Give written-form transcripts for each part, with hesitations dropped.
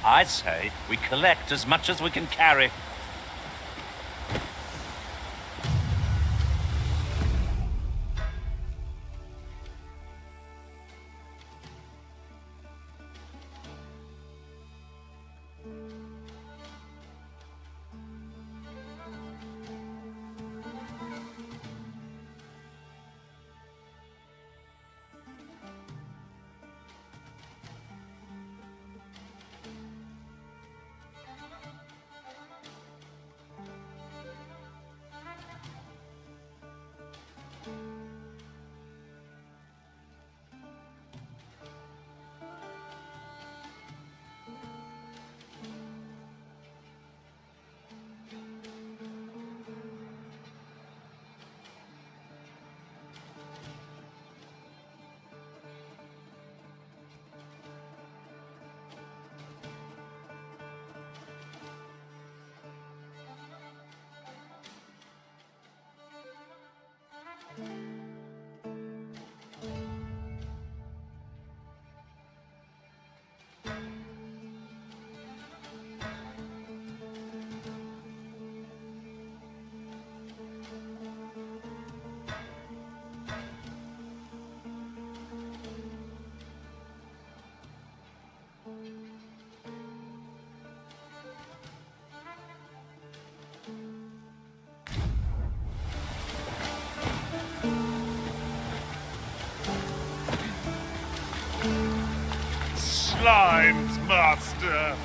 I say we collect as much as we can carry. Slimes, master.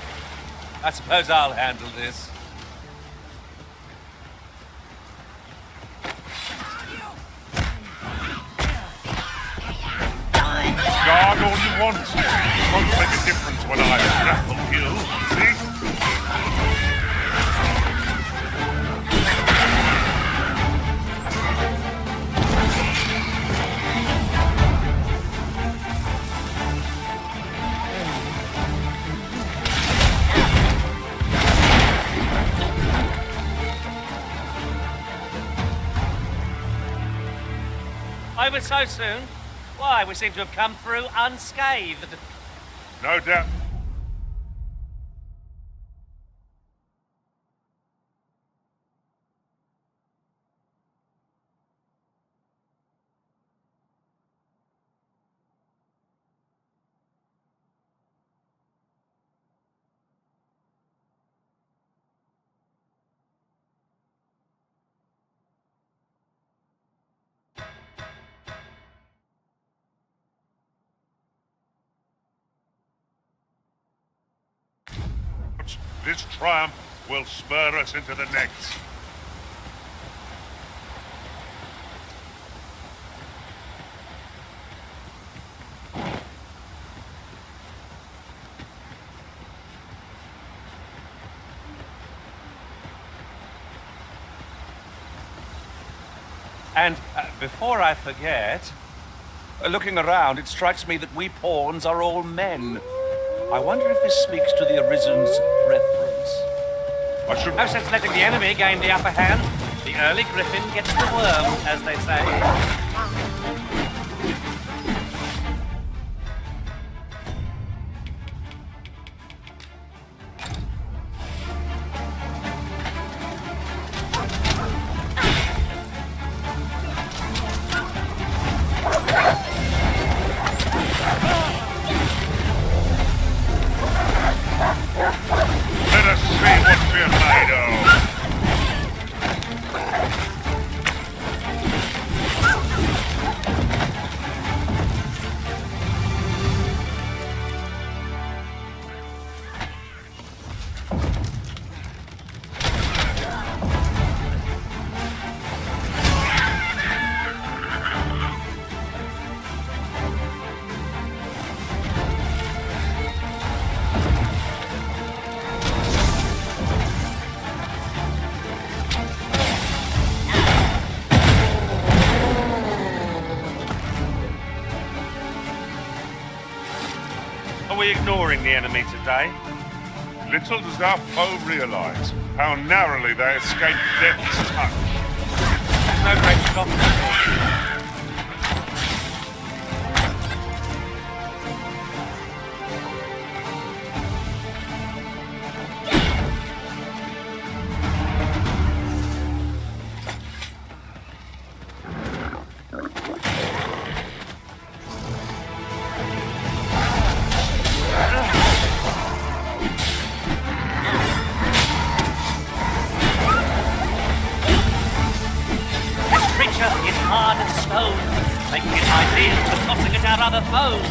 I suppose I'll handle this. Guard all you want. It won't make a difference when I grapple you, see? Over so soon? Why, we seem to have come through unscathed. No doubt. This triumph will spur us into the next. And before I forget, looking around, it strikes me that we pawns are all men. I wonder if this speaks to the Arisen's preference. I should... No sense letting the enemy gain the upper hand. The early griffin gets the worm, as they say. Let us see what we're made of. Are we ignoring the enemy today? Little does our foe realize how narrowly they escaped death's touch. There's no great shock. hard as stone, making it ideal for tossing at our other foes.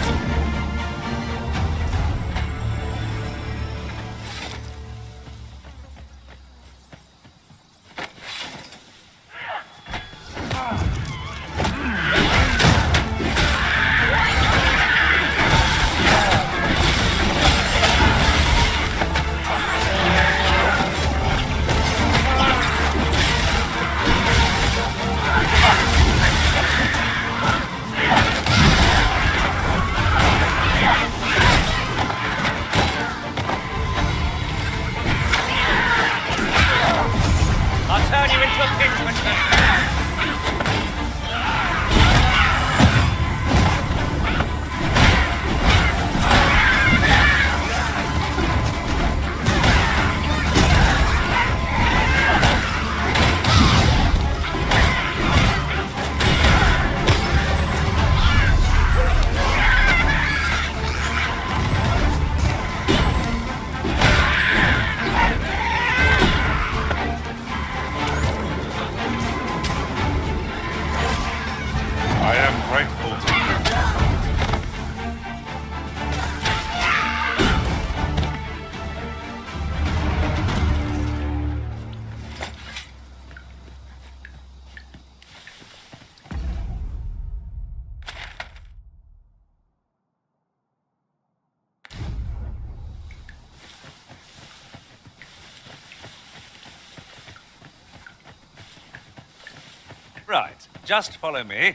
Right, just follow me.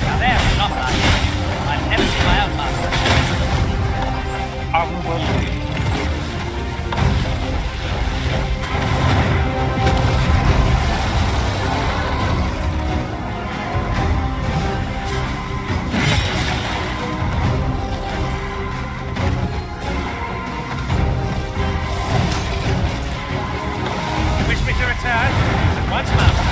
Now there's not like it. I've never seen my own master. Unworthy. Wish me to return? Once master.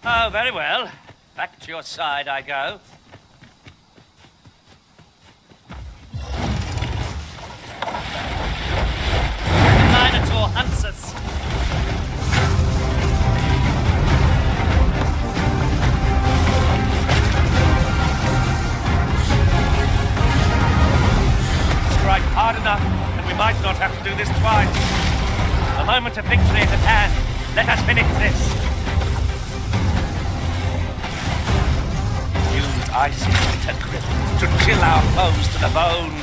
Oh, very well. Back to your side I go. do this twice. The moment of victory is at hand. Let us finish this. Use icy bitter grip to chill our foes to the bone.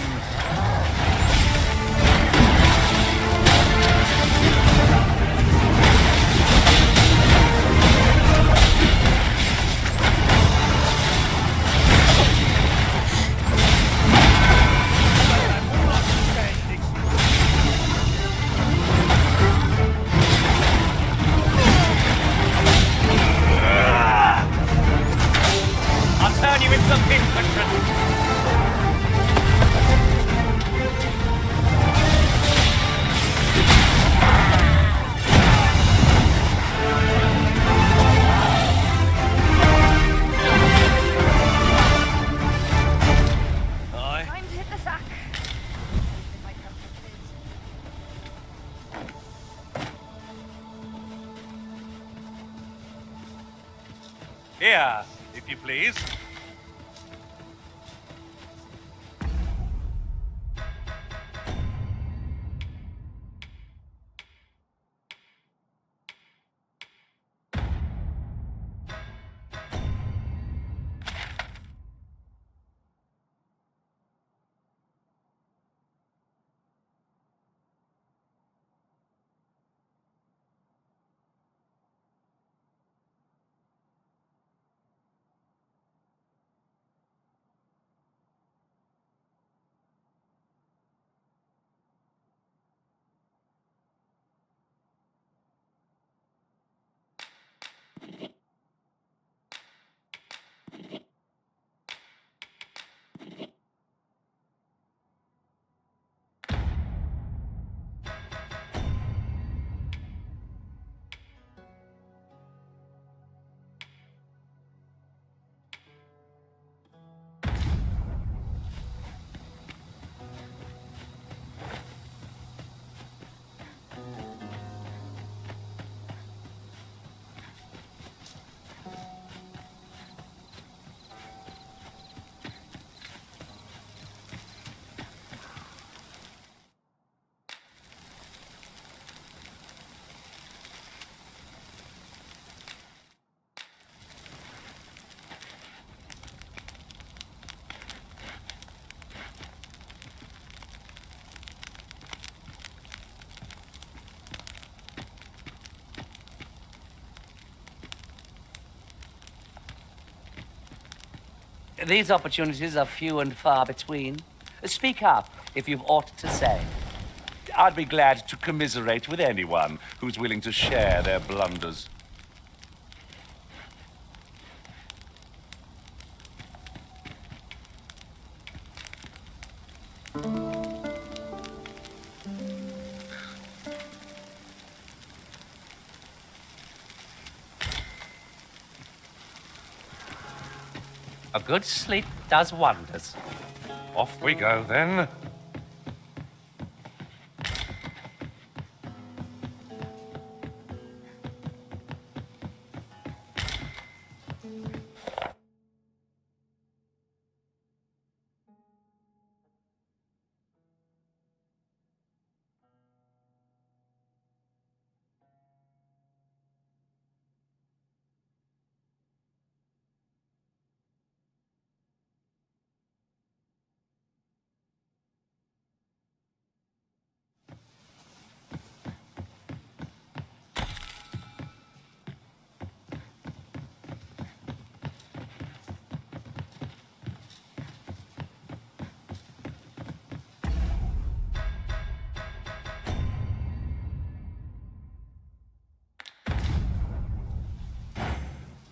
I'll turn you into a pinprick. Time to hit the sack. If I come to Here, if you please. These opportunities are few and far between. Speak up if you've aught to say. I'd be glad to commiserate with anyone who's willing to share their blunders. A good sleep does wonders. Off we go then.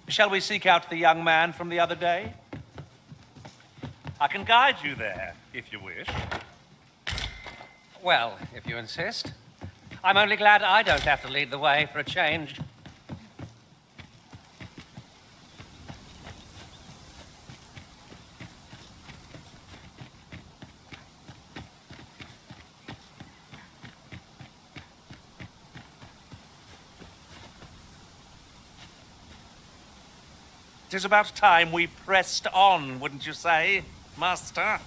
Shall we seek out the young man from the other day? I can guide you there, if you wish. Well, if you insist. I'm only glad I don't have to lead the way for a change. It is about time we pressed on, wouldn't you say, Master?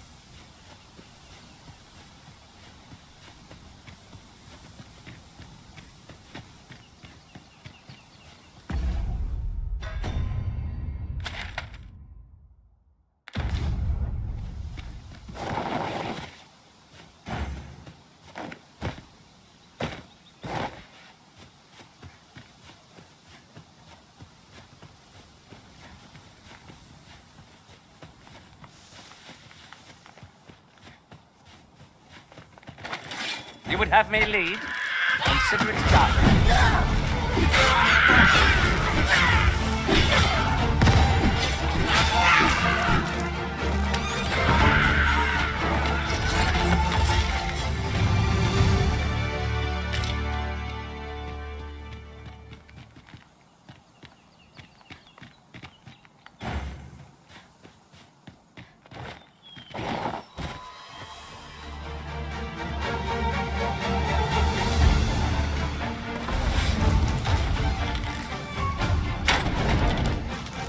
You would have me lead? Consider it done.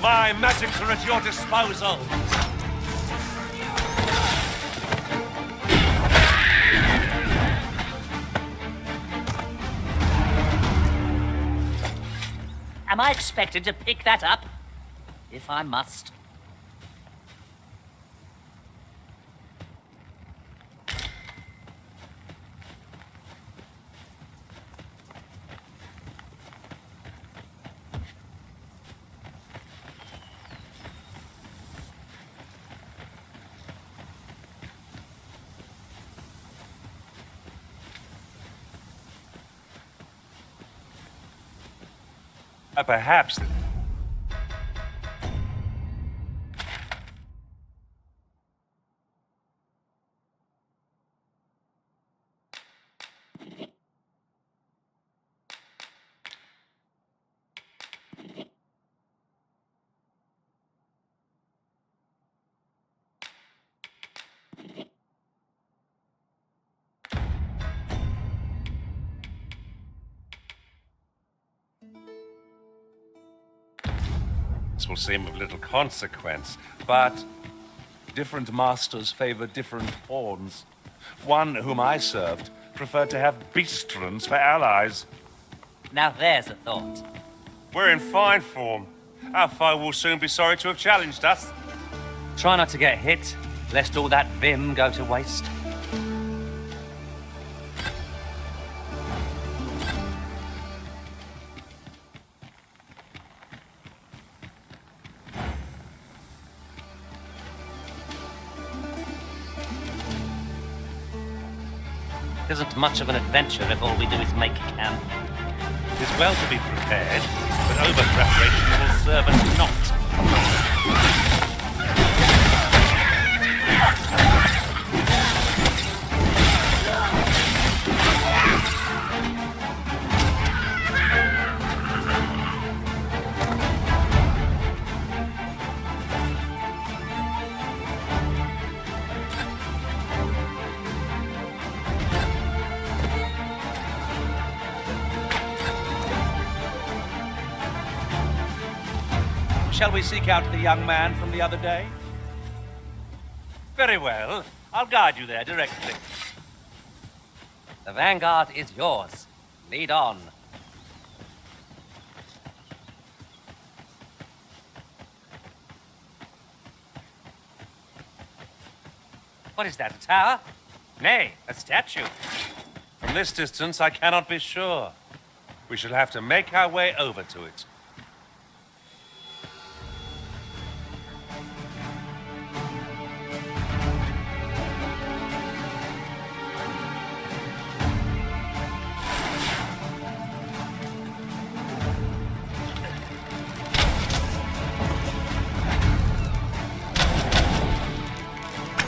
My magics are at your disposal. Am I expected to pick that up? If I must. Perhaps. This will seem of little consequence, but different masters favor different pawns. One whom I served preferred to have beastrons for allies. Now there's a thought. We're in fine form. Our foe will soon be sorry to have challenged us. Try not to get hit, lest all that vim go to waste. It isn't much of an adventure if all we do is make camp. It is well to be prepared, but over-preparation will serve us not. Shall we seek out the young man from the other day? Very well. I'll guide you there directly. The vanguard is yours. Lead on. What is that, a tower? Nay, a statue. From this distance, I cannot be sure. We shall have to make our way over to it.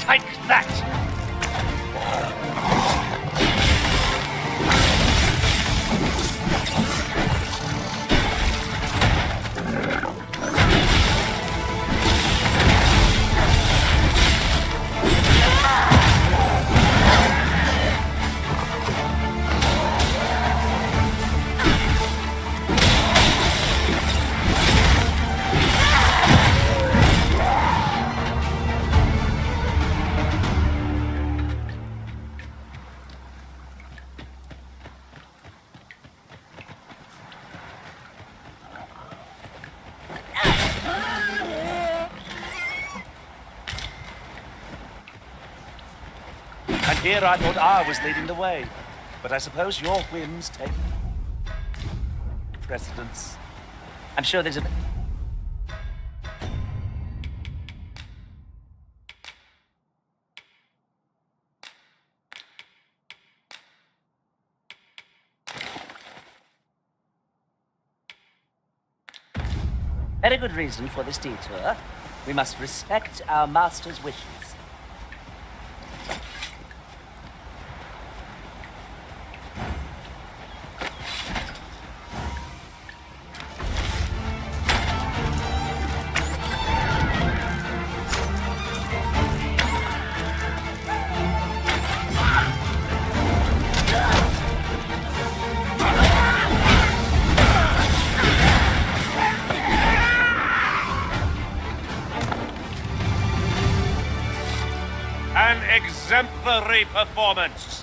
Take that! And here I thought I was leading the way. But I suppose your whims take precedence. I'm sure there's a... Very good reason for this detour. We must respect our master's wishes. An exemplary performance.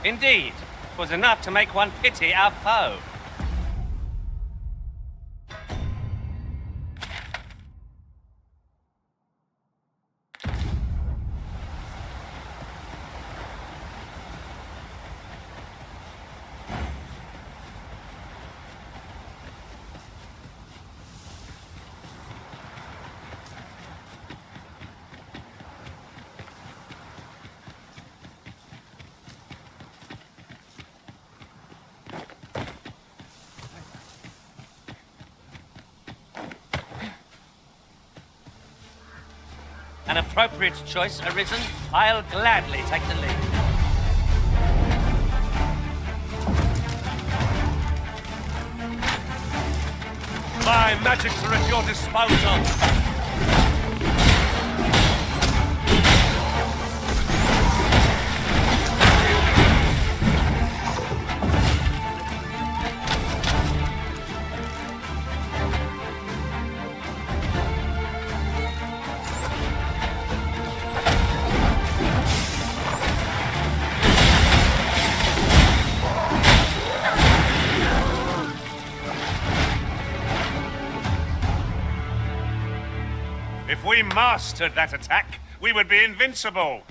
Indeed, it was enough to make one pity our foe. An appropriate choice arisen. I'll gladly take the lead. My magics are at your disposal. If we mastered that attack, we would be invincible.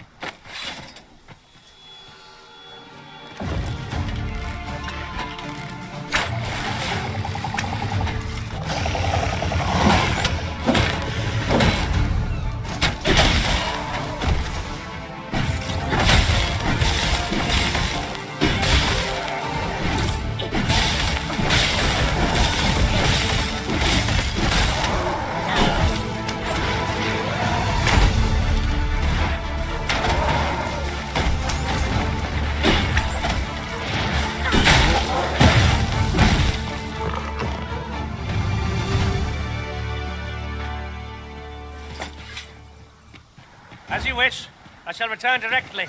As you wish. I shall return directly.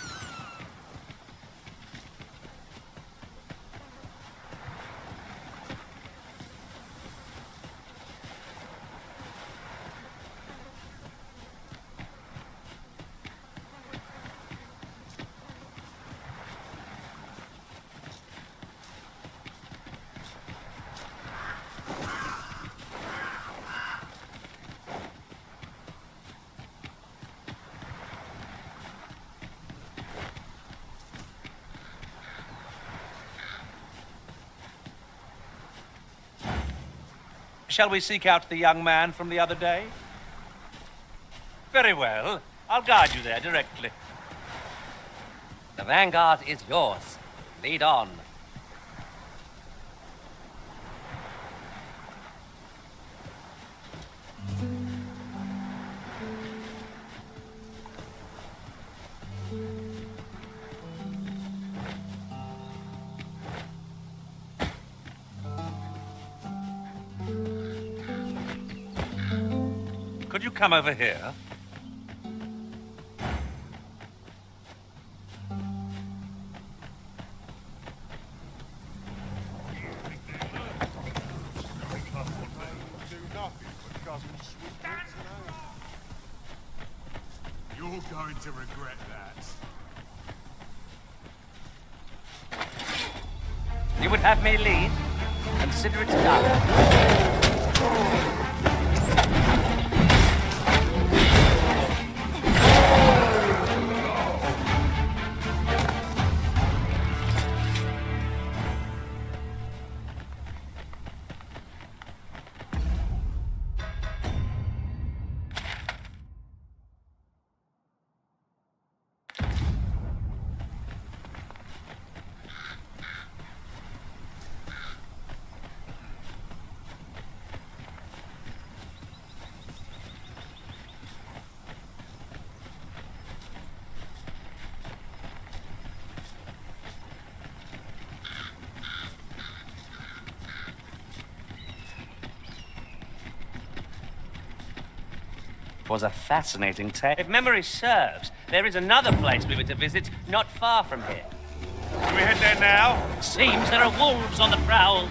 Shall we seek out the young man from the other day? Very well. I'll guide you there directly. The vanguard is yours. Lead on. Could you come over here? You're going to regret that. You would have me lead? Consider it done. was a fascinating tale. If memory serves, there is another place we were to visit not far from here. Can we head there now? Seems there are wolves on the prowl.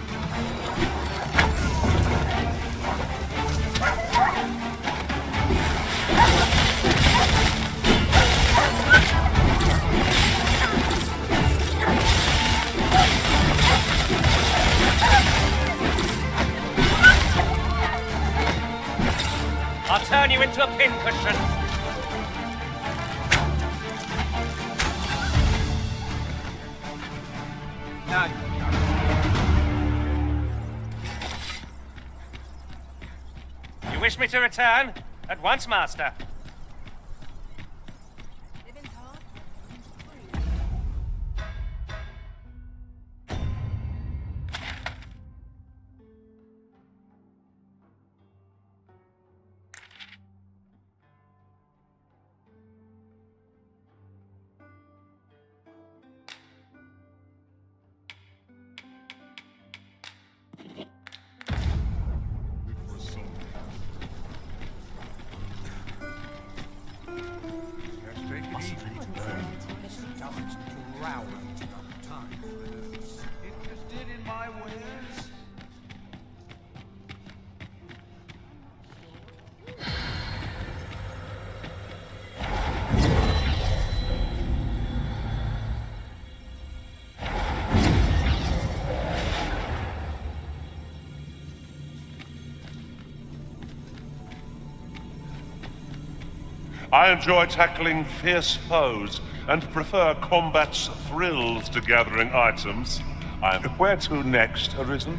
I'll turn you into a pincushion. You wish me to return? At once, Master. Interested in my wares? I enjoy tackling fierce foes and prefer combat's thrills to gathering items. Where to next, Arisen?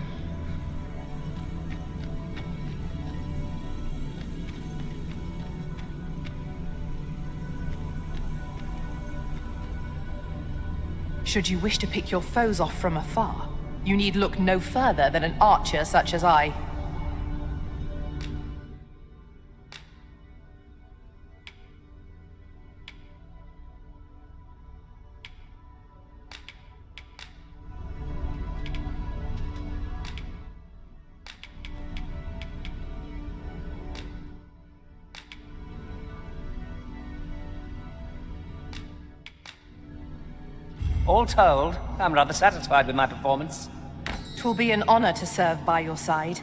Should you wish to pick your foes off from afar, you need look no further than an archer such as I. All told, I'm rather satisfied with my performance. 'Twill be an honor to serve by your side.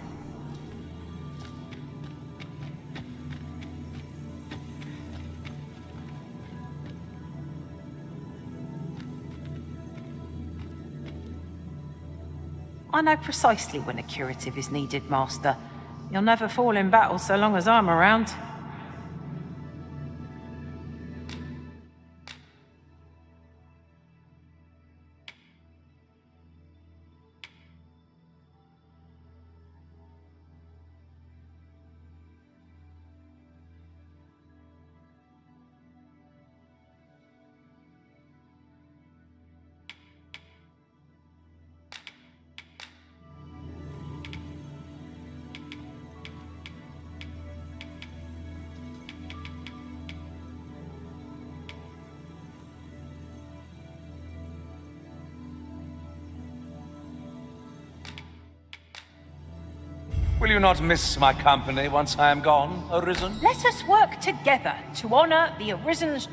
I know precisely when a curative is needed, Master. You'll never fall in battle so long as I'm around. Will you not miss my company once I am gone, Arisen? Let us work together to honor the Arisen's...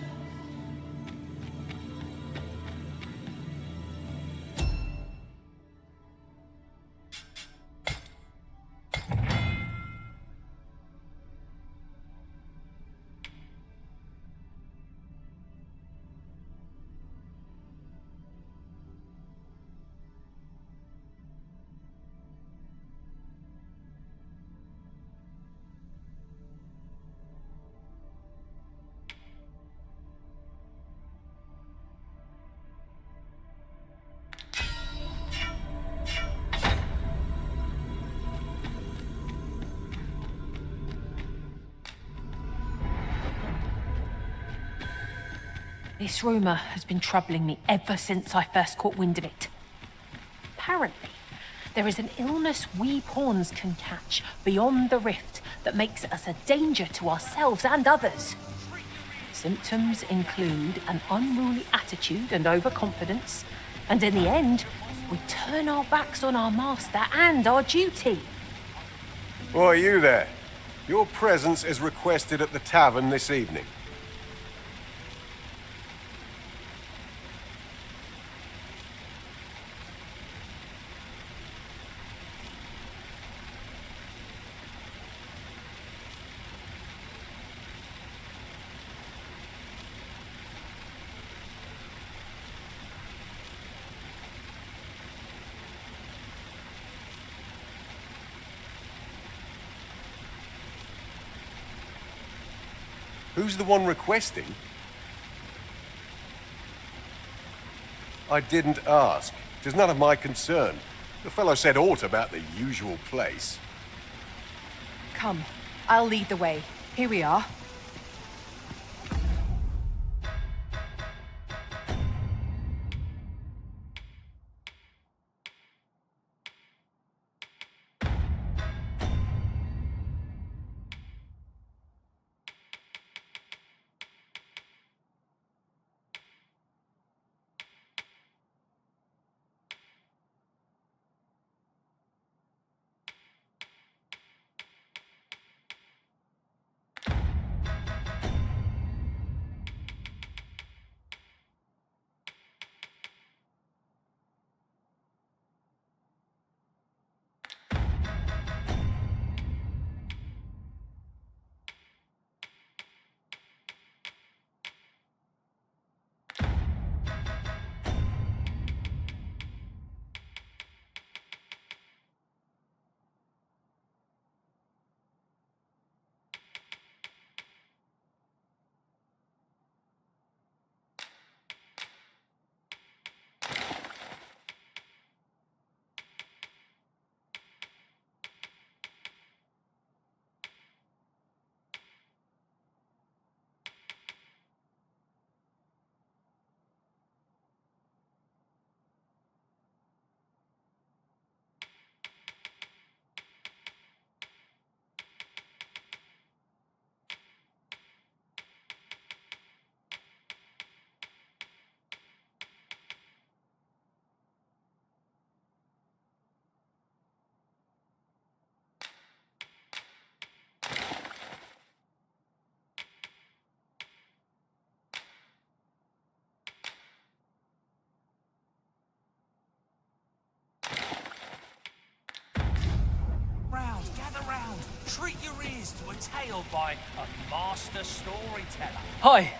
This rumor has been troubling me ever since I first caught wind of it. Apparently, there is an illness we pawns can catch beyond the rift that makes us a danger to ourselves and others. Symptoms include an unruly attitude and overconfidence, and in the end, we turn our backs on our master and our duty. Who are you there? Your presence is requested at the tavern this evening. Who's the one requesting? I didn't ask. 'Tis none of my concern. The fellow said aught about the usual place. Come, I'll lead the way. Here we are. Treat your ears to a tale by a master storyteller. Hi.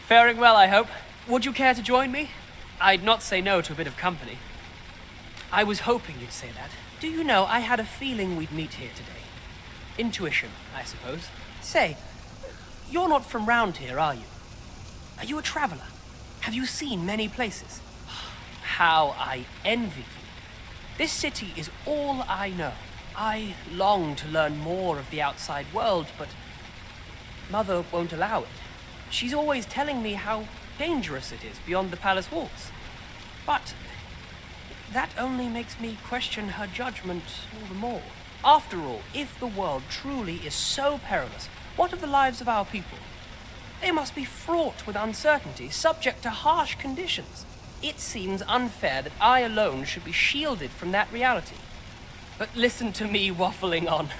Faring well, I hope. Would you care to join me? I'd not say no to a bit of company. I was hoping you'd say that. Do you know, I had a feeling we'd meet here today. Intuition, I suppose. Say, you're not from round here, are you? Are you a traveler? Have you seen many places? How I envy you. This city is all I know. I long to learn more of the outside world, but Mother won't allow it. She's always telling me how dangerous it is beyond the palace walls. But that only makes me question her judgment all the more. After all, if the world truly is so perilous, what of the lives of our people? They must be fraught with uncertainty, subject to harsh conditions. It seems unfair that I alone should be shielded from that reality. But listen to me waffling on.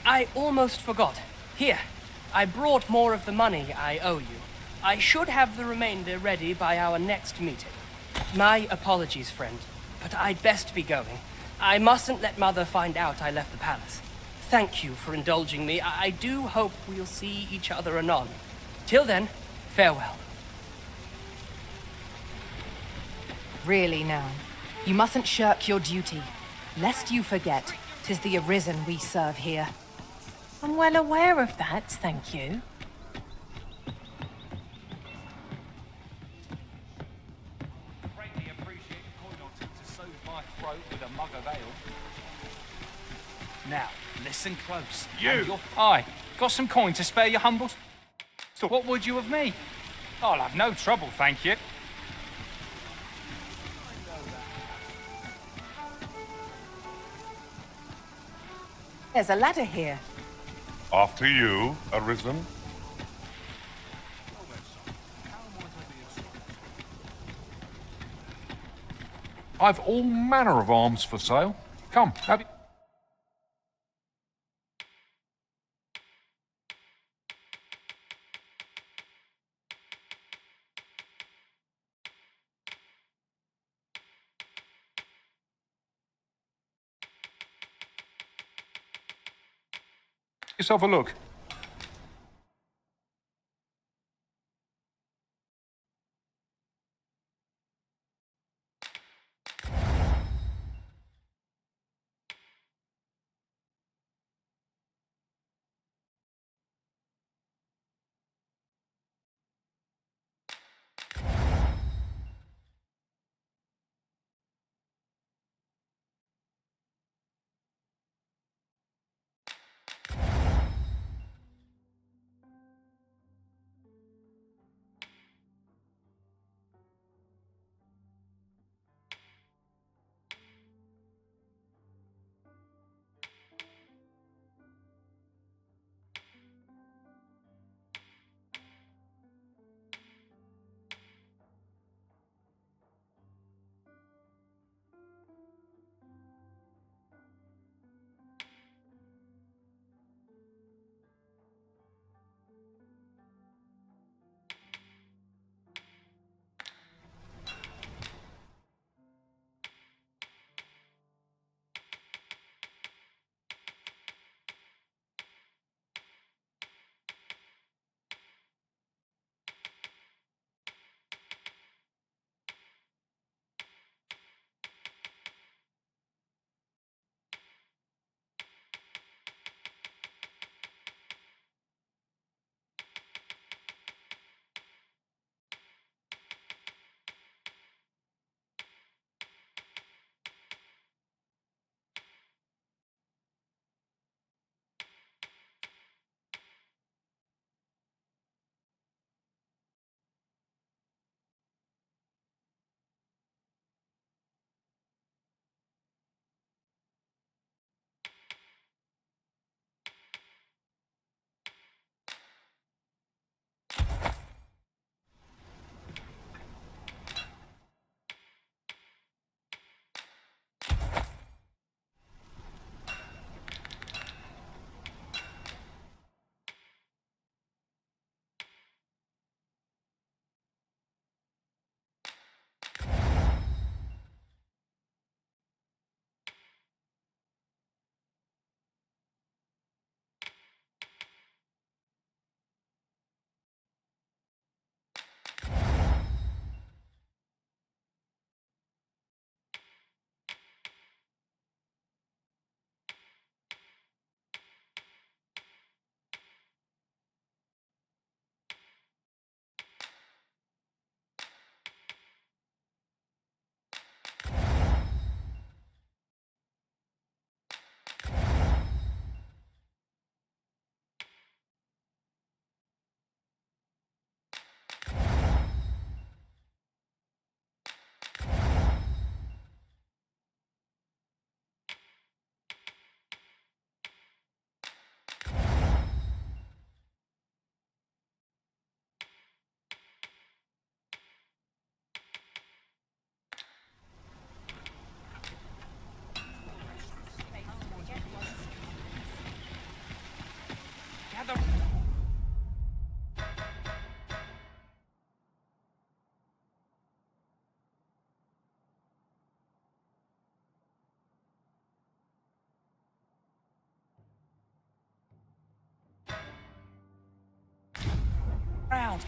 I almost forgot. Here, I brought more of the money I owe you. I should have the remainder ready by our next meeting. My apologies, friend, but I'd best be going. I mustn't let Mother find out I left the palace. Thank you for indulging me. I do hope we'll see each other anon. Till then, farewell. Really now, you mustn't shirk your duty. Lest you forget, 'tis the Arisen we serve here. I'm well aware of that, thank you. Greatly appreciate the coin or two to soothe my throat with a mug of ale. Now, listen close. You! Aye, got some coin to spare your humbles? So what would you of me? I'll have no trouble, thank you. There's a ladder here. After you, Arisen. I've all manner of arms for sale. Come, have it. yourself a look.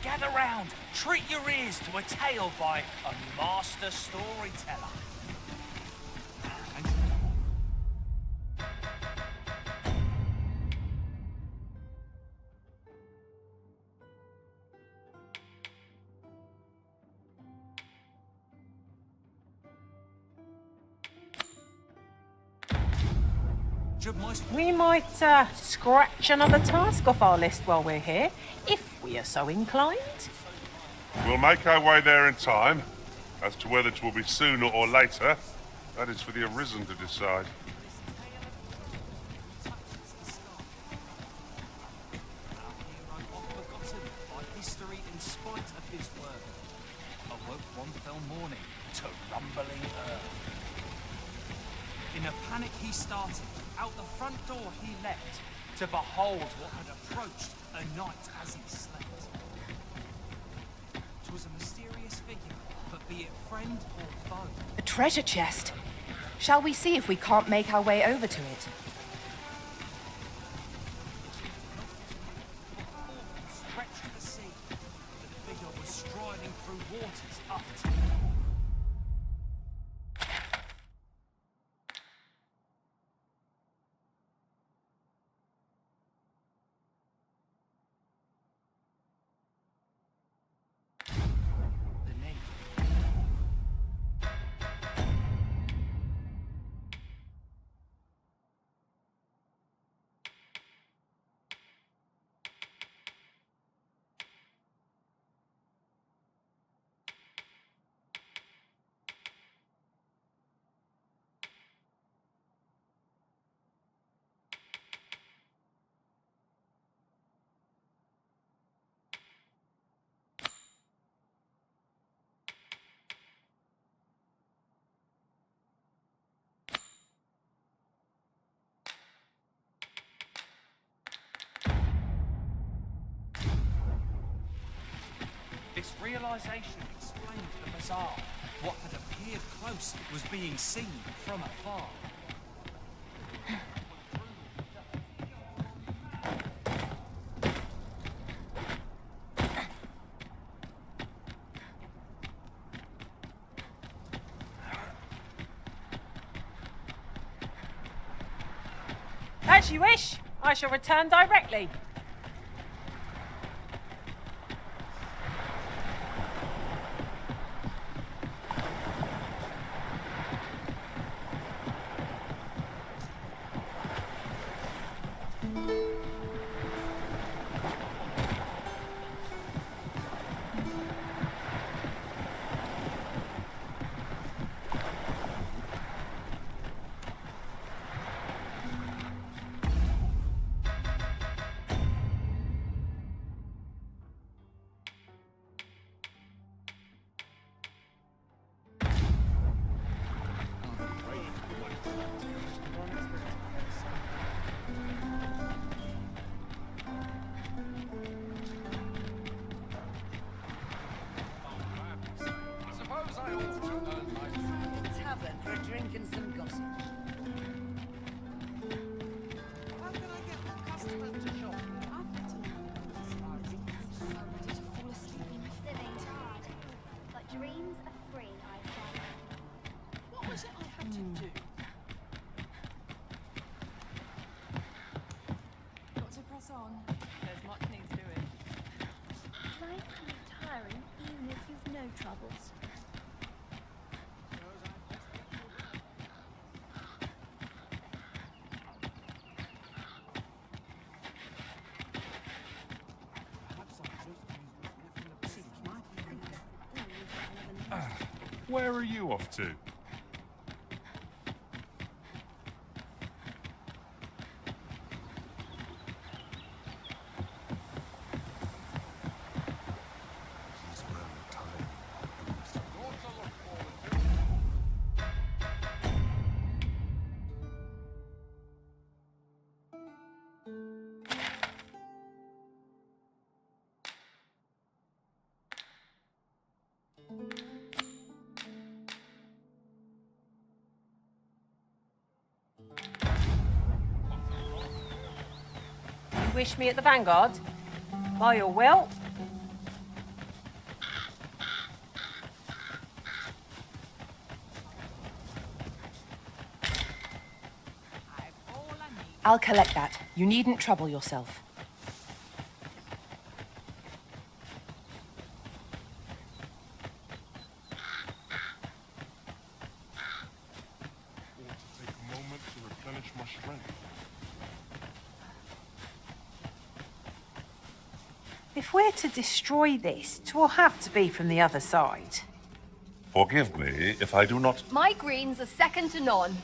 Gather round. Treat your ears to a tale by a master storyteller. We might scratch another task off our list while we're here, if we are so inclined. We'll make our way there in time. As to whether it will be sooner or later, that is for the Arisen to decide. History in spite of his word. Awoke one fell morning to rumbling earth. In a panic he started, out the front door he leapt, to behold what had approached a night as he slept. 'Twas a mysterious figure, but be it friend or foe. A treasure chest. Shall we see if we can't make our way over to it? through waters up to... the name. This realization explained the bazaar. What had appeared close was being seen from afar. As you wish. I shall return directly. Tavern for a drink and some gossip. How can I get more customers to shop? Ready to fall asleep. Still ain't hard. But dreams are free, I say. What was it I had to do? Got to press on. There's much needs doing. Life can be tiring even if you've no troubles. Where are you off to? You wish me at the Vanguard? By your will. I'll collect that. You needn't trouble yourself. Ought to take a moment to replenish my strength. If we're to destroy this, 'twill have to be from the other side. Forgive me if I do not... My greens are second to none.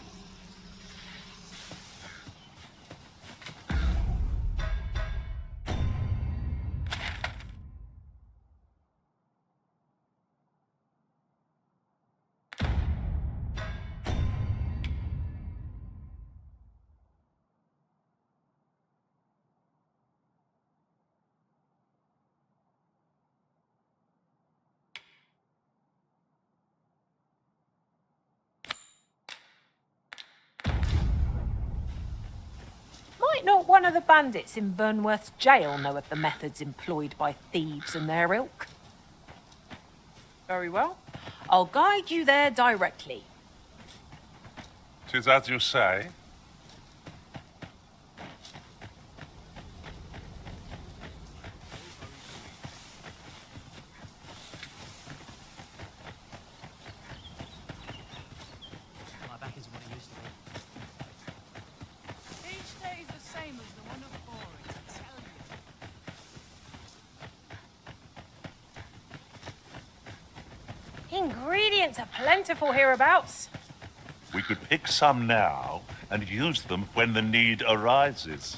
Might not one of the bandits in Burnworth's jail know of the methods employed by thieves and their ilk? Very well. I'll guide you there directly. 'Tis as you say. My back isn't what it used to be. Each day is the same as the one before, I tell you. Ingredients are plentiful hereabouts. We could pick some now and use them when the need arises.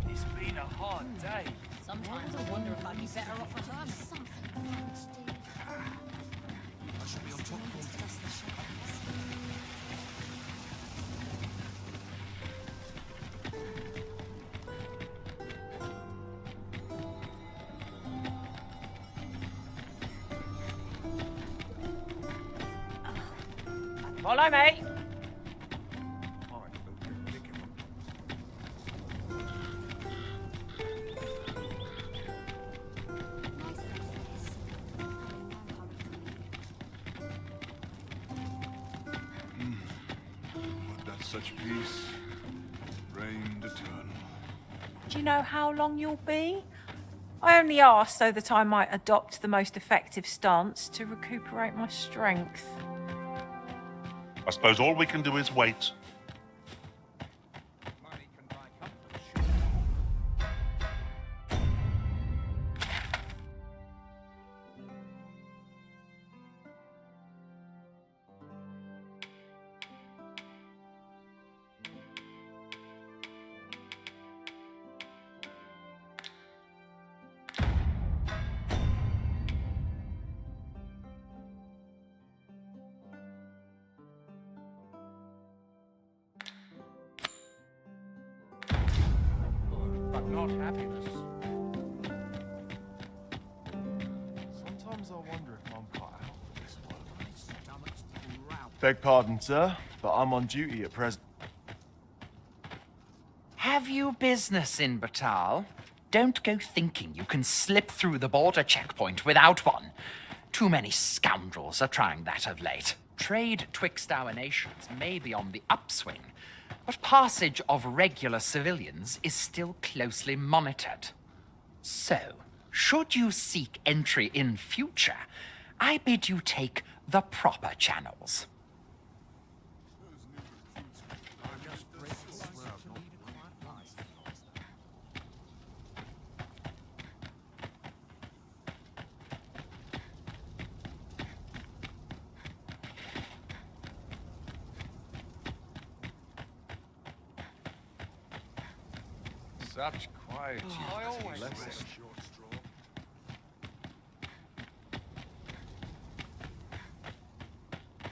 It's been a hard day. Sometimes I wonder if I'd be better off a hermit. I should be on top form. Follow me. Would that such peace reigned eternal. Do you know how long you'll be? I only asked so that I might adopt the most effective stance to recuperate my strength. I suppose all we can do is wait. But not happiness. Sometimes I wonder if I'm cut out for this work. Stomach's growl. Beg pardon, sir, but I'm on duty at present. Have you business in Batal? Don't go thinking you can slip through the border checkpoint without one. Too many scoundrels are trying that of late. Trade twixt our nations may be on the upswing, but passage of regular civilians is still closely monitored. So, should you seek entry in future, I bid you take the proper channels. Such quiet. I always left rest. a short straw.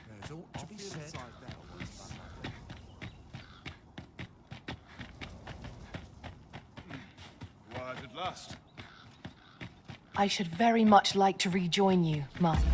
There's ought to be said. Quiet at last. I should very much like to rejoin you, Master.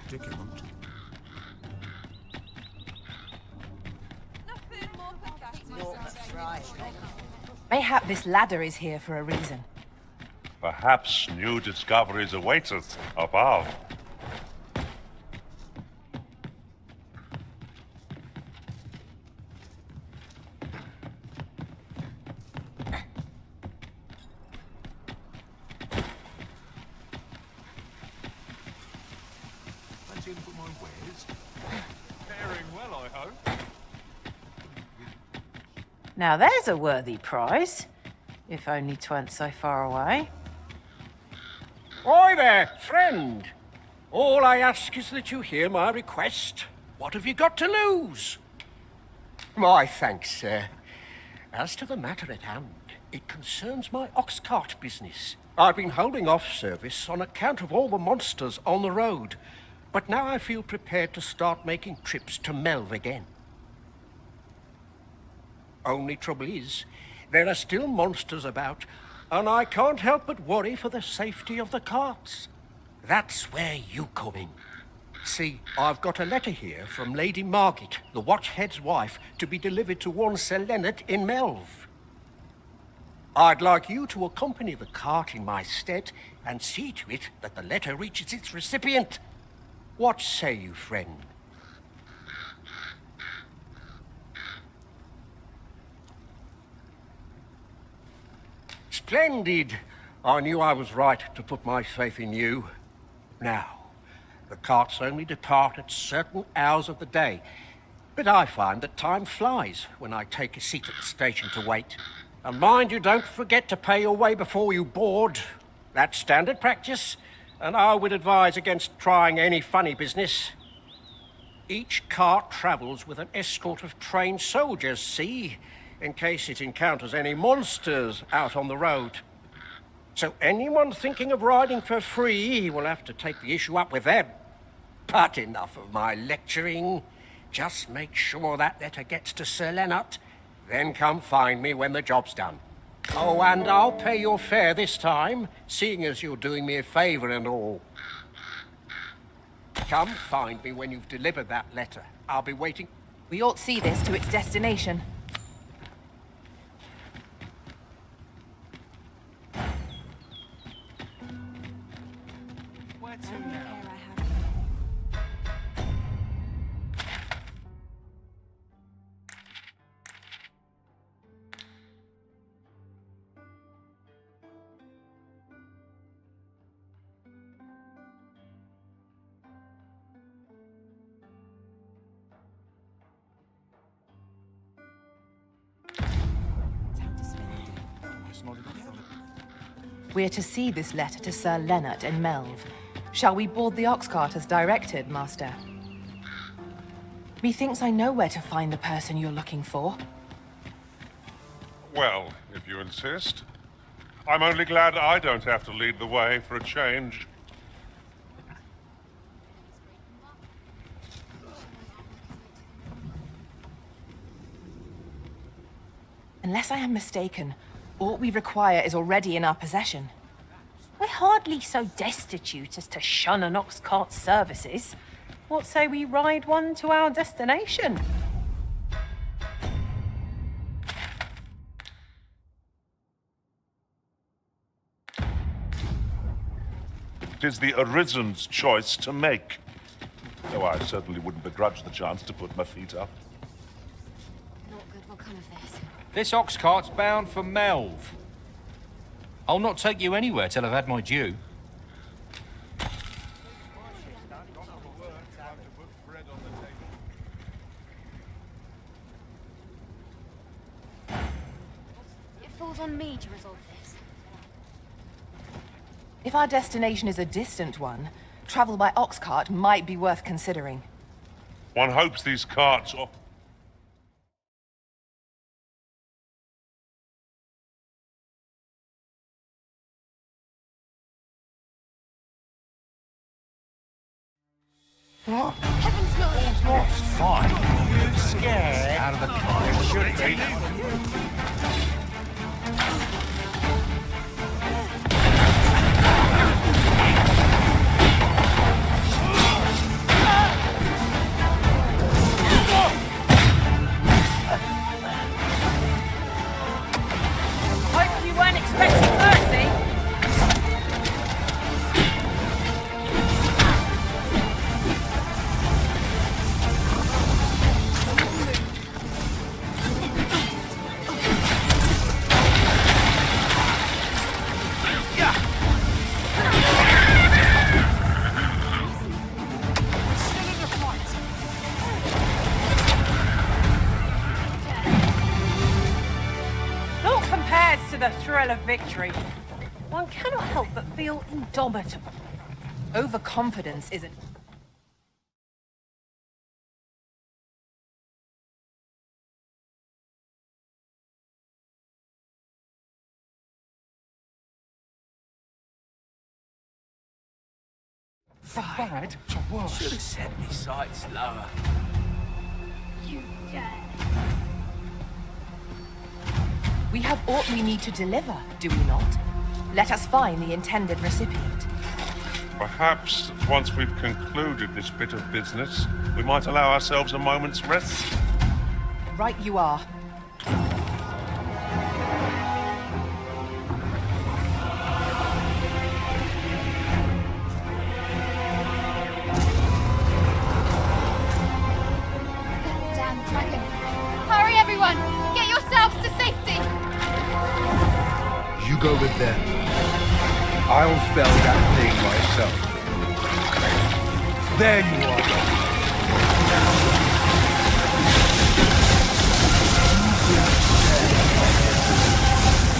predicament. Mayhap this ladder is here for a reason. Perhaps new discoveries await us above. Fancy anything for my wares? Faring well, I hope. Now there's a worthy prize, if only 'tweren't so far away. Oi there, friend. All I ask is that you hear my request. What have you got to lose? My thanks, sir. As to the matter at hand, it concerns my ox cart business. I've been holding off service on account of all the monsters on the road, but now I feel prepared to start making trips to Melv again. Only trouble is, there are still monsters about, and I can't help but worry for the safety of the carts. That's where you come in. See, I've got a letter here from Lady Margit, the Watchhead's wife, to be delivered to one Sir Leonard in Melv. I'd like you to accompany the cart in my stead and see to it that the letter reaches its recipient. What say you, friend? Splendid! I knew I was right to put my faith in you. Now, the carts only depart at certain hours of the day, but I find that time flies when I take a seat at the station to wait. And mind you don't forget to pay your way before you board. That's standard practice, and I would advise against trying any funny business. Each cart travels with an escort of trained soldiers, see, in case it encounters any monsters out on the road. So anyone thinking of riding for free will have to take the issue up with them. But enough of my lecturing. Just make sure that letter gets to Sir Leonard, then come find me when the job's done. Oh, and I'll pay your fare this time, seeing as you're doing me a favour and all. Come find me when you've delivered that letter. I'll be waiting. We ought see this to its destination. Where to now? We're to see this letter to Sir Leonard in Melv. Shall we board the ox cart as directed, Master? Methinks I know where to find the person you're looking for. Well, if you insist. I'm only glad I don't have to lead the way for a change. Unless I am mistaken, all we require is already in our possession. We're hardly so destitute as to shun an ox cart's services. What say we ride one to our destination? It is the Arisen's choice to make. Though I certainly wouldn't begrudge the chance to put my feet up. Not good will come of this. This ox cart's bound for Melv. I'll not take you anywhere till I've had my due. It falls on me to resolve this. If our destination is a distant one, travel by ox cart might be worth considering. One hopes these carts are... Heavens no! Fine. You're scared. Out of the car. You should be. the thrill of victory, one cannot help but feel indomitable. Overconfidence isn't... Bad. Should have set me sights lower. You dare. We have aught we need to deliver, do we not? Let us find the intended recipient. Perhaps once we've concluded this bit of business, we might allow ourselves a moment's rest. Right you are. Damn dragon. Hurry, everyone! Get yourselves to safety! You go with them. I'll fell that thing myself. There you are.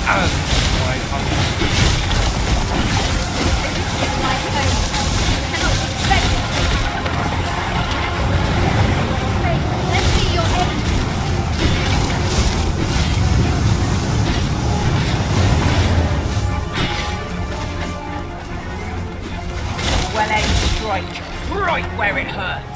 And my hunter. My home. Cannot expect it. Pray, let me your enemy. Well-aimed strike, right where it hurts.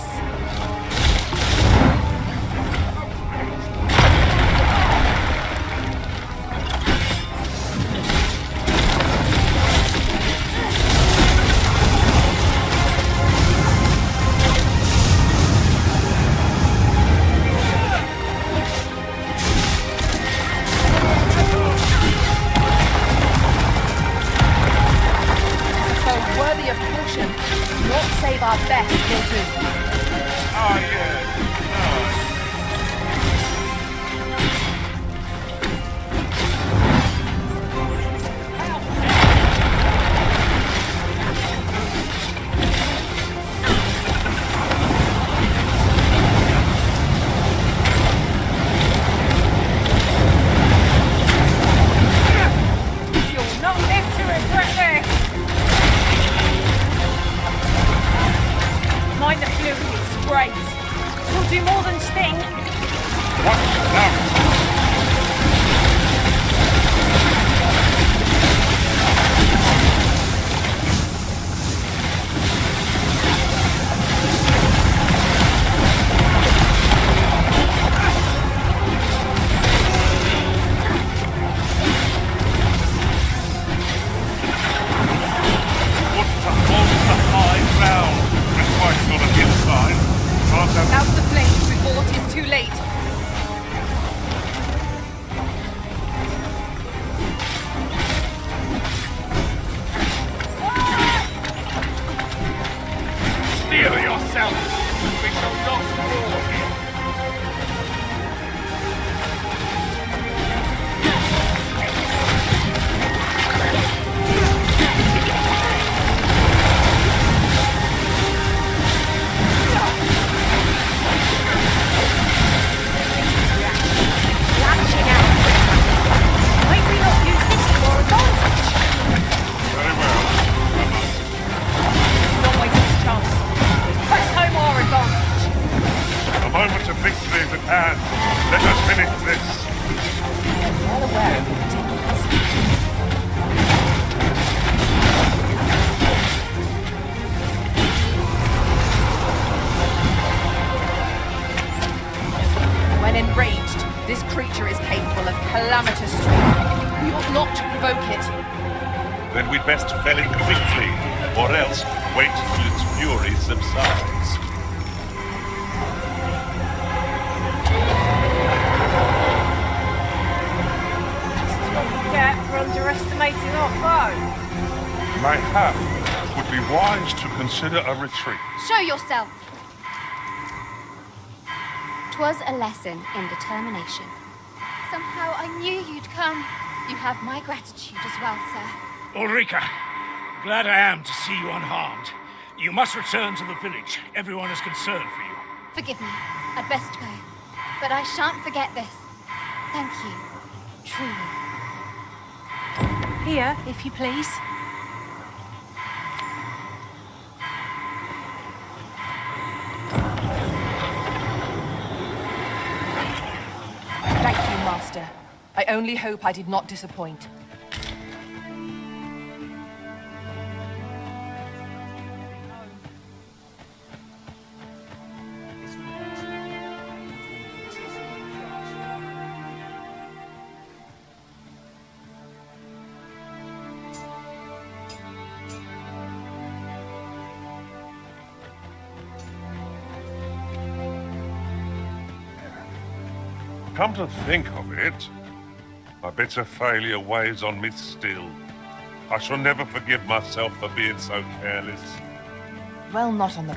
Worthy of caution, not save our best will do. Ah, yeah. You'll not live to regret this! Mind the fluid it sprays. It'll do more than sting. Watch out! Out the flames before it is too late. Steer yourself! We shall not fall here! Lashing out. Might we not use this to our advantage? Very well. Don't waste this chance. Press home our advantage. A moment of victory is at hand. Let us finish this. Well aware of your ridiculous. When enraged, this creature is capable of calamitous strength. We ought not to provoke it. Then we'd best fell it quickly, or else wait till its fury subsides. This is what we get for underestimating our foe. Mayhap it would be wise to consider a retreat. Show yourself! 'Twas a lesson in determination. Somehow I knew you'd come. You have my gratitude as well, sir. Ulrika, glad I am to see you unharmed. You must return to the village. Everyone is concerned for you. Forgive me. I'd best go. But I shan't forget this. Thank you. Truly. Here, if you please. Thank you, Master. I only hope I did not disappoint. Come to think of it, my bitter failure weighs on me still. I shall never forgive myself for being so careless. Well, not on the...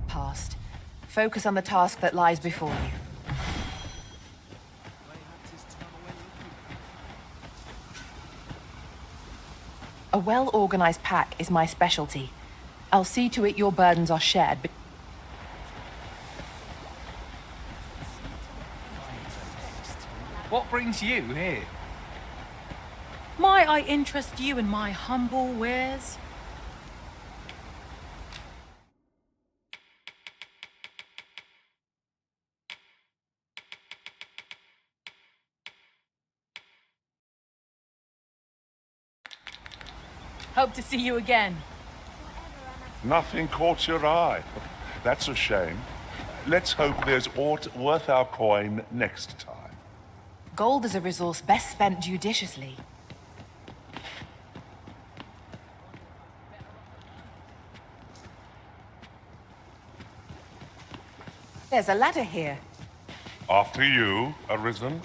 Past. Focus on the task that lies before you. A well-organized pack is my specialty. I'll see to it your burdens are shared, but... What brings you here? Might I interest you in my humble wares? Hope to see you again. Nothing caught your eye. That's a shame. Let's hope there's aught worth our coin next time. Gold is a resource best spent judiciously. There's a ladder here. After you, Arisen.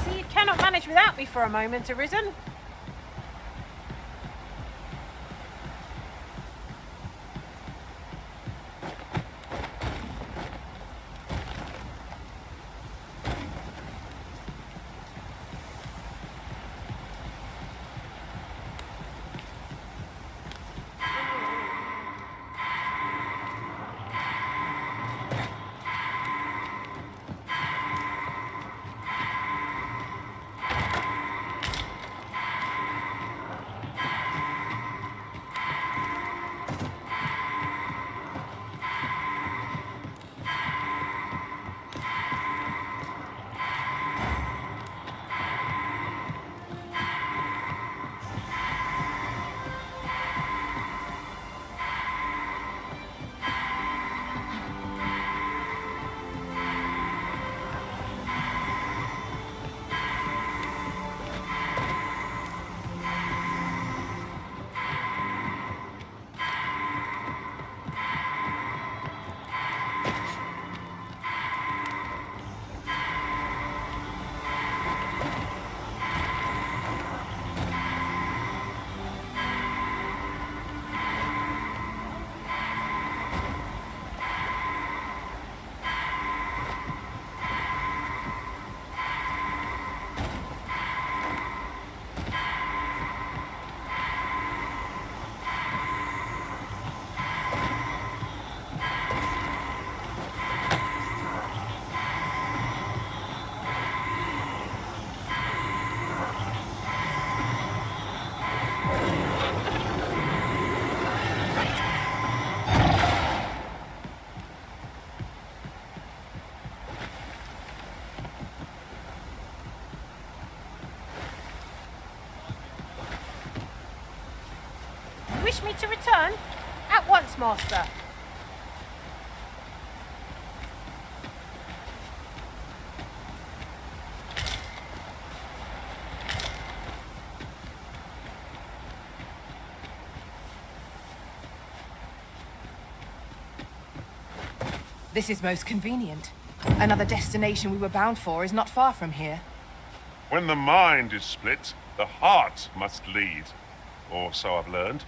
See, you cannot manage without me for a moment, Arisen. Wish me to return? At once, Master. This is most convenient. Another destination we were bound for is not far from here. When the mind is split, the heart must lead. Or so I've learned.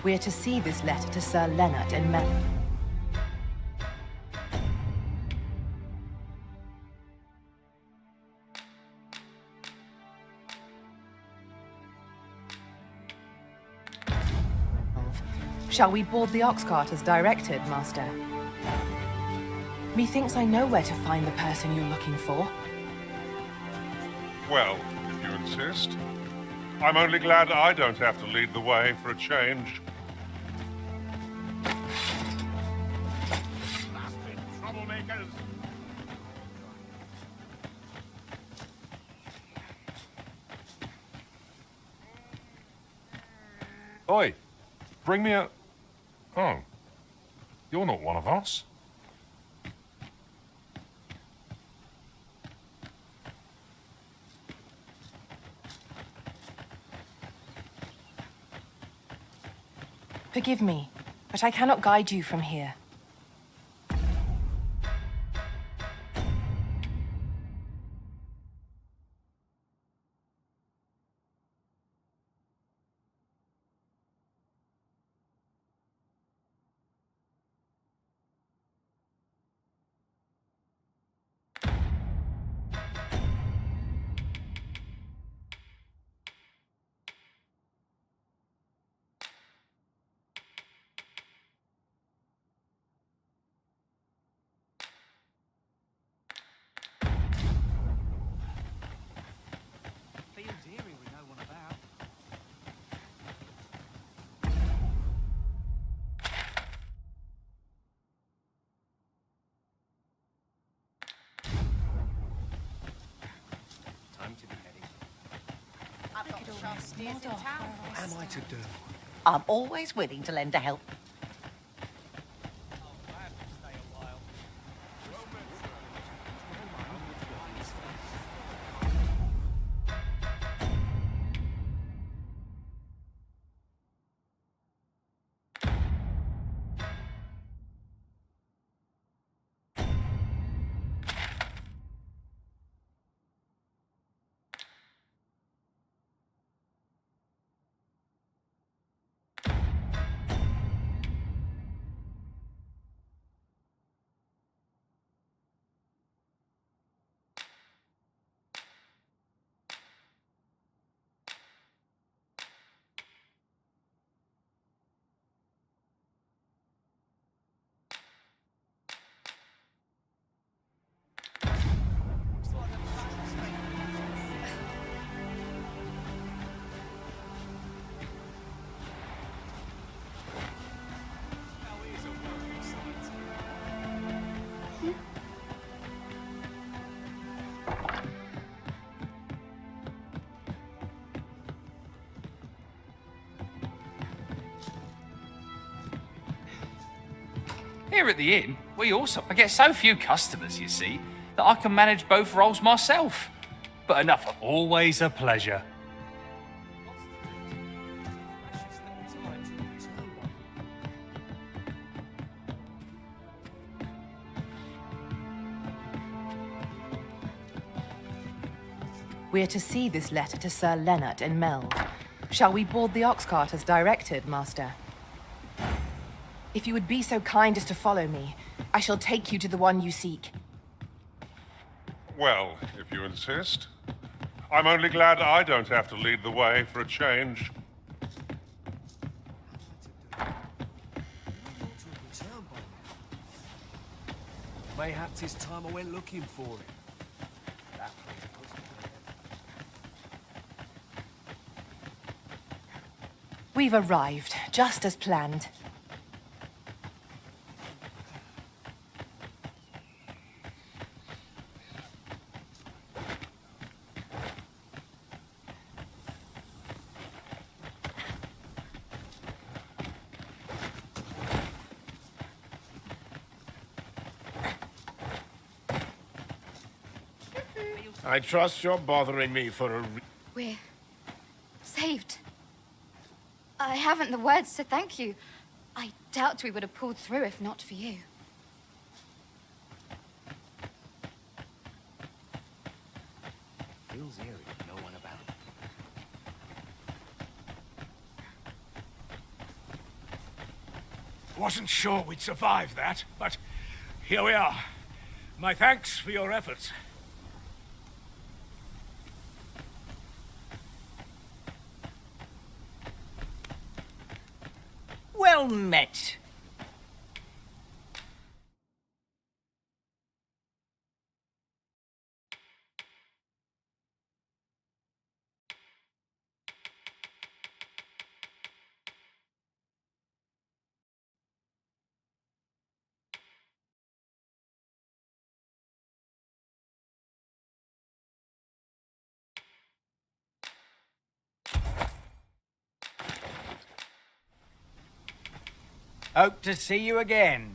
We're to see this letter to Sir Leonard and Mel. Shall we board the ox cart as directed, Master? Methinks I know where to find the person you're looking for. Well, if you insist. I'm only glad I don't have to lead the way for a change. Blasted troublemakers! Oi, bring me a... Oh, you're not one of us. Forgive me, but I cannot guide you from here. Am I to do? I'm always willing to lend a help. Here at the inn, I get so few customers, you see, that I can manage both roles myself. But enough of... Always a pleasure. We're to see this letter to Sir Leonard in Mel. Shall we board the ox cart as directed, Master? If you would be so kind as to follow me, I shall take you to the one you seek. Well, if you insist. I'm only glad I don't have to lead the way for a change. Mayhaps it's time I went looking for him. We've arrived, just as planned. I trust you're bothering me for a We're saved. I haven't the words to thank you. I doubt we would have pulled through if not for you. Feels eerie with no one about. Wasn't sure we'd survive that, but here we are. My thanks for your efforts. Well met. Hope to see you again.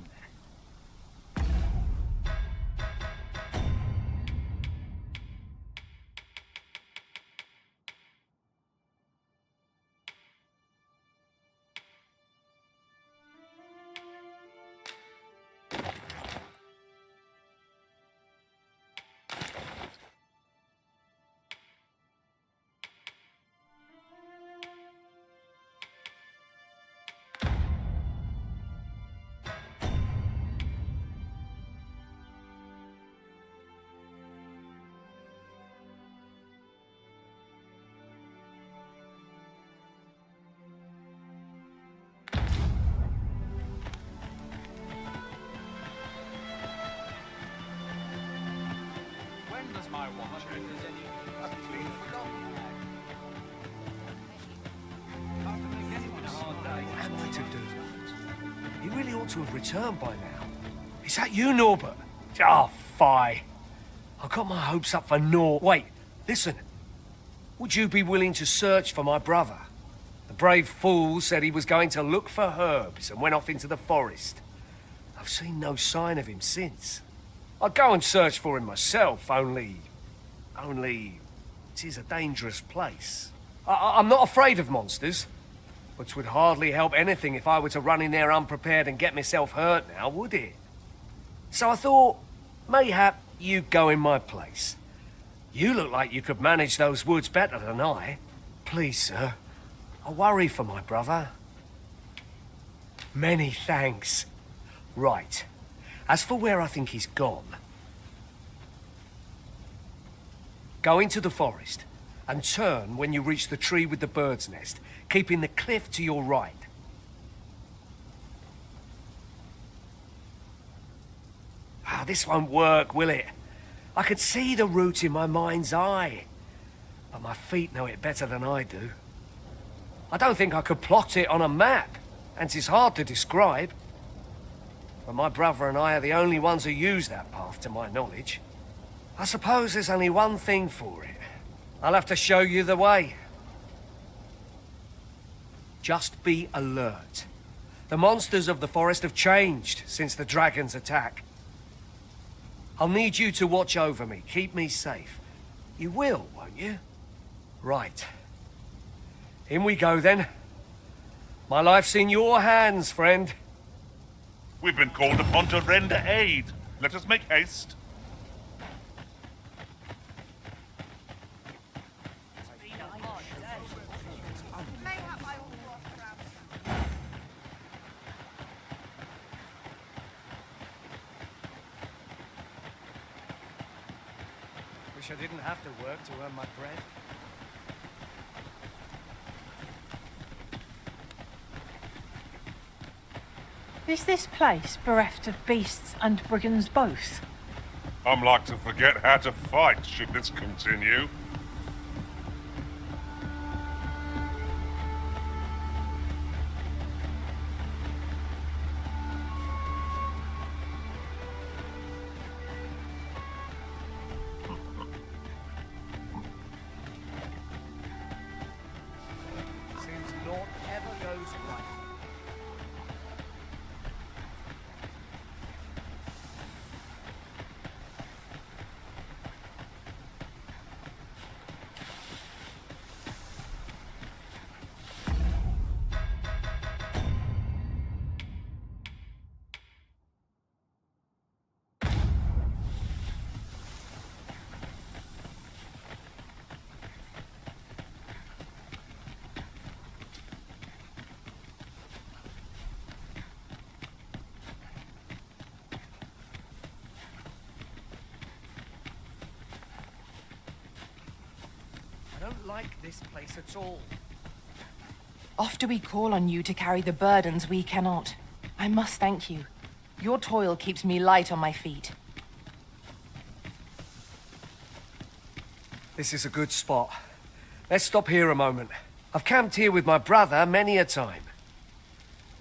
My watch, if there's any... I've clean forgotten. What am I to do? He really ought to have returned by now. Is that you, Norbert? Ah, fie. I got my hopes up for naught. Wait, listen. Would you be willing to search for my brother? The brave fool said he was going to look for herbs and went off into the forest. I've seen no sign of him since. I'd go and search for him myself, only it is a dangerous place. I'm not afraid of monsters, but 'twould hardly help anything if I were to run in there unprepared and get myself hurt now, would it? So I thought, mayhap you'd go in my place. You look like you could manage those woods better than I. Please, sir, I worry for my brother. Many thanks. Right. As for where I think he's gone, go into the forest and turn when you reach the tree with the bird's nest, keeping the cliff to your right. Ah, this won't work, will it? I could see the route in my mind's eye, but my feet know it better than I do. I don't think I could plot it on a map, and it's hard to describe. But my brother and I are the only ones who use that path, to my knowledge. I suppose there's only one thing for it. I'll have to show you the way. Just be alert. The monsters of the forest have changed since the dragon's attack. I'll need you to watch over me, keep me safe. You will, won't you? Right. In we go, then. My life's in your hands, friend. We've been called upon to render aid. Let us make haste. Wish I didn't have to work to earn my bread. Is this place bereft of beasts and brigands both? I'm like to forget how to fight should this continue. Seems naught ever goes right. I don't like this place at all. Oft do we call on you to carry the burdens we cannot. I must thank you. Your toil keeps me light on my feet. This is a good spot. Let's stop here a moment. I've camped here with my brother many a time.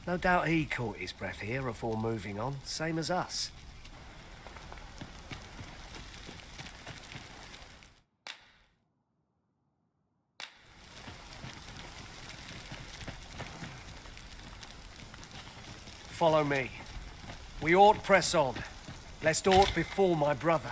No doubt he caught his breath here before moving on, same as us. Follow me. We ought press on, lest aught befall my brother.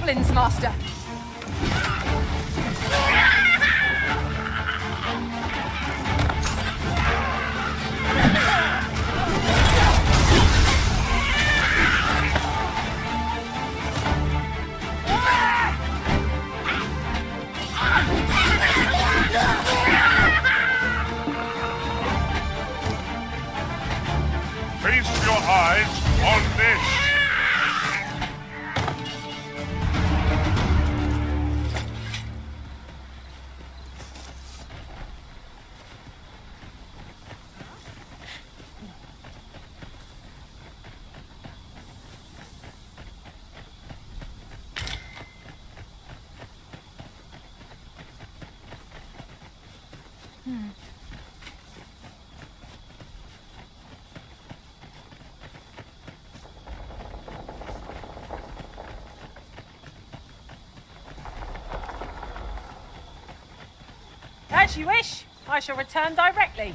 javelins, Master. Feast your eyes on this. As you wish. I shall return directly.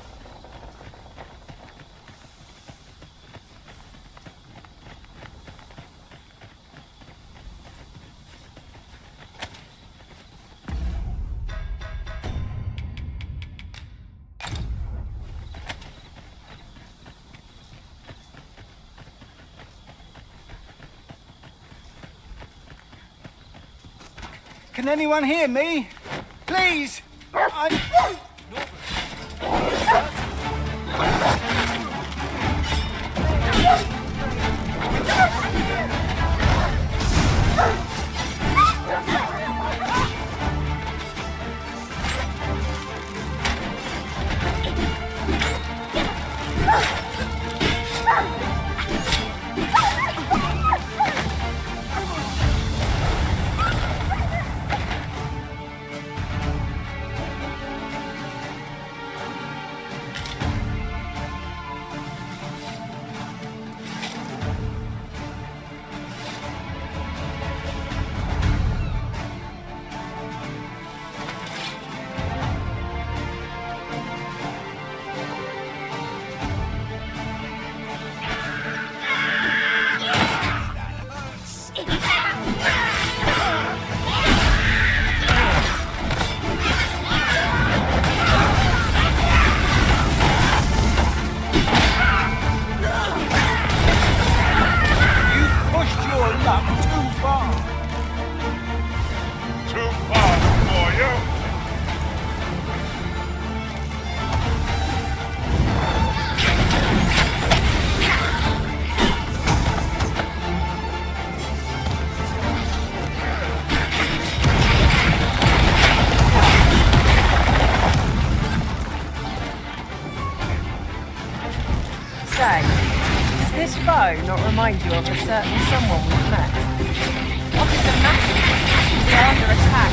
Can anyone hear me? Please! Does this bow not remind you of a certain someone we've met? What is the matter? We are under attack.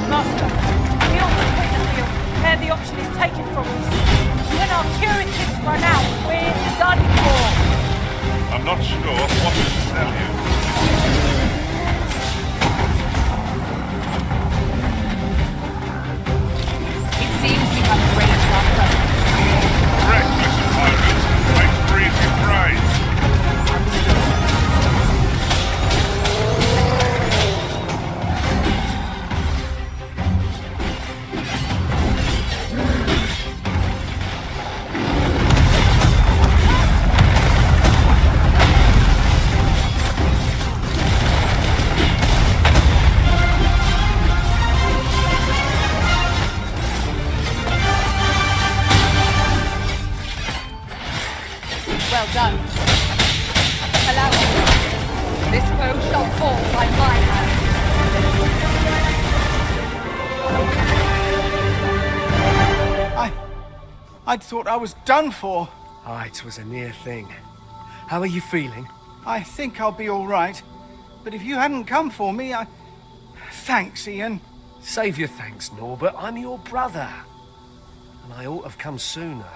Master, we ought to quit the field ere the option is taken from us. When our curatives run out, we're done for. I'm not sure what to tell you. It seems we have arranged our presence. Reckless opponents make freezing praise. Well done. Allow me. This foe shall fall by my hand. I'd thought I was done for. Ah, it was a near thing. How are you feeling? I think I'll be all right. But if you hadn't come for me, Thanks, Ian. Save your thanks, Norbert. I'm your brother. And I ought to have come sooner.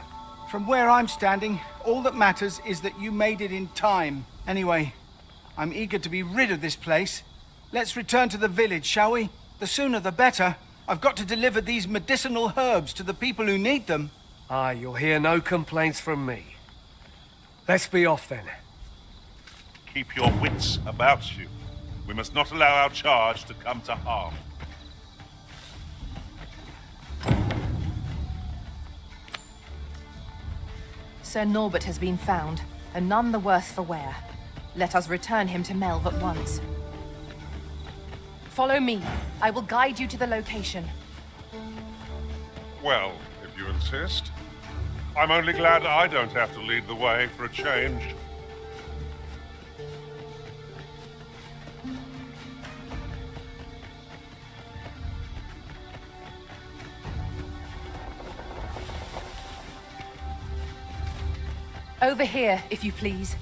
From where I'm standing, all that matters is that you made it in time. Anyway, I'm eager to be rid of this place. Let's return to the village, shall we? The sooner the better. I've got to deliver these medicinal herbs to the people who need them. Aye, you'll hear no complaints from me. Let's be off then. Keep your wits about you. We must not allow our charge to come to harm. Sir Norbert has been found, and none the worse for wear. Let us return him to Melv at once. Follow me. I will guide you to the location. Well, if you insist. I'm only glad I don't have to lead the way for a change. Over here, if you please.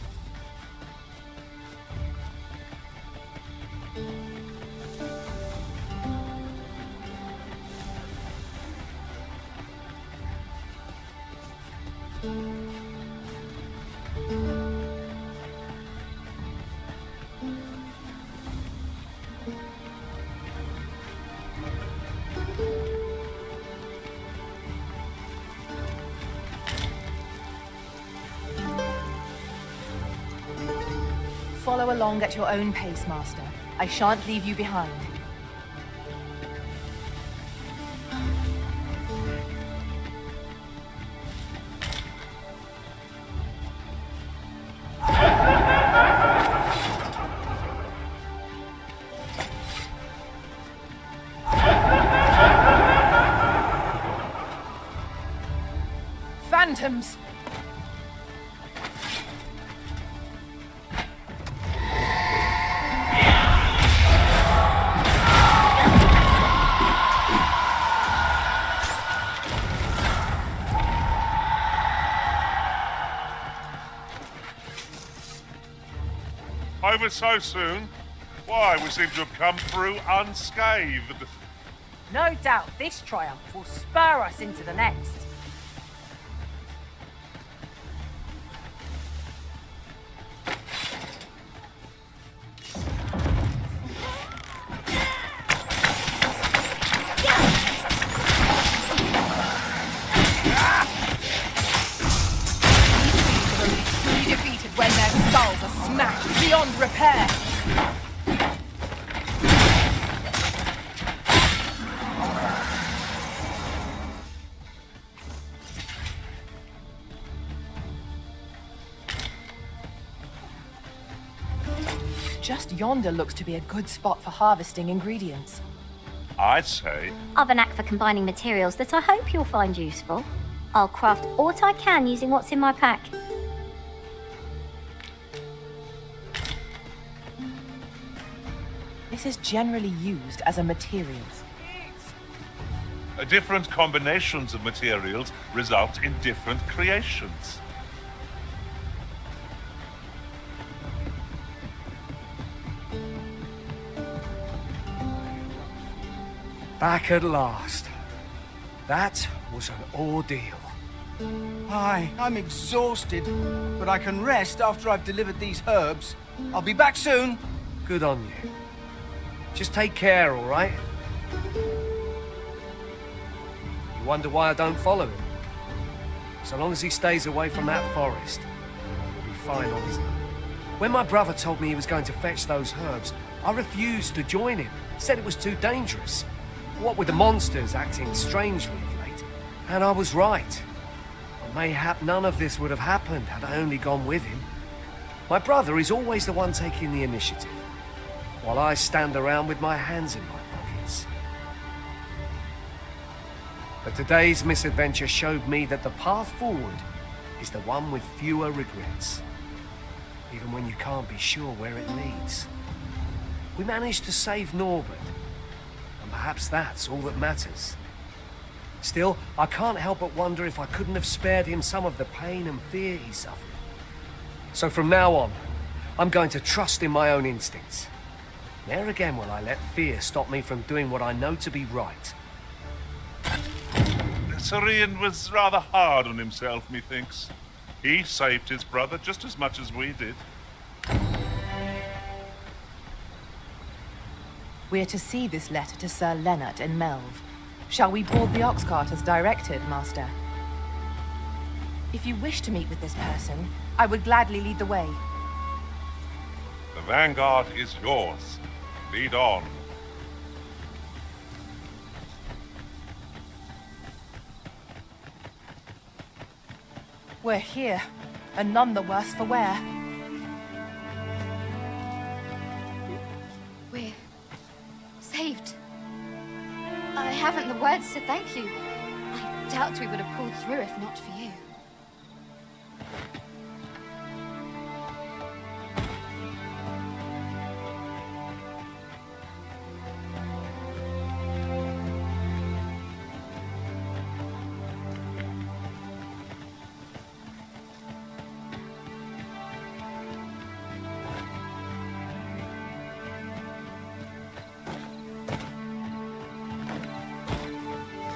Follow along at your own pace, Master. I shan't leave you behind. Phantoms! Over so soon? Why, we seem to have come through unscathed. No doubt this triumph will spur us into the next. When their skulls are smashed beyond repair. Just yonder looks to be a good spot for harvesting ingredients. I'd say. I've a knack for combining materials that I hope you'll find useful. I'll craft aught I can using what's in my pack. This is generally used as a material. Different combinations of materials result in different creations. Back at last. That was an ordeal. Aye, I'm exhausted, but I can rest after I've delivered these herbs. I'll be back soon. Good on you. Just take care, all right? You wonder why I don't follow him? So long as he stays away from that forest, he'll be fine on his own. When my brother told me he was going to fetch those herbs, I refused to join him. Said it was too dangerous. What with the monsters acting strangely of late. And I was right. But mayhap none of this would have happened had I only gone with him. My brother is always the one taking the initiative, while I stand around with my hands in my pockets. But today's misadventure showed me that the path forward is the one with fewer regrets, even when you can't be sure where it leads. We managed to save Norbert, and perhaps that's all that matters. Still, I can't help but wonder if I couldn't have spared him some of the pain and fear he suffered. So from now on, I'm going to trust in my own instincts. Ne'er again will I let fear stop me from doing what I know to be right. Sirian was rather hard on himself, methinks. He saved his brother just as much as we did. We're to see this letter to Sir Leonard in Melve. Shall we board the ox cart as directed, Master? If you wish to meet with this person, I would gladly lead the way. The vanguard is yours. Lead on. We're here, and none the worse for wear. We're saved. I haven't the words to thank you. I doubt we would have pulled through if not for you.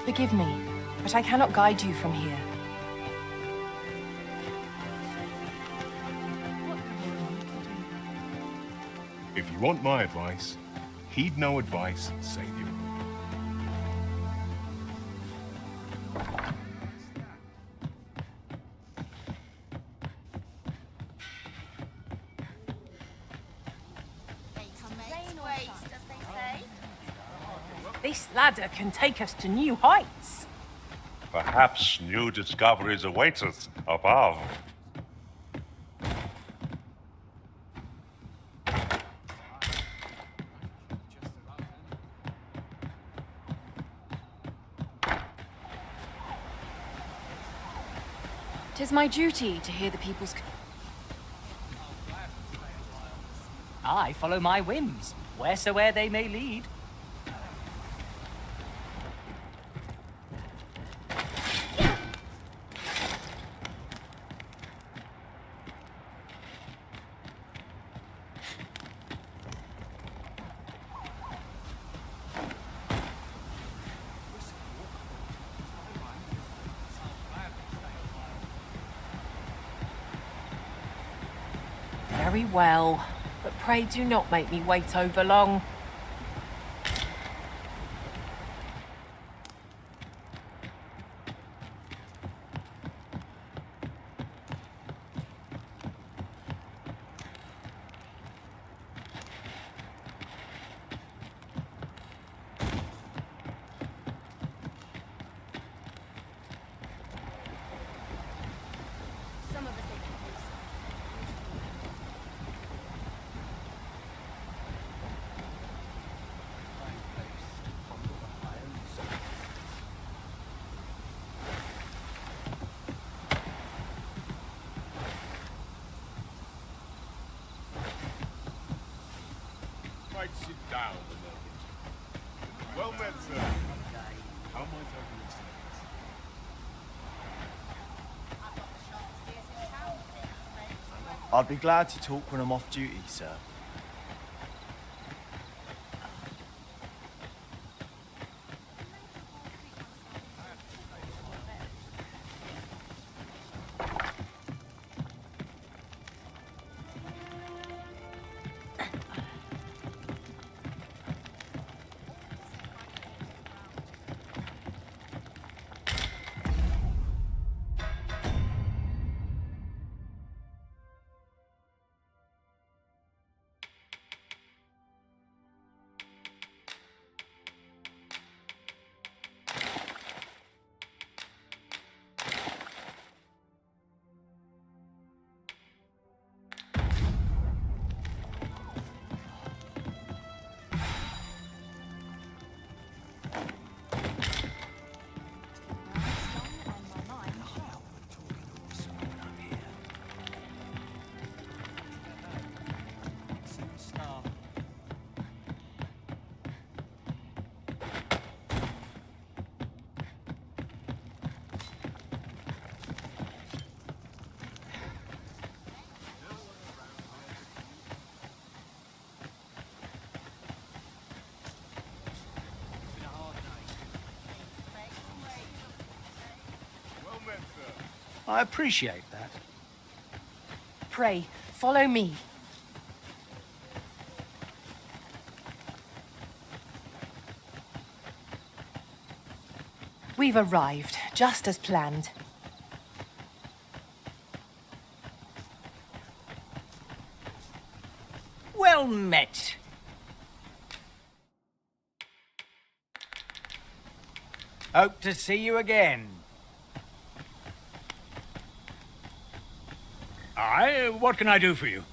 Forgive me, but I cannot guide you from here. If you want my advice, heed no advice, save your own. This ladder can take us to new heights. Perhaps new discoveries await us above. Tis my duty to hear the people's... I follow my whims, wheresoe'er they may lead. Very well, but pray do not make me wait over long. Right, sit down a moment. Well met, sir. How might I be of service? I'd be glad to talk when I'm off duty, sir. I appreciate that. Pray, follow me. We've arrived, just as planned. Well met. Hope to see you again. Aye, what can I do for you?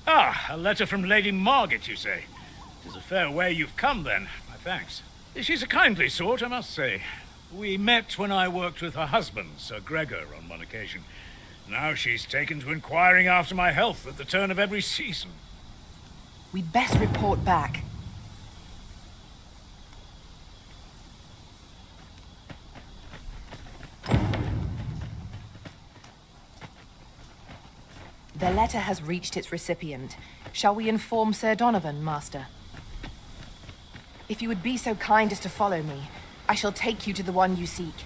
Ah, a letter from Lady Margaret, you say? 'Tis a fair way you've come, then. My thanks. She's a kindly sort, I must say. We met when I worked with her husband, Sir Gregor, on one occasion. Now she's taken to inquiring after my health at the turn of every season. We'd best report back. The letter has reached its recipient. Shall we inform Sir Donovan, Master? If you would be so kind as to follow me, I shall take you to the one you seek.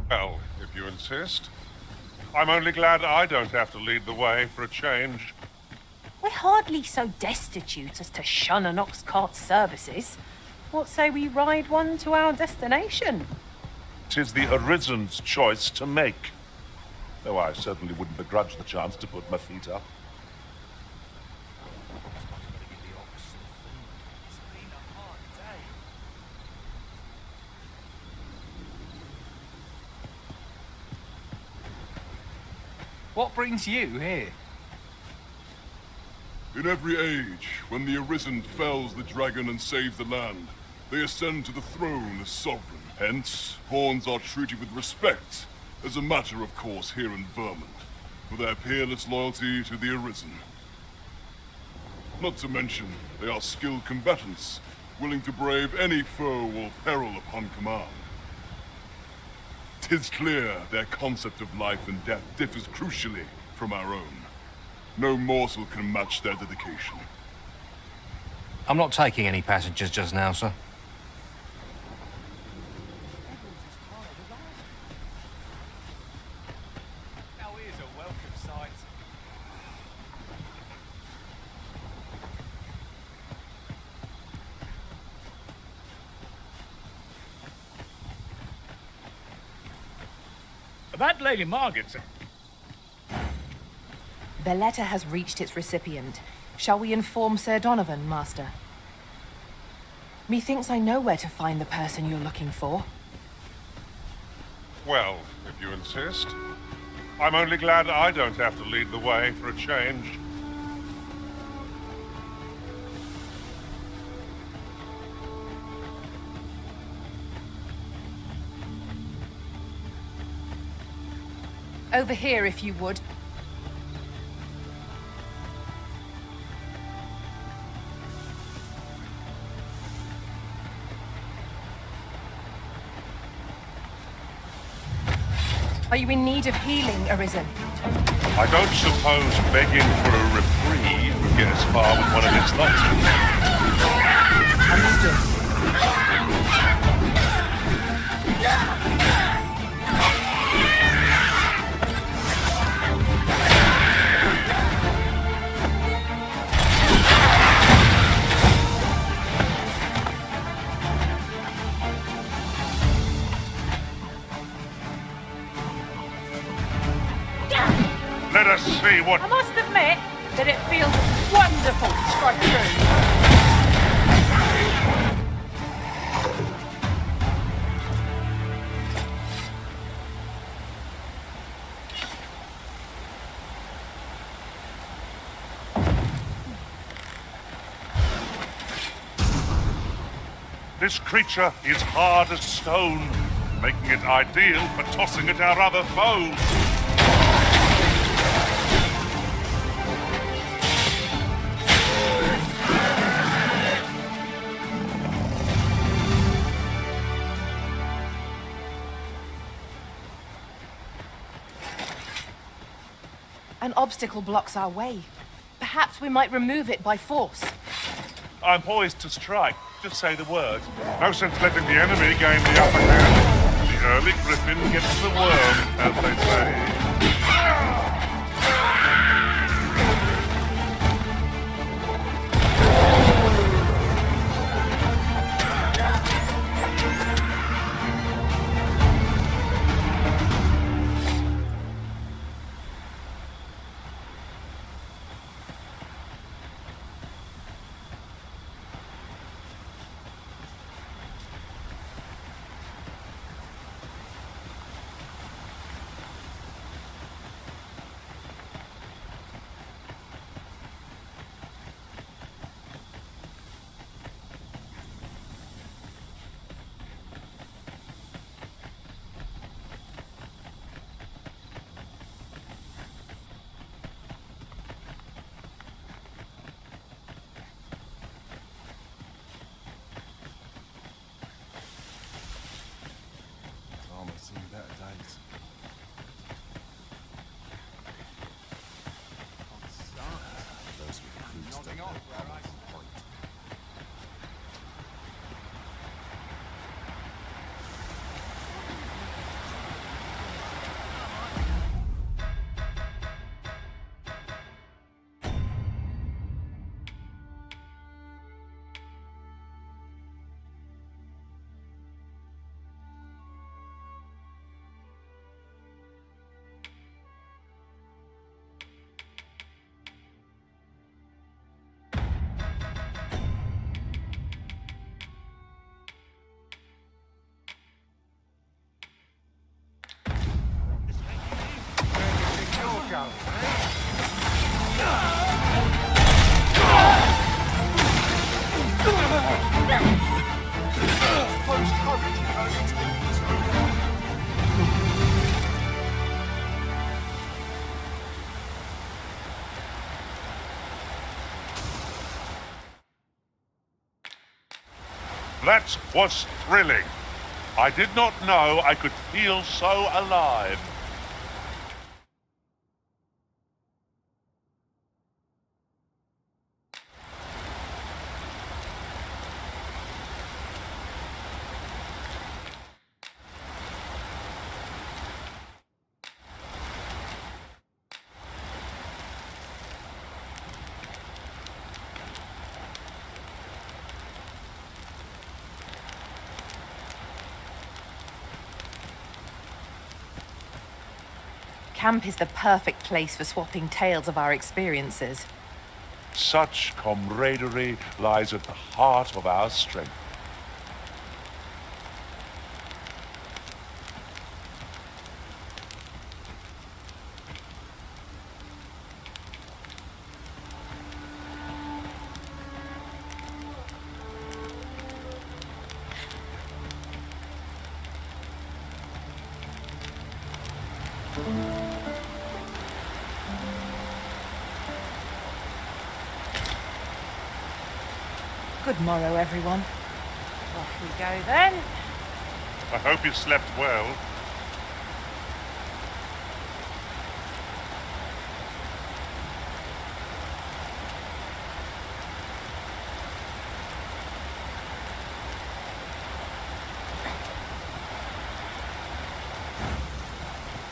Well, if you insist. I'm only glad I don't have to lead the way for a change. We're hardly so destitute as to shun an ox cart's services. What say we ride one to our destination? 'Tis the Arisen's choice to make. Though I certainly wouldn't begrudge the chance to put my feet up. What brings you here? In every age, when the Arisen fells the dragon and saves the land, they ascend to the throne as sovereign. Hence, pawns are treated with respect, as a matter of course here in Vermont, for their peerless loyalty to the Arisen. Not to mention, they are skilled combatants, willing to brave any foe or peril upon command. 'Tis clear their concept of life and death differs crucially from our own. No morsel can match their dedication. I'm not taking any passengers just now, sir. Now here's a welcome sight. That Lady Margaret. The letter has reached its recipient. Shall we inform Sir Donovan, Master? Methinks I know where to find the person you're looking for. Well, if you insist. I'm only glad I don't have to lead the way for a change. Over here, if you would. Are you in need of healing, Arisen? I don't suppose begging for a reprieve would get us far with one of its lots. Understood. Let us see what... I must admit that it feels wonderful to strike through. This creature is hard as stone, making it ideal for tossing at our other foes. An obstacle blocks our way. Perhaps we might remove it by force. I'm poised to strike. Just say the word. No sense letting the enemy gain the upper hand. The early griffin gets the worm, as they say. That was thrilling. I did not know I could feel so alive. Camp is the perfect place for swapping tales of our experiences. Such camaraderie lies at the heart of our strength. Good morrow, everyone. Off we go then. I hope you slept well.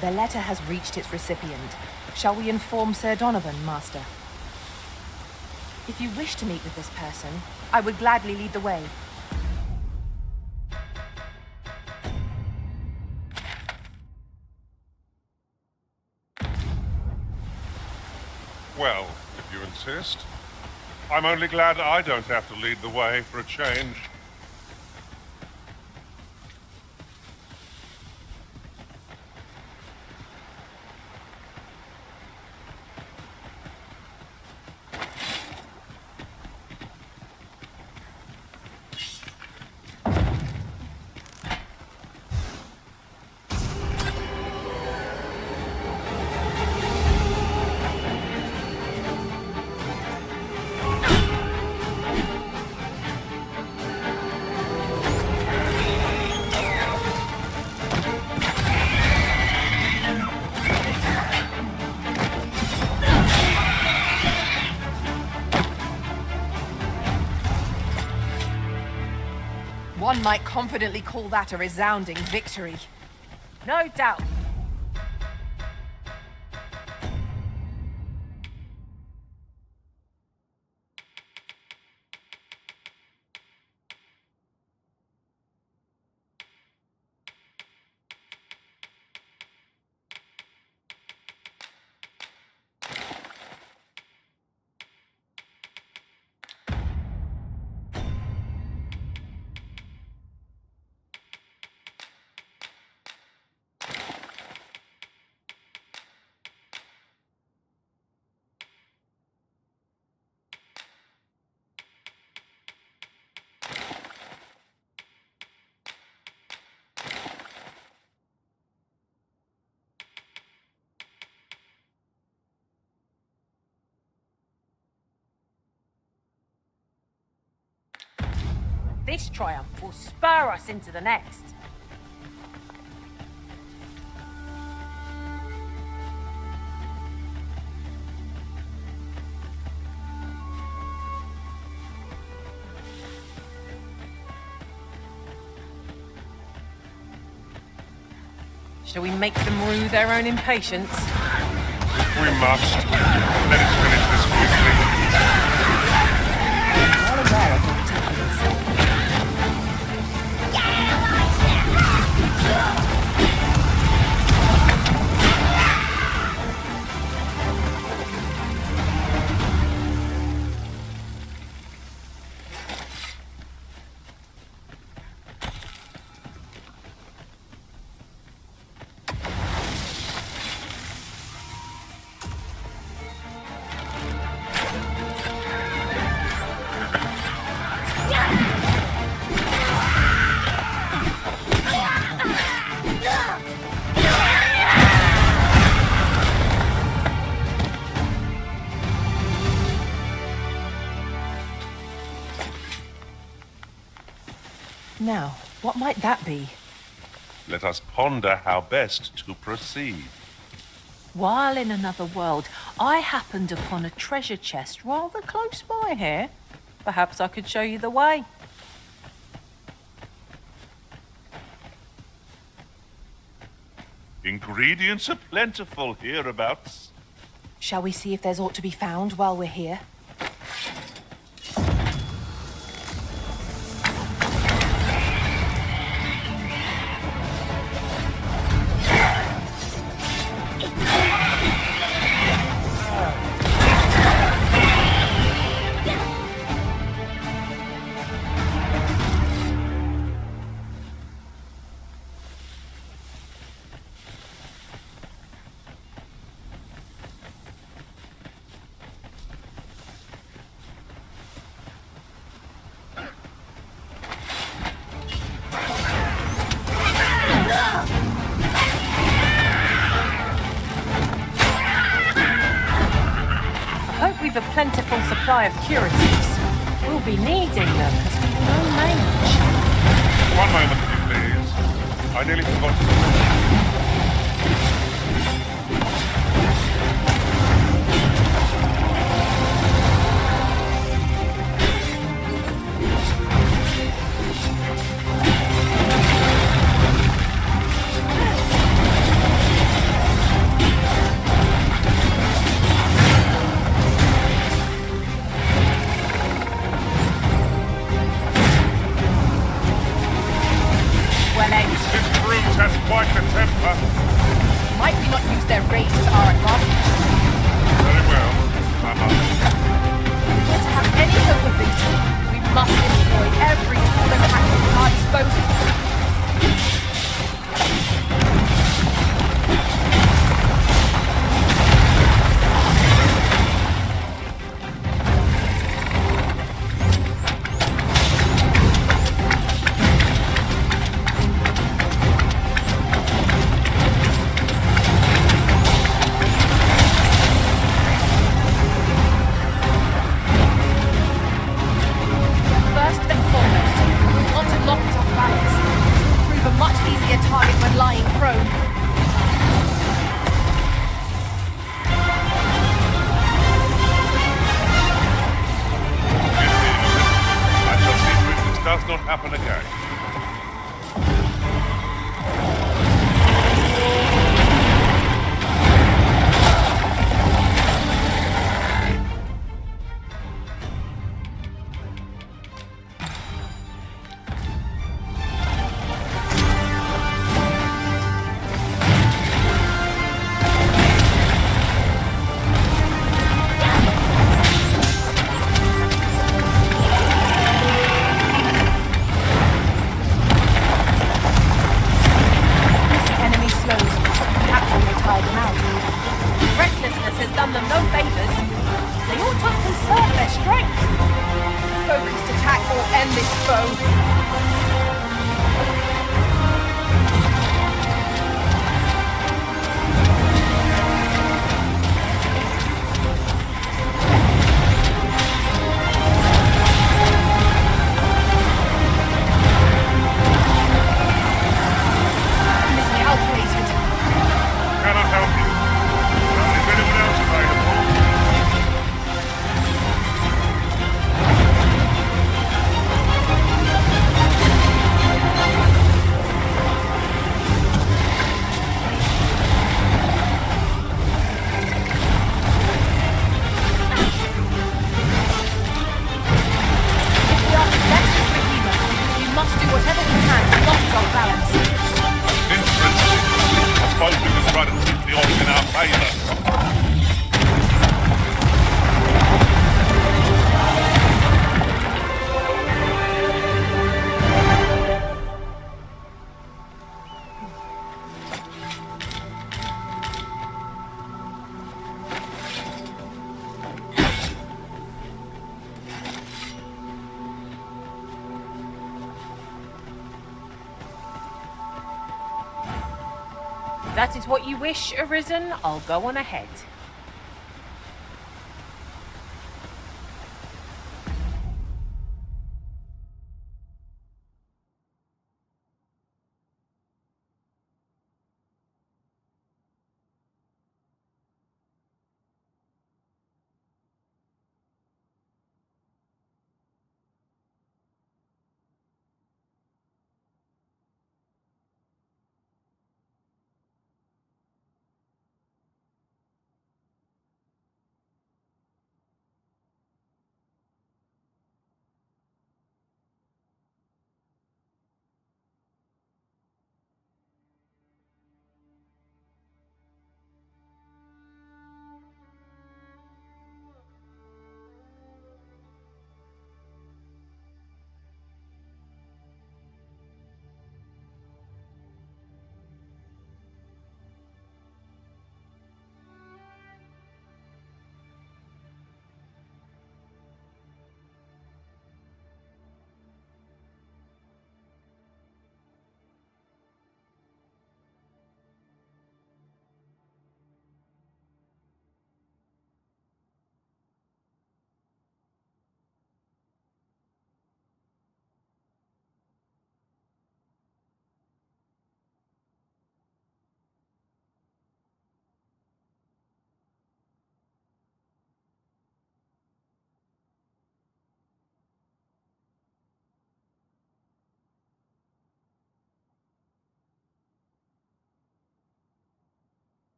The letter has reached its recipient. Shall we inform Sir Donovan, Master? If you wish to meet with this person, I would gladly lead the way. Well, if you insist. I'm only glad I don't have to lead the way for a change. One might confidently call that a resounding victory. No doubt. This triumph will spur us into the next. Shall we make them rue their own impatience? We must. Let us finish this quickly. Now, what might that be? Let us ponder how best to proceed. While in another world, I happened upon a treasure chest rather close by here. Perhaps I could show you the way. Ingredients are plentiful hereabouts. Shall we see if there's aught to be found while we're here? We've a plentiful supply of curatives. We'll be needing them as we've no mage. One moment, please. I nearly forgot to... Quite the temper. Might we not use their rage to our advantage? Very well. my mother. If we're to have any hope of victory, we must employ every tool and tactic at our disposal. First and foremost, we want to knock it off balance. It will prove a much easier target when lying prone. I shall see to it this does not happen again. Enemy slows. Perhaps we may tire them out. Recklessness has done them no favors. They ought to conserve their strength. Focused attack will end this foe. Miscalculated. Cannot help you. Is anyone else available? If we are to best this behemoth, we must do whatever we can to knock it off balance. In principle, I suppose we can try to tip the odds in our favour. If that is what you wish, Arisen, I'll go on ahead.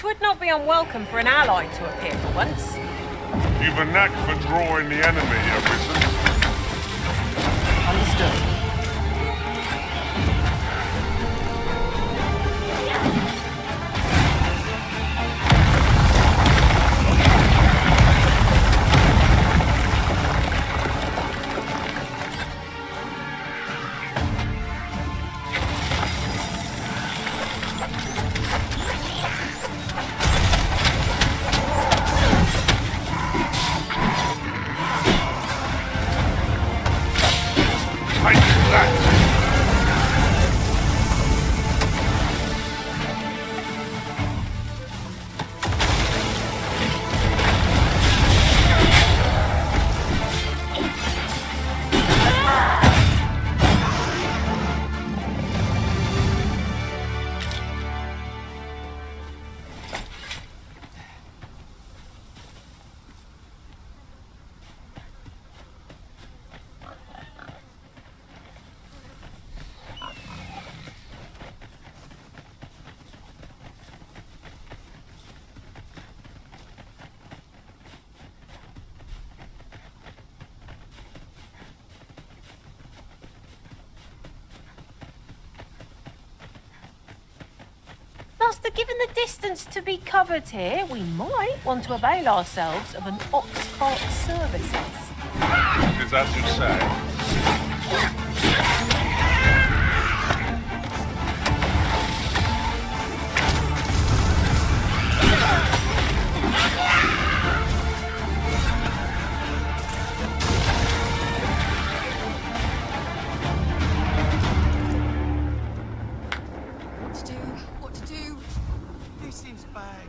'Twould not be unwelcome for an ally to appear for once. You've a knack for drawing the enemy, Arisen. Understood. Master, given the distance to be covered here, we might want to avail ourselves of an ox cart services. Is that you say? What to do? This seems bad.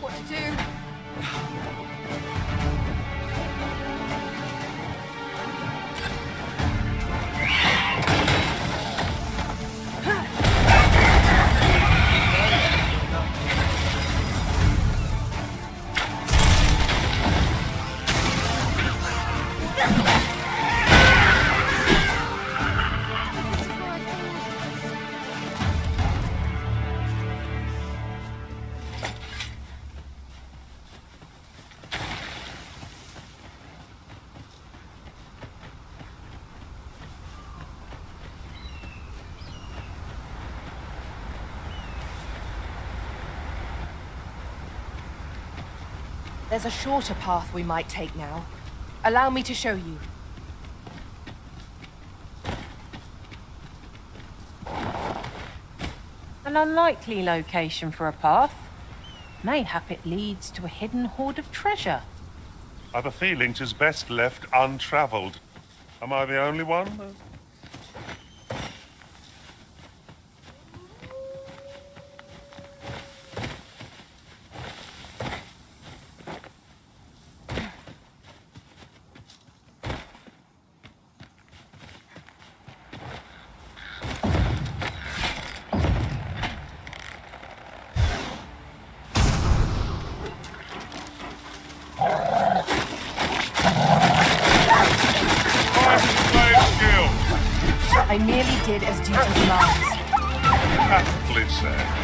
What to do? There's a shorter path we might take now. Allow me to show you. An unlikely location for a path. Mayhap it leads to a hidden hoard of treasure. I've a feeling 'tis best left untravelled. Am I the only one? I merely did as duty demands. Aptly said.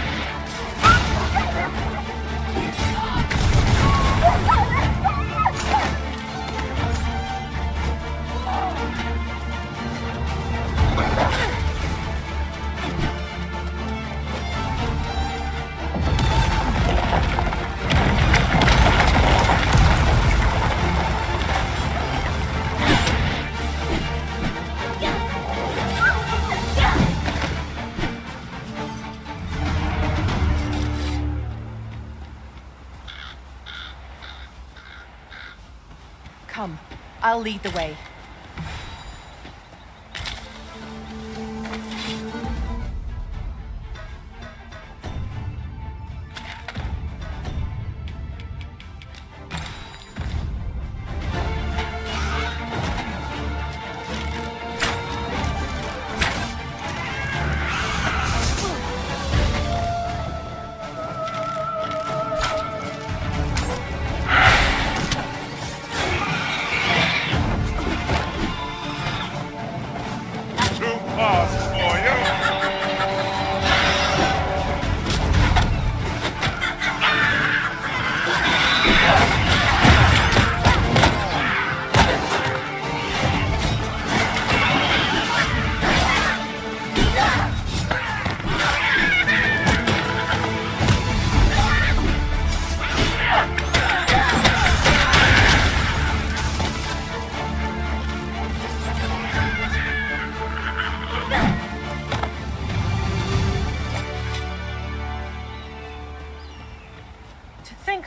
Come, I'll lead the way.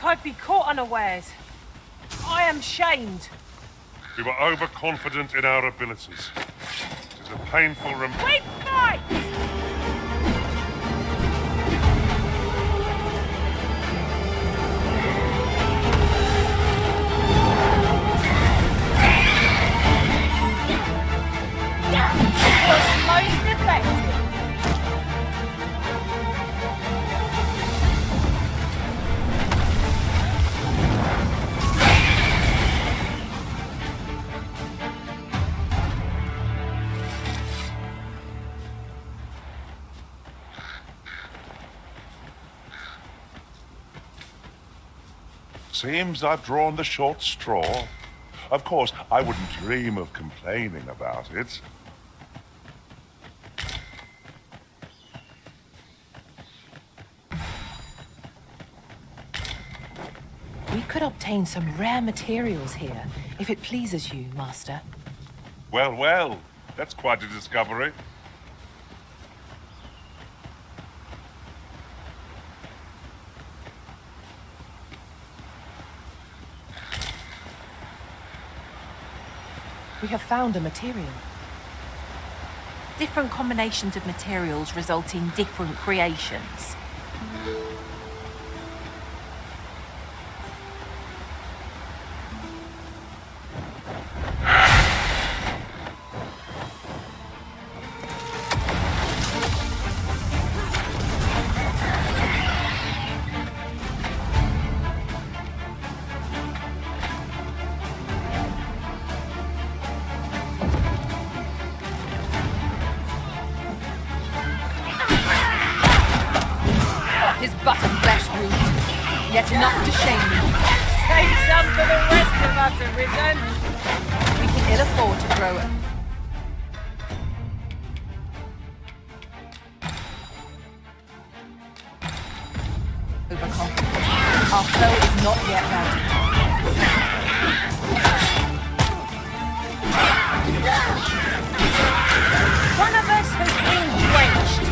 I'd be caught unawares. I am shamed. We were overconfident in our abilities. It is a painful We fight! Was most effective. Seems I've drawn the short straw. Of course, I wouldn't dream of complaining about it. We could obtain some rare materials here, if it pleases you, Master. Well, well, that's quite a discovery. We have found a material. Different combinations of materials result in different creations. His butt and flesh wound, yet enough to shame me. Save some for the rest of us, Arisen. We can ill afford to throw it. Overconfident. Our foe is not yet ready. One of us has been quenched.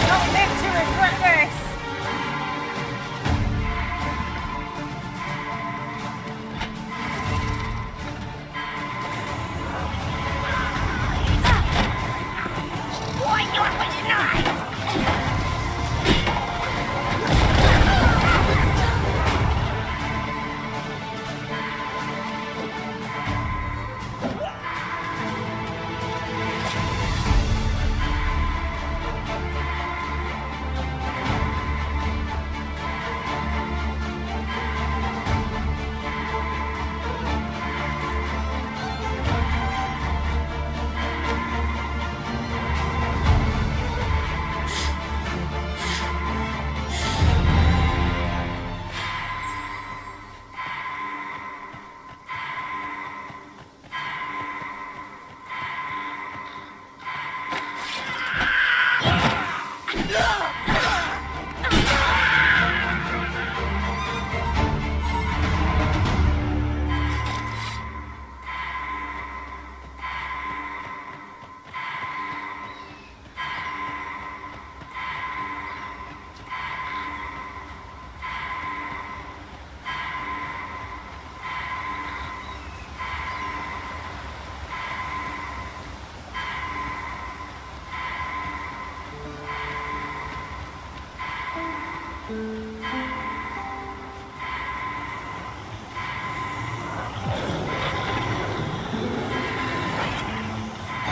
Not live to regret this.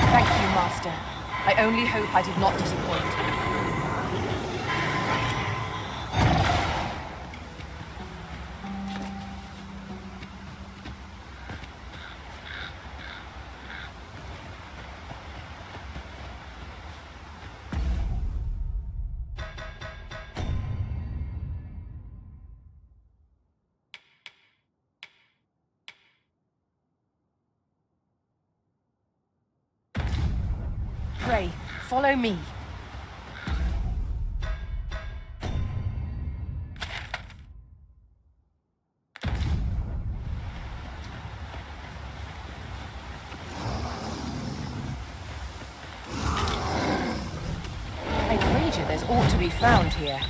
Thank you, Master. I only hope I did not disappoint. pray. Follow me. I'd wager there's aught to be found here.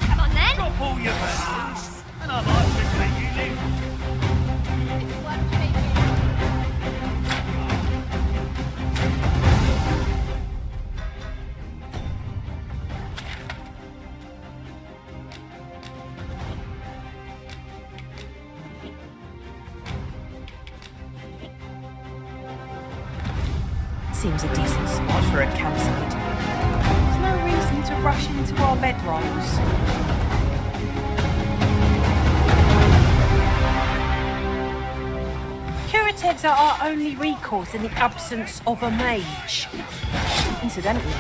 Come on then. Drop all your weapons, and I might just let you live. Seems a decent spot for a campsite. There's no reason to rush into our bedrolls. Curategs are our only recourse in the absence of a mage. Incidentally,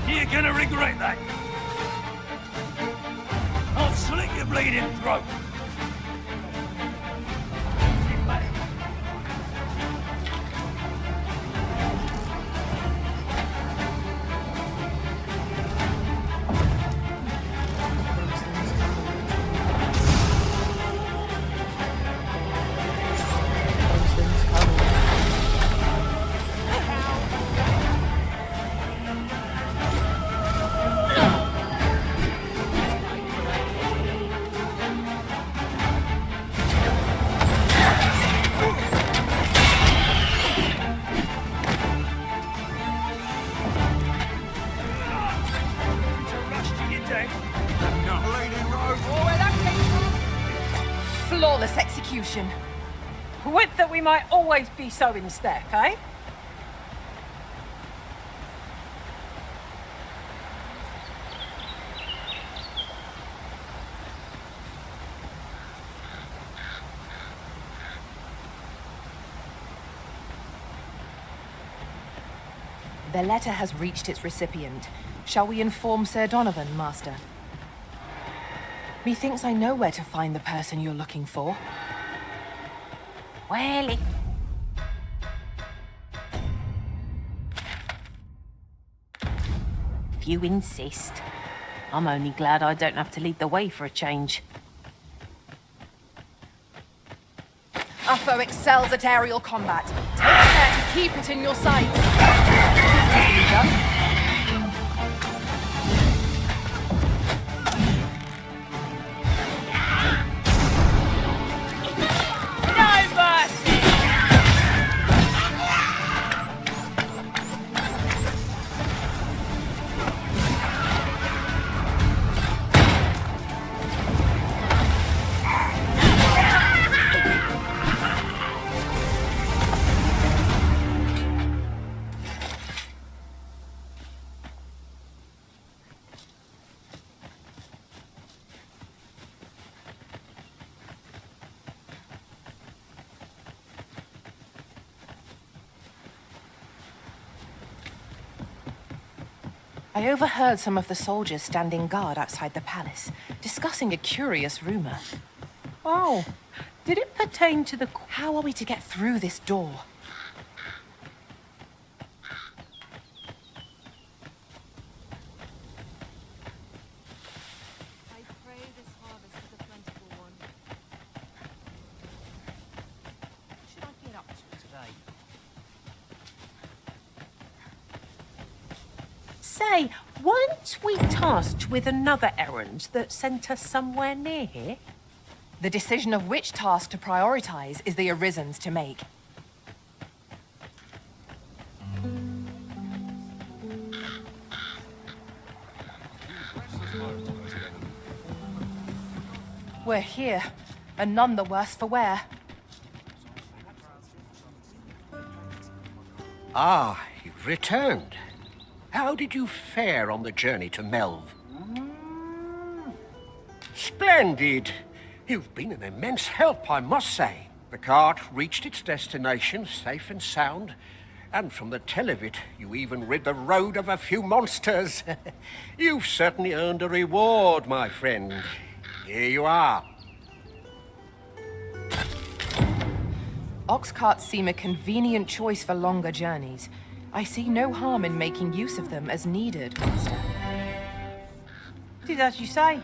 You're gonna regret that. I'll slit your bleeding throat. flawless execution. Would that we might always be so in step, eh? The letter has reached its recipient. Shall we inform Sir Donovan, Master? Methinks I know where to find the person you're looking for. Well, if you insist. I'm only glad I don't have to lead the way for a change. Our foe excels at aerial combat. Take care to keep it in your sights. I overheard some of the soldiers standing guard outside the palace, discussing a curious rumor. Oh, did it pertain to the... How are we to get through this door? I pray this harvest is a plentiful one. What should I get up to today? Say, weren't we tasked with another errand that sent us somewhere near here? The decision of which task to prioritize is the Arisen's to make. We're here, and none the worse for wear. Ah, you've returned. How did you fare on the journey to Melv? Splendid. You've been an immense help, I must say. The cart reached its destination safe and sound, and from the tell of it, you even rid the road of a few monsters. You've certainly earned a reward, my friend. Here you are. Ox carts seem a convenient choice for longer journeys. I see no harm in making use of them as needed, Master. Did as you say.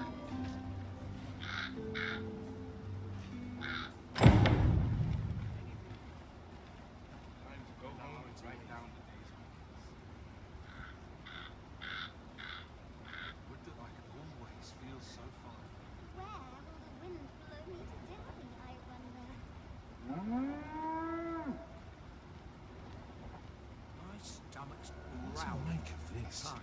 What to make of this?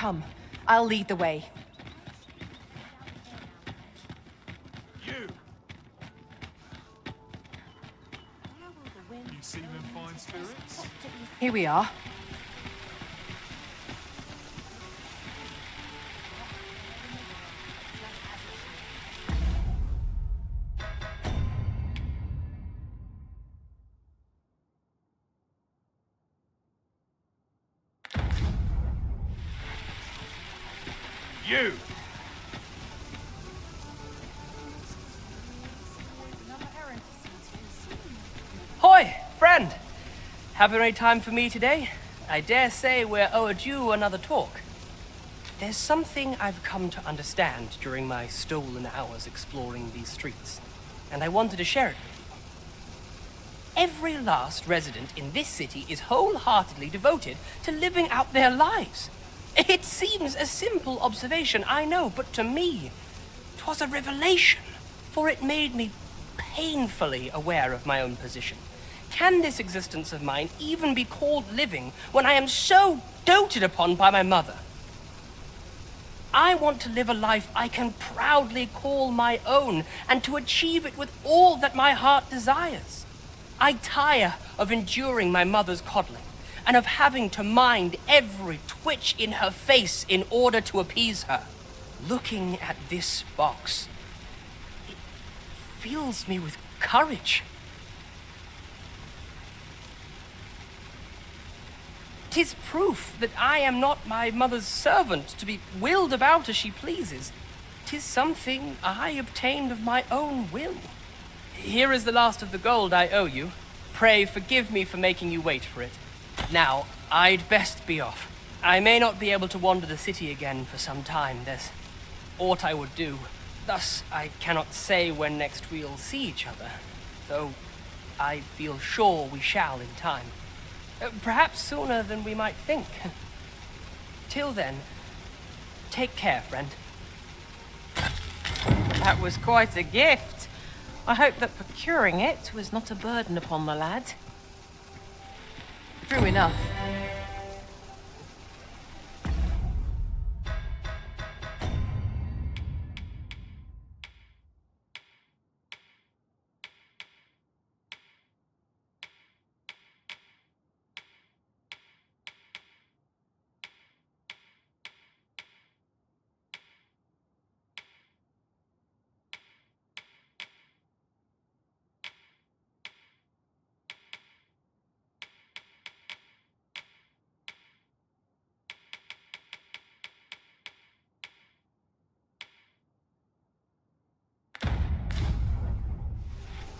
Come, I'll lead the way. You! You seem in fine spirits? Here we are. You! Hoi, friend! Having any time for me today? I dare say we're overdue another talk. There's something I've come to understand during my stolen hours exploring these streets, and I wanted to share it with you. Every last resident in this city is wholeheartedly devoted to living out their lives. It seems a simple observation, I know, but to me, 'twas a revelation, for it made me painfully aware of my own position. Can this existence of mine even be called living when I am so doted upon by my mother? I want to live a life I can proudly call my own, and to achieve it with all that my heart desires. I tire of enduring my mother's coddling, and of having to mind every twitch in her face in order to appease her. Looking at this box, it fills me with courage. 'Tis proof that I am not my mother's servant to be willed about as she pleases. 'Tis something I obtained of my own will. Here is the last of the gold I owe you. Pray forgive me for making you wait for it. Now, I'd best be off. I may not be able to wander the city again for some time. There's aught I would do. Thus, I cannot say when next we'll see each other, though I feel sure we shall in time. Perhaps sooner than we might think. Till then, take care, friend. That was quite a gift. I hope that procuring it was not a burden upon the lad. True enough.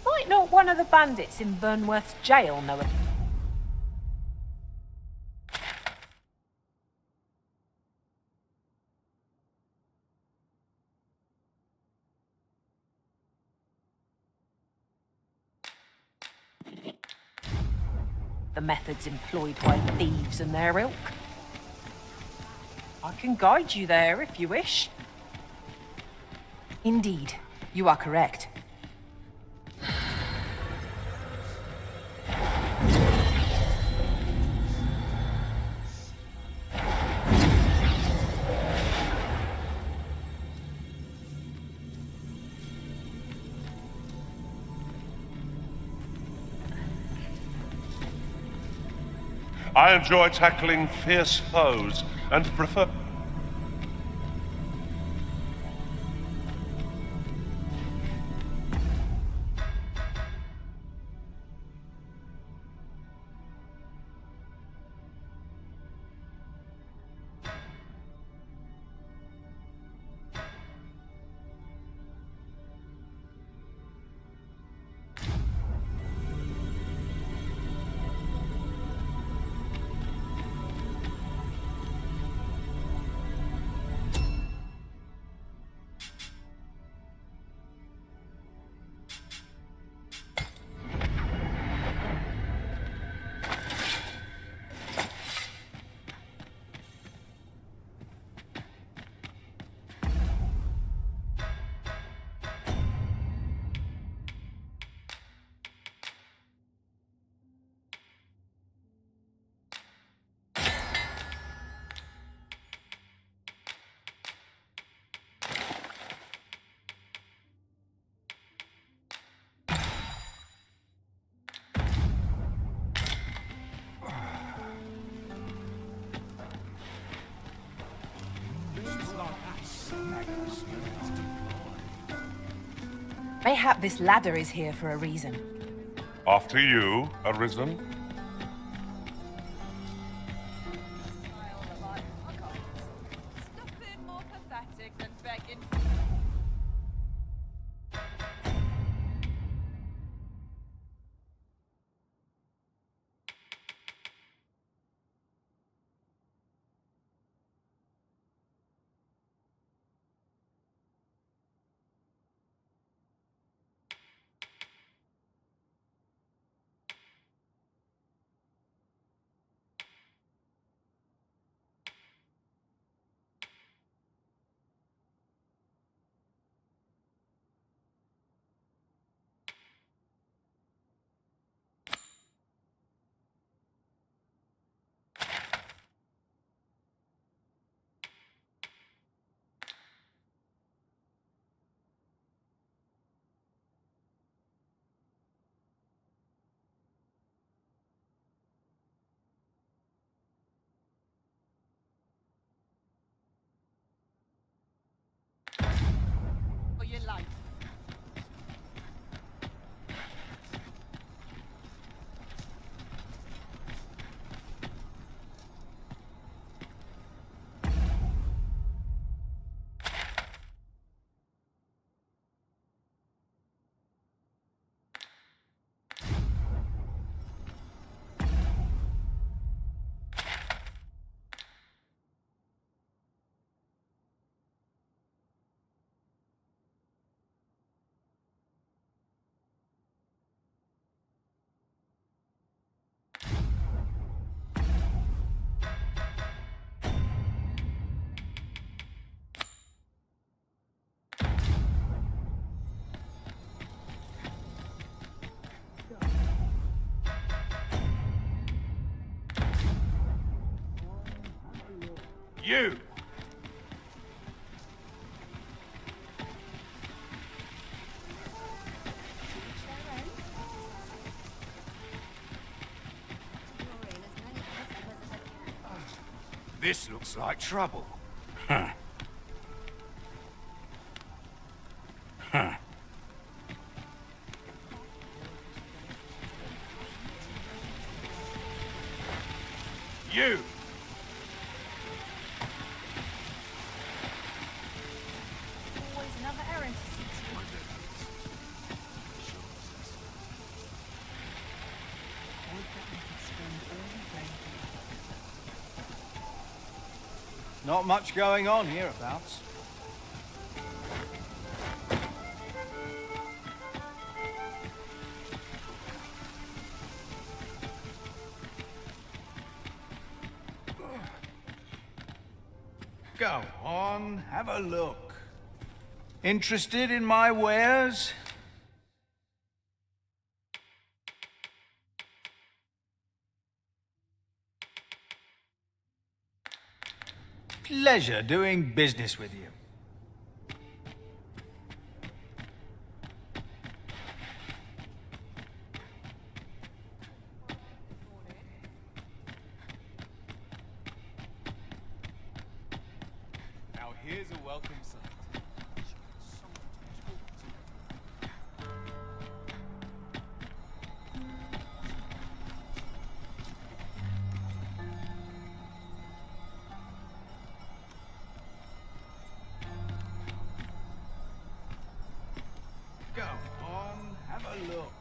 Might not one of the bandits in Burnworth's jail know it? The methods employed by thieves and their ilk. I can guide you there if you wish. Indeed, you are correct. I enjoy tackling fierce foes and prefer... Mayhap this ladder is here for a reason. After you, Arisen. For your life. You! This looks like trouble. Huh. Huh. You! Always another errand to see to. Not much going on hereabouts. Go on, have a look. Interested in my wares? Pleasure doing business with you. Now here's a welcome sight. Go on, have a look.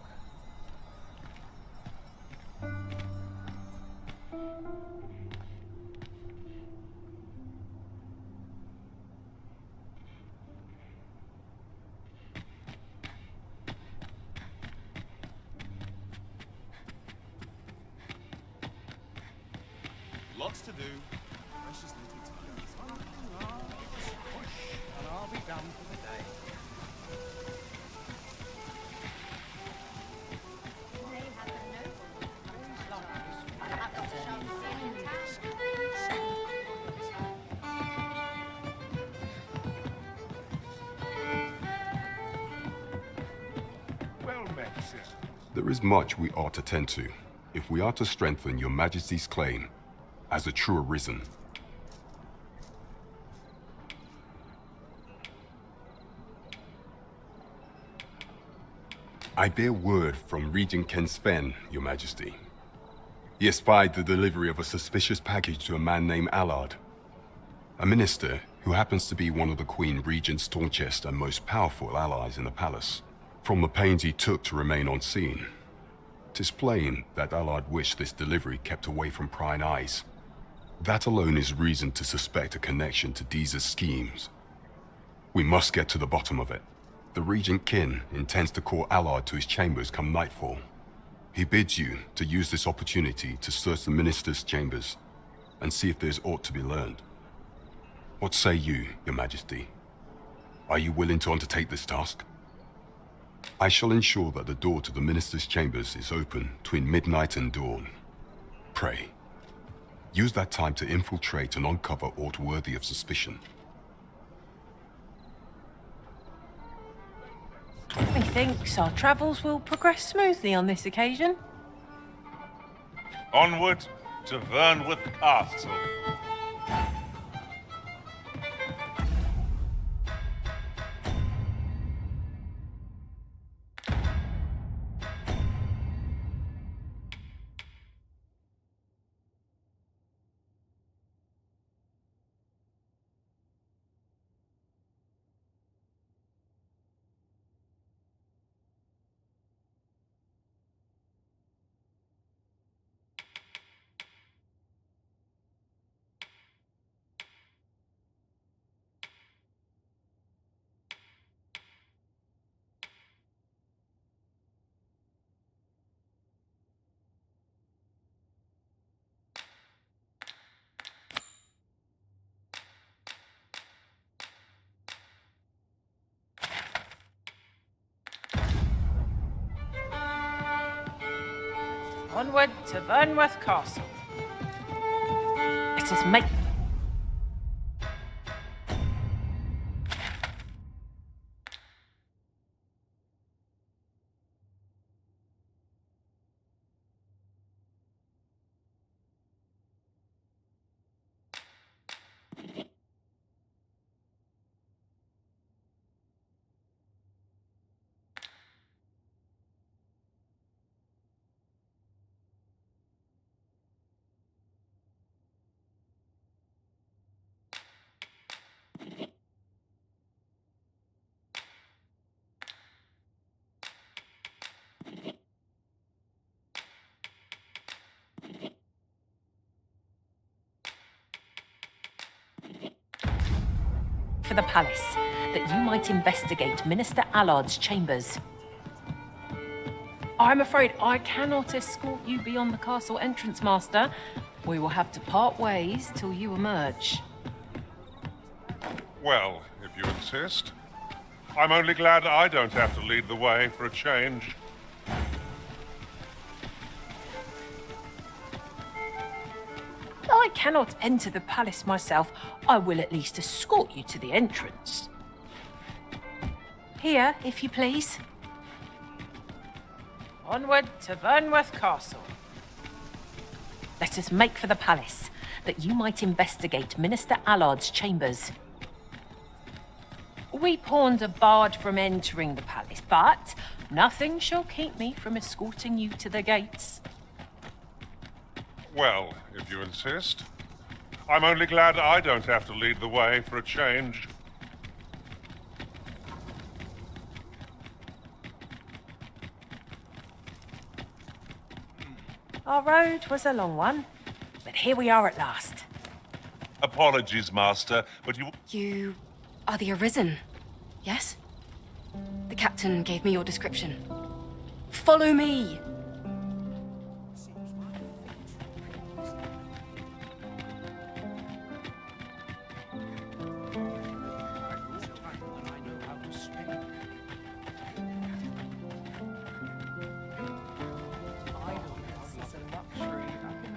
Lots to do. Precious little time. Push, and I'll be done for the day. Well met, sister. There is much we ought to tend to, if we are to strengthen your Majesty's claim as a true Arisen. I bear word from Regent Ken Sven, Your Majesty. He espied the delivery of a suspicious package to a man named Allard, a minister who happens to be one of the Queen Regent's staunchest and most powerful allies in the palace. From the pains he took to remain unseen, 'tis plain that Allard wished this delivery kept away from prying eyes. That alone is reason to suspect a connection to Deeza's schemes. We must get to the bottom of it. The Regent Kin intends to call Allard to his chambers come nightfall. He bids you to use this opportunity to search the minister's chambers and see if there's aught to be learned. What say you, Your Majesty? Are you willing to undertake this task? I shall ensure that the door to the minister's chambers is open between midnight and dawn. Pray, use that time to infiltrate and uncover aught worthy of suspicion. Methinks our travels will progress smoothly on this occasion. Onward to Vernworth Castle. Onward to Vernworth Castle. Let us make... for the palace, that you might investigate Minister Allard's chambers. I'm afraid I cannot escort you beyond the castle entrance, Master. We will have to part ways till you emerge. Well, if you insist. I'm only glad I don't have to lead the way for a change. Though I cannot enter the palace myself, I will at least escort you to the entrance. Here, if you please. Onward to Vernworth Castle. Let us make for the palace, that you might investigate Minister Allard's chambers. We pawns are barred from entering the palace, but nothing shall keep me from escorting you to the gates. Well, if you insist. I'm only glad I don't have to lead the way for a change. Our road was a long one, but here we are at last. Apologies, Master, but You are the Arisen, yes? The captain gave me your description. Follow me!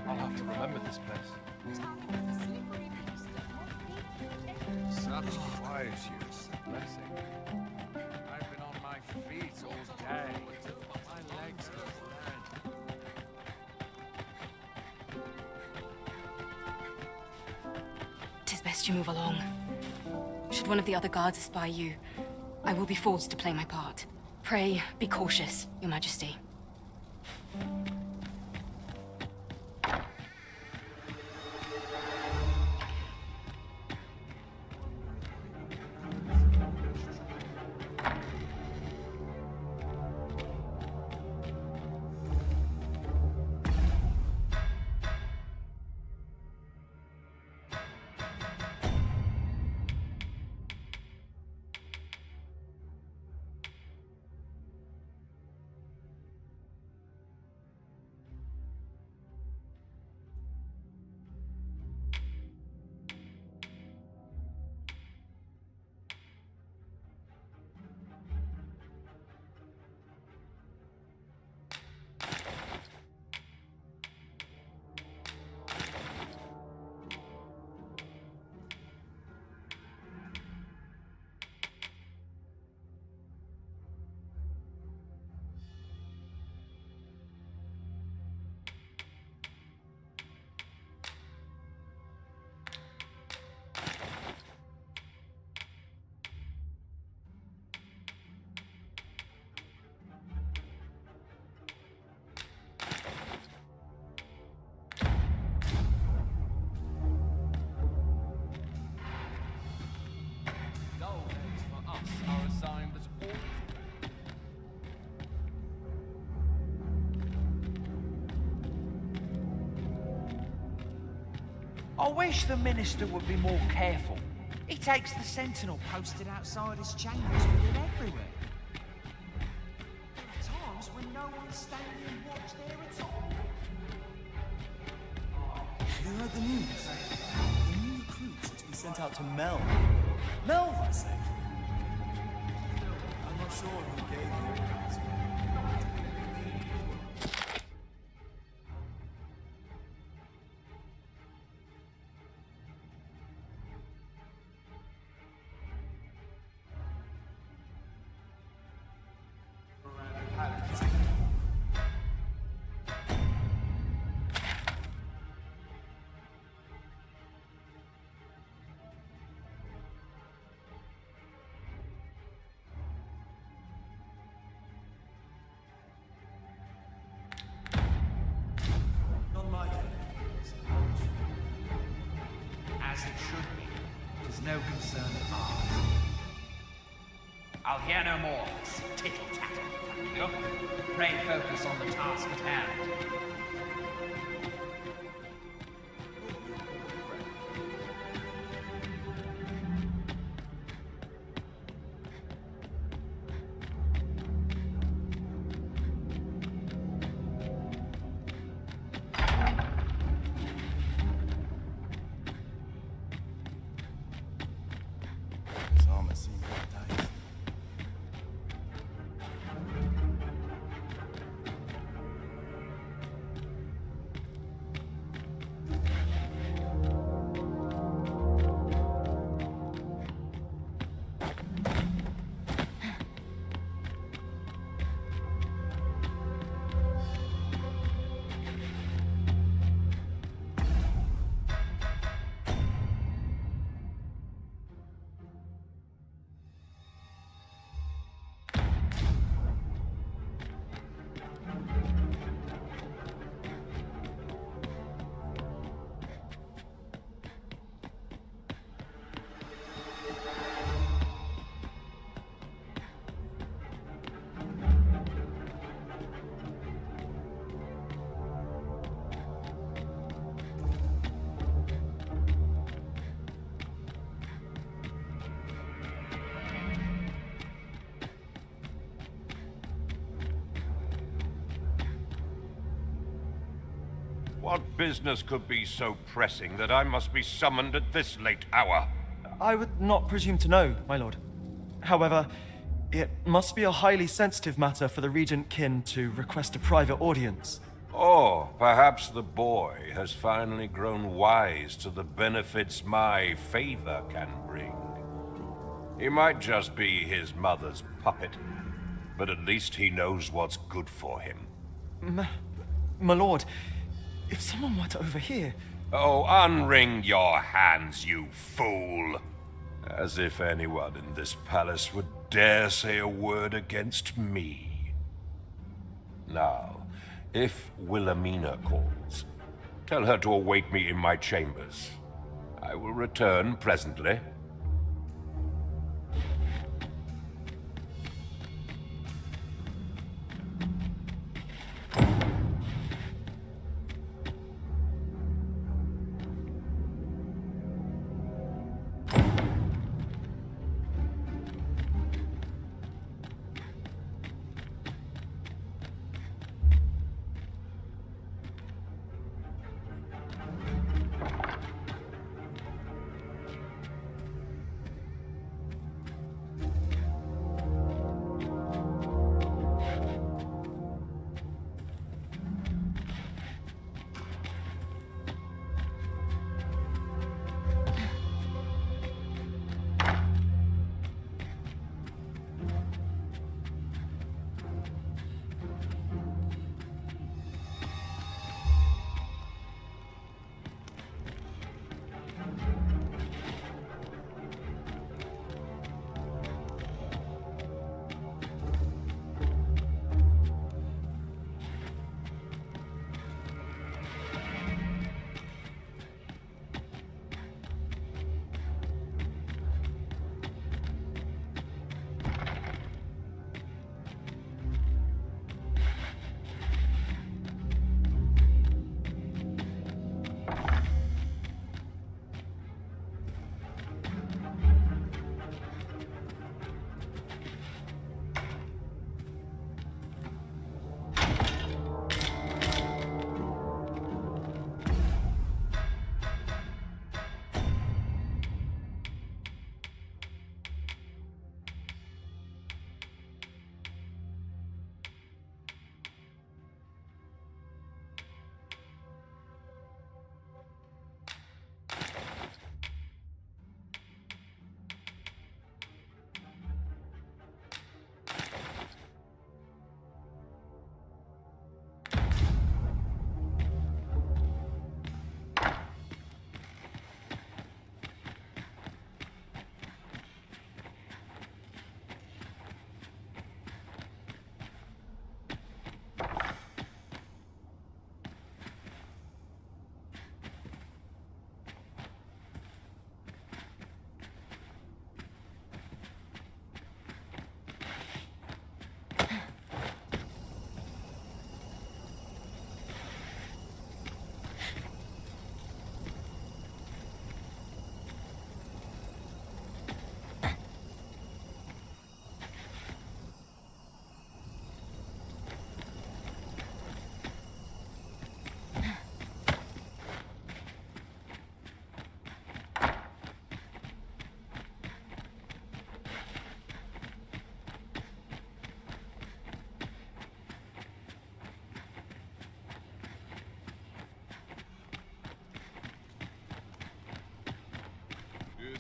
I'll have to remember this place. Such quietude. Blessing. I've been on my feet all day. My legs are dead. Tis best you move along. Should one of the other guards espy you, I will be forced to play my part. Pray, be cautious, Your Majesty. I wish the minister would be more careful. He takes the sentinel posted outside his chambers with him everywhere. There are times when no one's standing and watch there at all. Have you heard the news? The new recruits are to be sent out to Melv. Melv, I say. I'm not sure who gave you orders. As it should be. It is no concern of ours. I'll hear no more of this tittle-tattle, thank you. Pray focus on the task at hand. His armor seemed tight. What business could be so pressing that I must be summoned at this late hour? I would not presume to know, my lord. However, it must be a highly sensitive matter for the regent kin to request a private audience. Oh, perhaps the boy has finally grown wise to the benefits my favor can bring. He might just be his mother's puppet, but at least he knows what's good for him. My lord, if someone were to overhear... Oh, unwring your hands, you fool! As if anyone in this palace would dare say a word against me. Now, if Wilhelmina calls, tell her to await me in my chambers. I will return presently.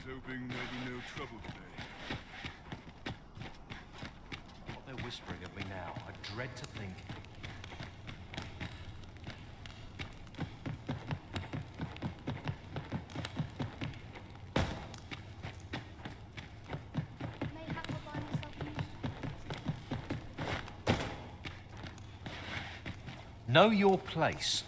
Hoping there'll be no trouble today. What they're whispering of me now, I dread to think. Know your place.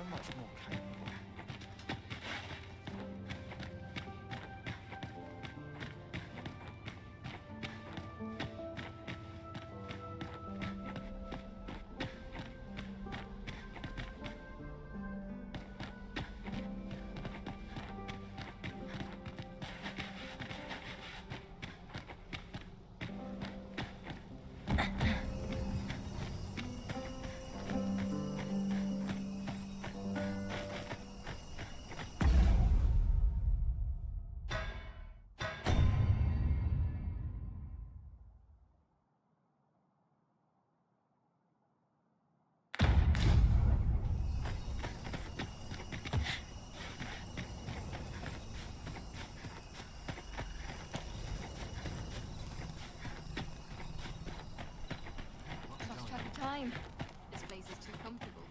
so much more capable. Lost track of time. This place is too comfortable.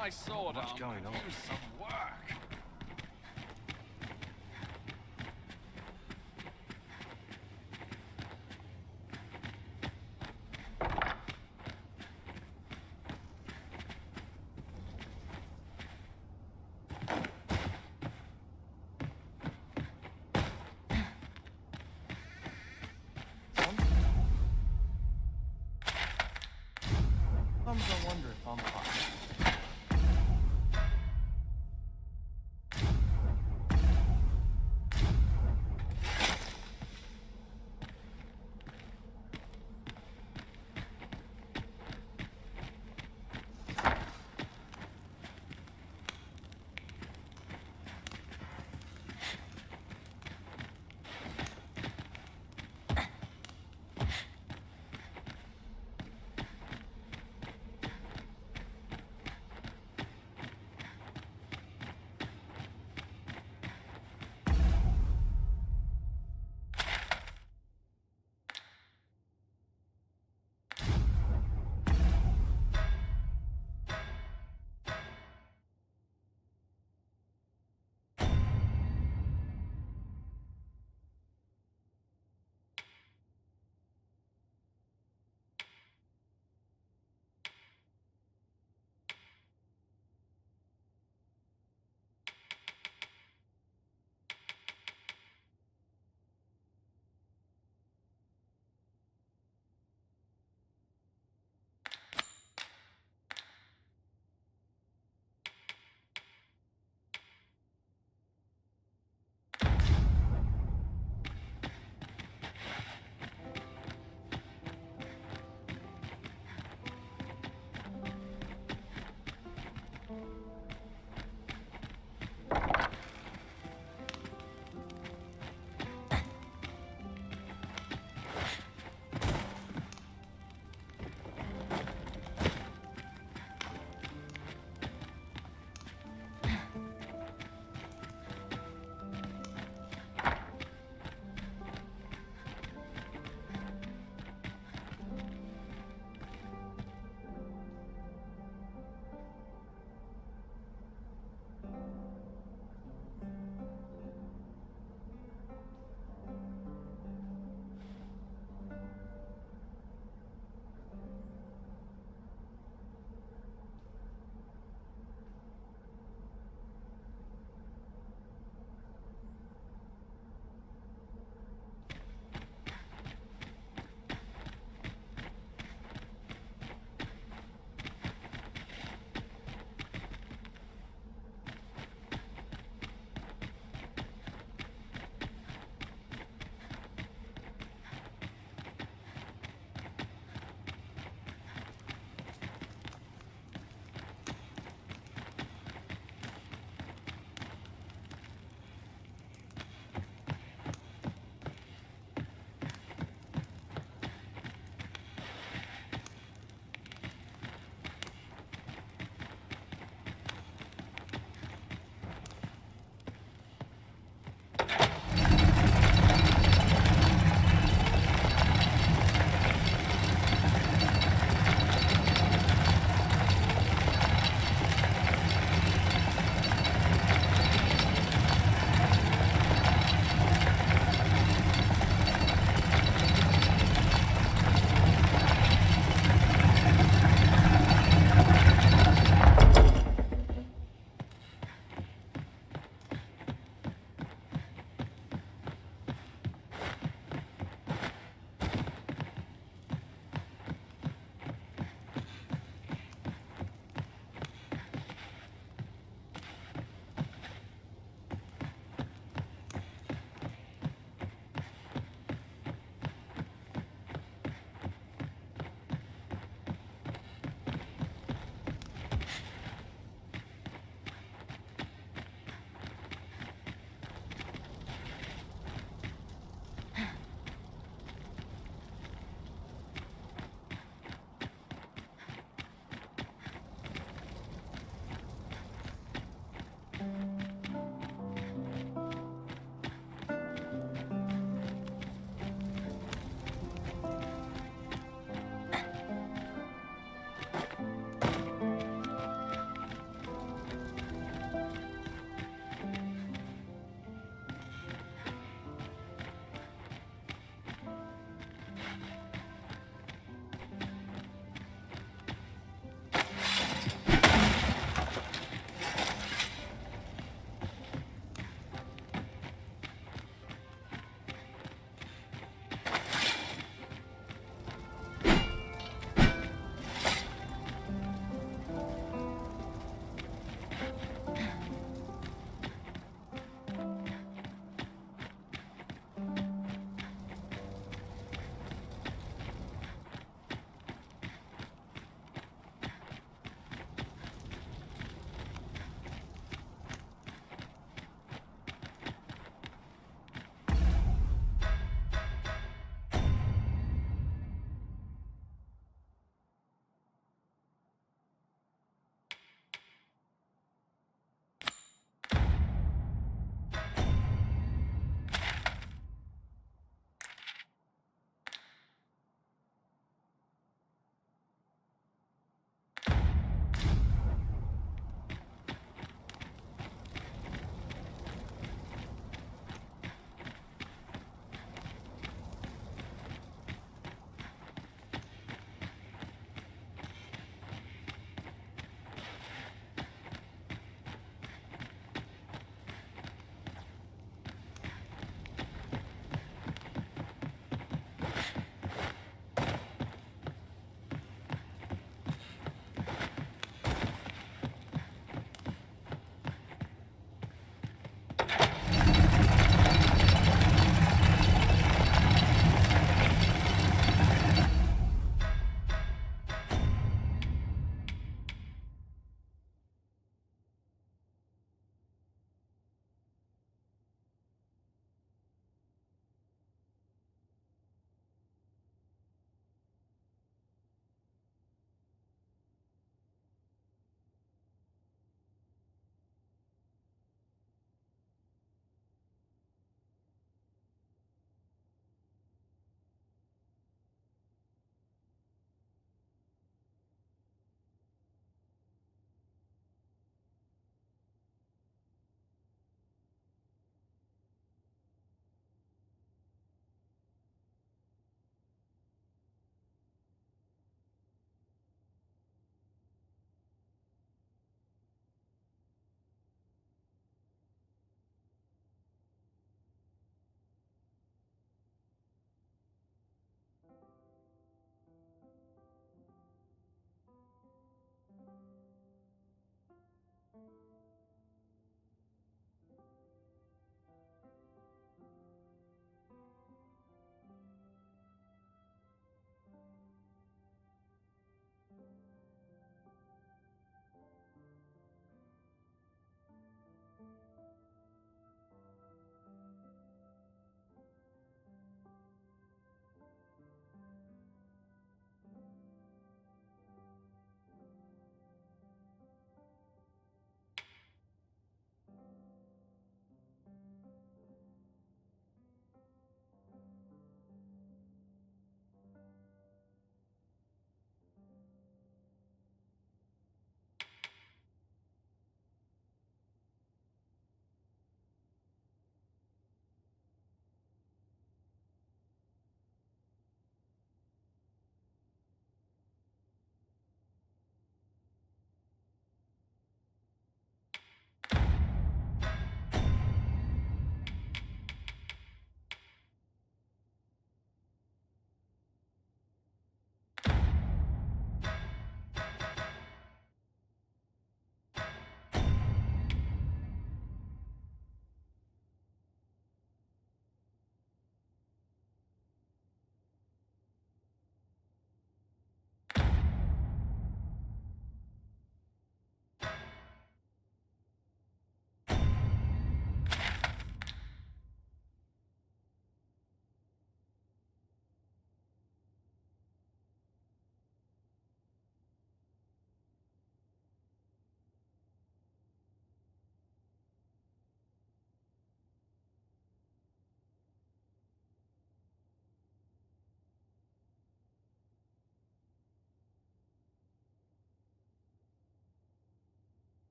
my sword What's arm going could on? use some work. Sometimes I wonder if I'm fine.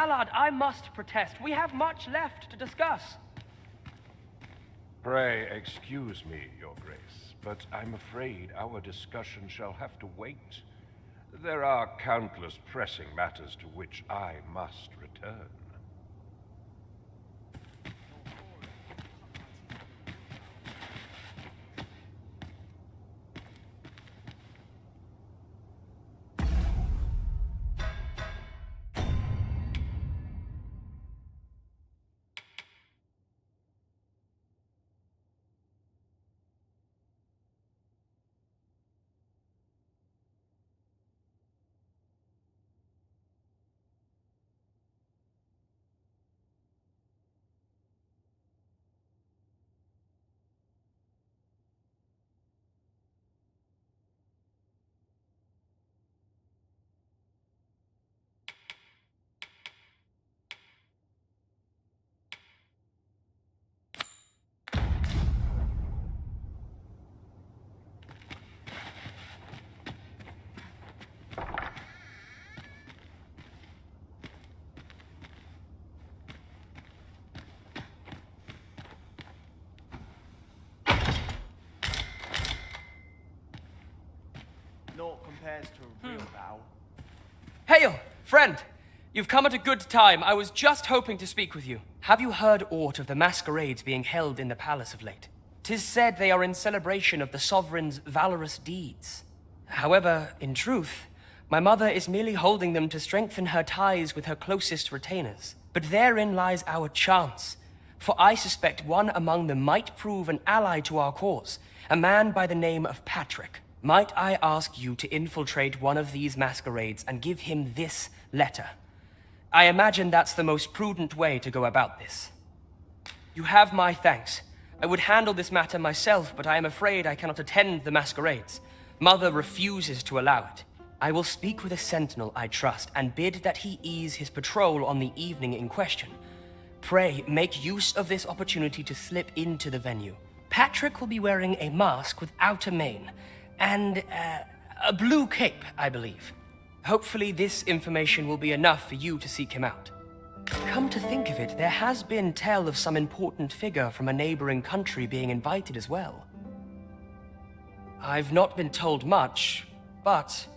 Allard, I must protest. We have much left to discuss. Pray excuse me, Your Grace, but I'm afraid our discussion shall have to wait. There are countless pressing matters to which I must return. Naught compares to a real vow. Hail, friend! You've come at a good time. I was just hoping to speak with you. Have you heard aught of the masquerades being held in the palace of late? 'Tis said they are in celebration of the sovereign's valorous deeds. However, in truth, my mother is merely holding them to strengthen her ties with her closest retainers. But therein lies our chance, for I suspect one among them might prove an ally to our cause, a man by the name of Patrick. Might I ask you to infiltrate one of these masquerades and give him this letter? I imagine that's the most prudent way to go about this. You have my thanks. I would handle this matter myself, but I am afraid I cannot attend the masquerades. Mother refuses to allow it. I will speak with a sentinel I trust and bid that he ease his patrol on the evening in question. Pray, make use of this opportunity to slip into the venue. Patrick will be wearing a mask without a mane, and a blue cape, I believe. Hopefully this information will be enough for you to seek him out. Come to think of it, there has been tell of some important figure from a neighboring country being invited as well. I've not been told much, but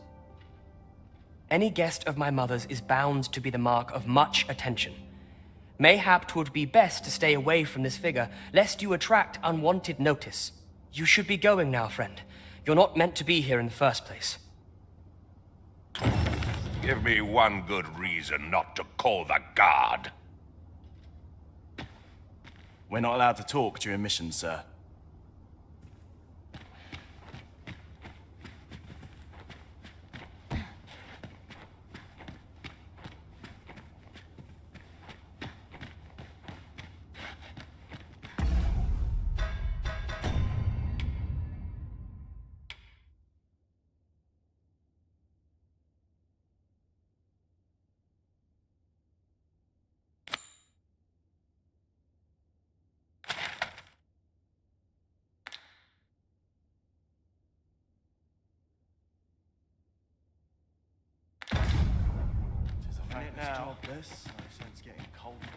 any guest of my mother's is bound to be the mark of much attention. Mayhap 'twould be best to stay away from this figure, lest you attract unwanted notice. You should be going now, friend. You're not meant to be here in the first place. Give me one good reason not to call the guard. We're not allowed to talk during missions, sir. Now, this, I sense getting cold feet.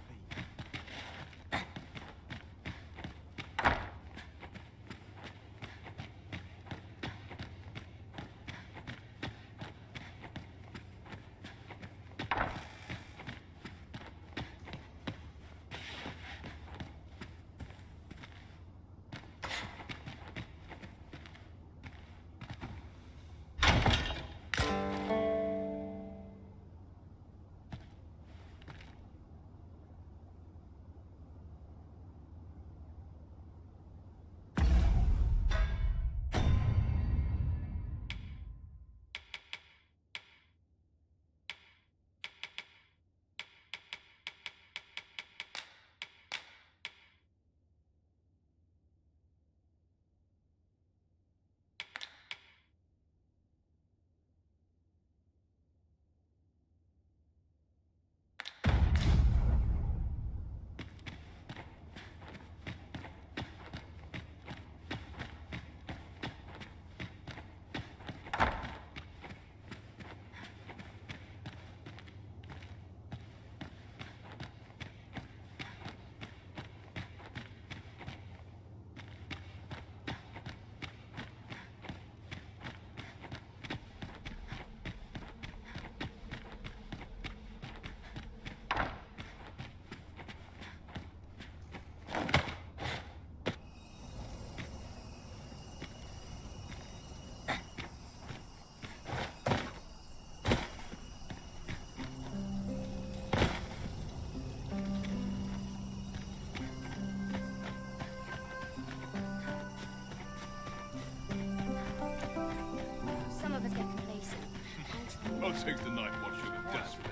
take the night watch with a desperate.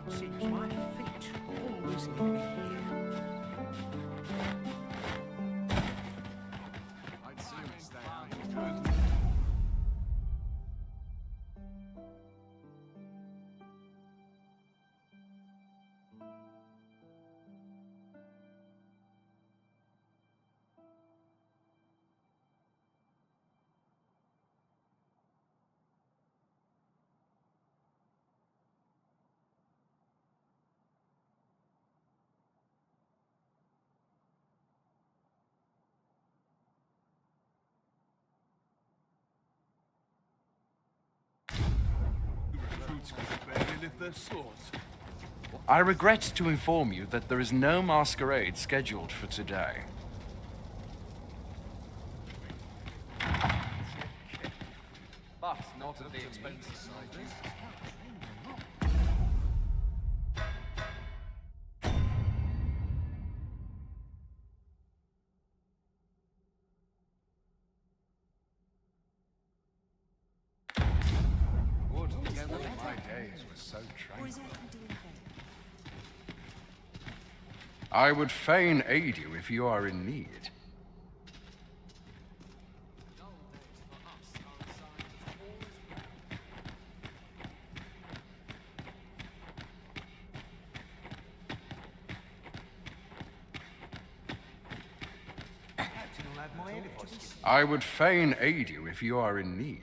Seems my feet always lead me here. I'd sooner stay out. Recruits can barely lift their swords. I regret to inform you that there is no masquerade scheduled for today. But not at the expense of soldiers. My days were so tranquil. I would fain aid you if you are in need. I would fain aid you if you are in need.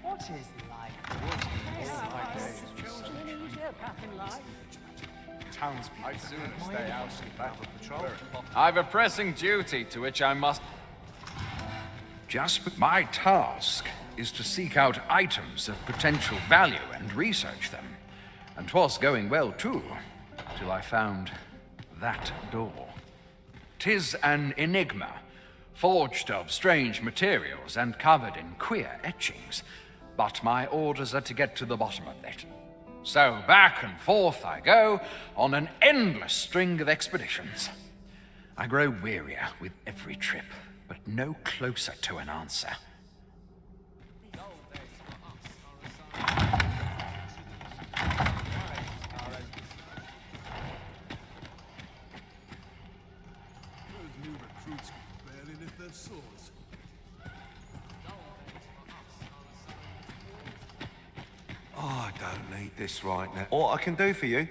What is life? Townspeople. I'd sooner stay out and battle patrol. I've a pressing duty to which I must. My task is to seek out items of potential value and research them. And 'twas going well too, till I found that door. 'Tis an enigma, forged of strange materials and covered in queer etchings. But my orders are to get to the bottom of it. So back and forth I go on an endless string of expeditions. I grow wearier with every trip, but no closer to an answer. Those new recruits can barely lift their swords. Oh, I don't need this right now. What I can do for you?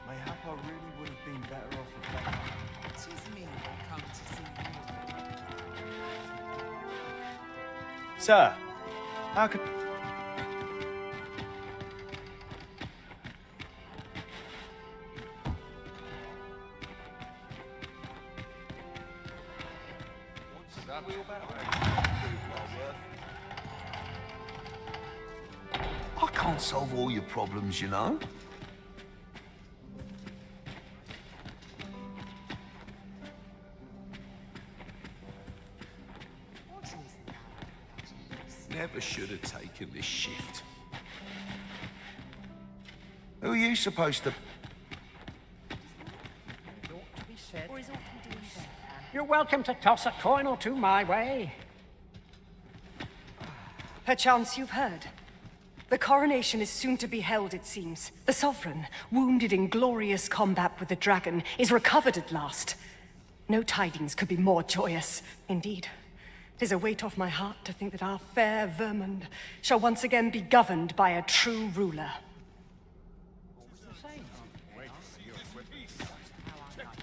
Mayhap I really would have been better off with that. Tis me come to see you. Sir, how can... can't solve all your problems, you know. Never should have taken this shift. Who are you supposed to... You're welcome to toss a coin or two my way. Perchance you've heard. The coronation is soon to be held, it seems. The Sovereign, wounded in glorious combat with the dragon, is recovered at last. No tidings could be more joyous. Indeed, 'tis a weight off my heart to think that our fair Vermund shall once again be governed by a true ruler.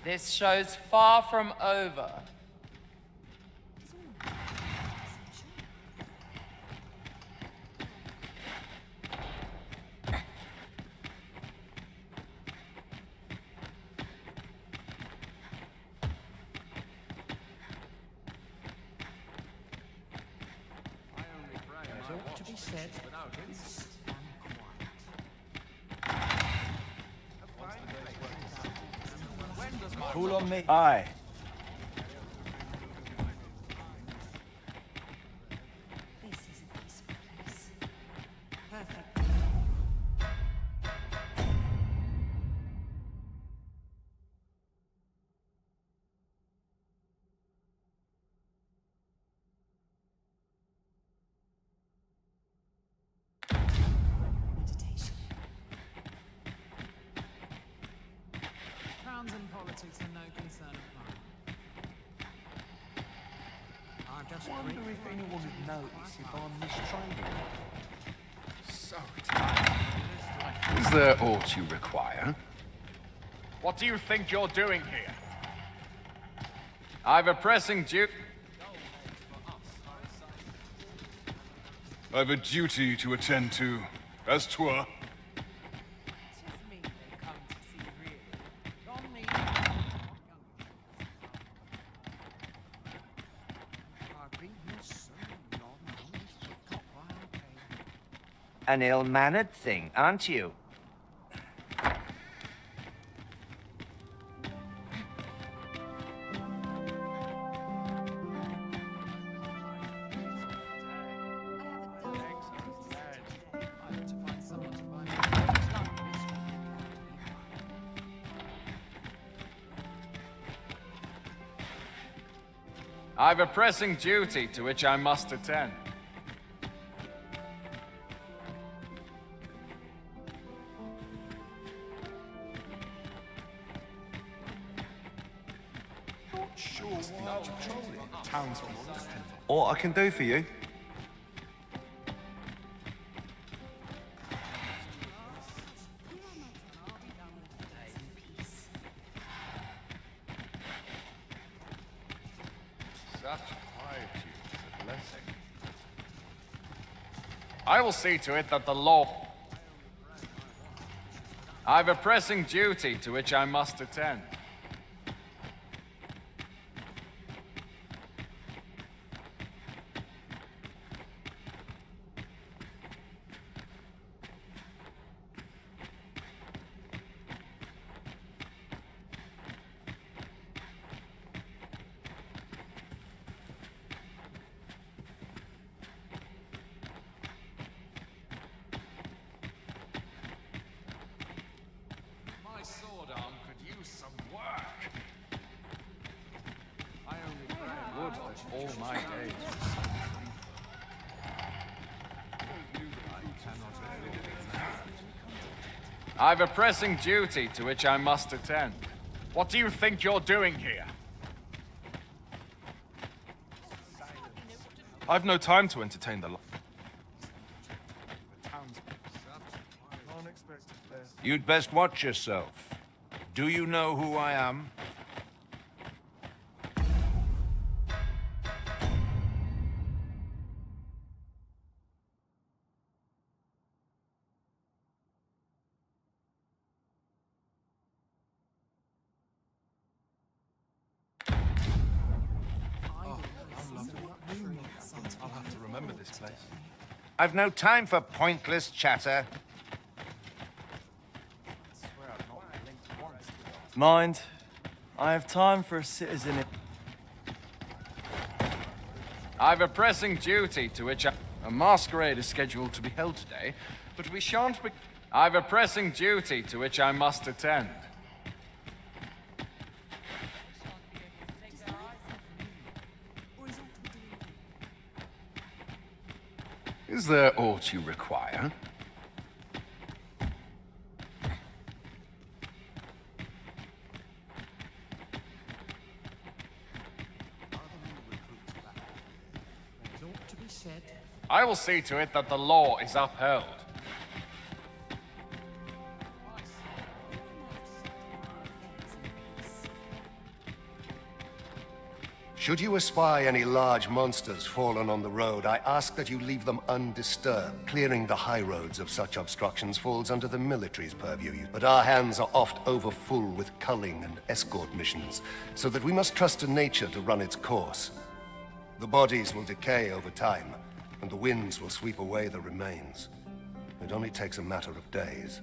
This show's far from over. To be said. Call on me. Aye. This is a peaceful place. Perfect. Meditation. Crowns and politics are no concern of mine. I'm just wonder if anyone would notice if I'm mistrading. So tired. Is there aught you require? What do you think you're doing here? I've a pressing duty. I've a duty to attend to, as 'twere. An ill-mannered thing, aren't you? I've a pressing duty to which I must attend. What I can do for you? Such piety is a blessing. I will see to it that the law... I've a pressing duty to which I must attend. My sword arm could use some work. I only pray and would that all my days were so I've a pressing duty to which I must attend. What do you think you're doing here? I've no time to entertain the... You'd best watch yourself. Do you know who I am? I'll have to remember this place. I've no time for pointless chatter. Mind, I have time for a citizen. I've a pressing duty to which a masquerade is scheduled to be held today, but we shan't be. I've a pressing duty to which I must attend. Is there aught you require? I will see to it that the law is upheld. Should you espy any large monsters fallen on the road, I ask that you leave them undisturbed. Clearing the high roads of such obstructions falls under the military's purview, but our hands are oft overfull with culling and escort missions, so that we must trust to nature to run its course. The bodies will decay over time, and the winds will sweep away the remains. It only takes a matter of days.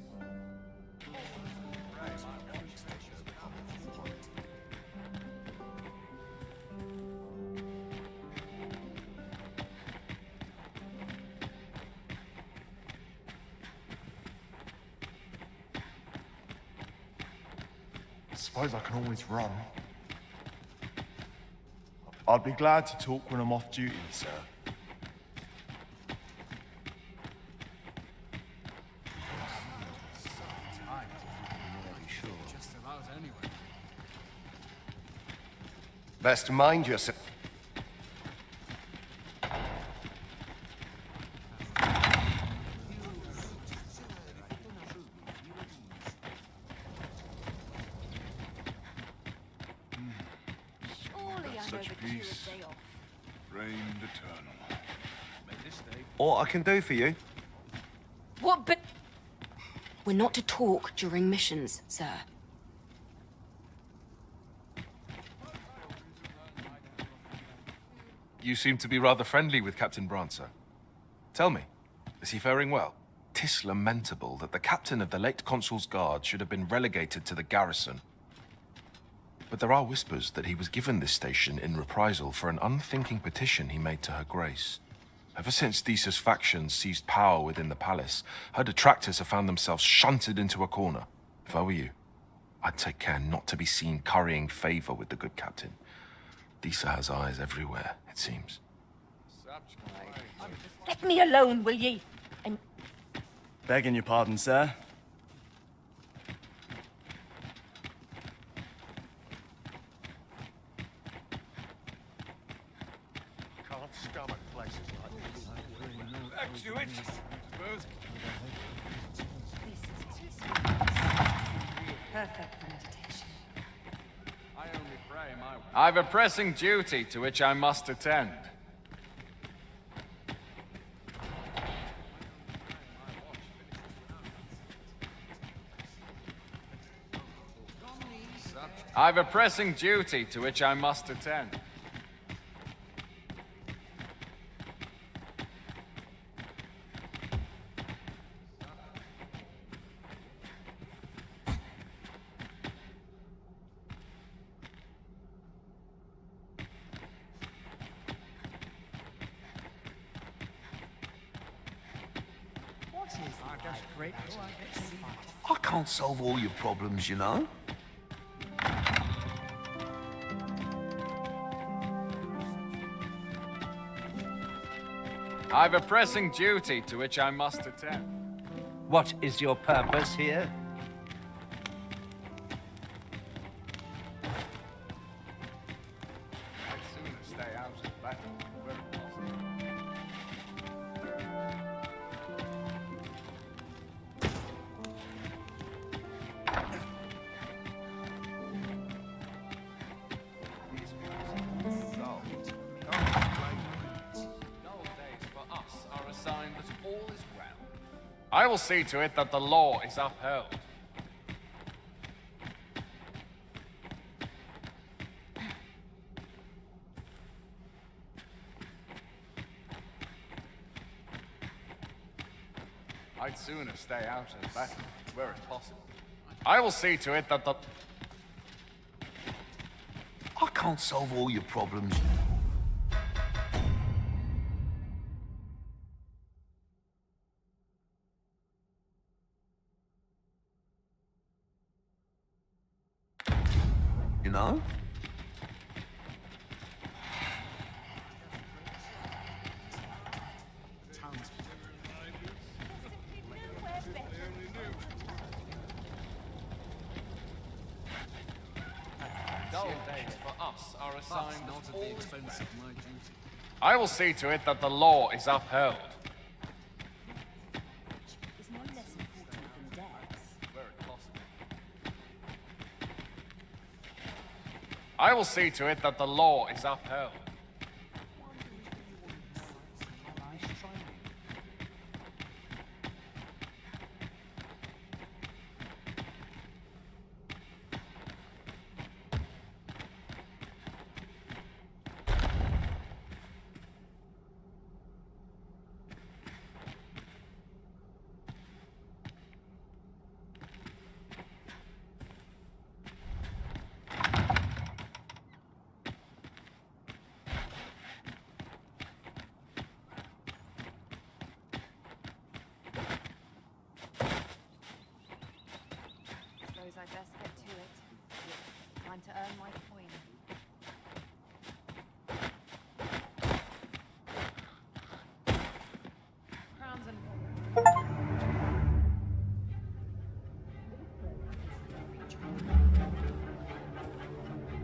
I suppose I can always run. I'd be glad to talk when I'm off duty, sir. Best mind yourself. Such peace reigned eternal. What I can do for you? What bit? We're not to talk during missions, sir. You seem to be rather friendly with Captain Brancer. Tell me, is he faring well? 'Tis lamentable that the captain of the late Consul's Guard should have been relegated to the garrison. But there are whispers that he was given this station in reprisal for an unthinking petition he made to Her Grace. Ever since Thesa's factions seized power within the palace, her detractors have found themselves shunted into a corner. If I were you, I'd take care not to be seen currying favor with the good captain. Thesa has eyes everywhere, it seems. Let me alone, will ye? I'm... Begging your pardon, sir. Can't stomach places like this. Back to it. Perfect for meditation. I've a pressing duty to which I must attend. I've a pressing duty to which I must attend. I can't solve all your problems, you know. I've a pressing duty to which I must attend. What is your purpose here? I'd sooner stay out of battle where possible. I will see to it that the law is upheld. I'd sooner stay out of battle, were it possible. I will see to it that the... I can't solve all your problems. You know? Dull days for us are assigned Not at the expense of my duty. I will see to it that the law is upheld. Is no less important than death. Where it possible. I will see to it that the law is upheld. Suppose I'd best get to it. Time to earn my coin. Crowns and...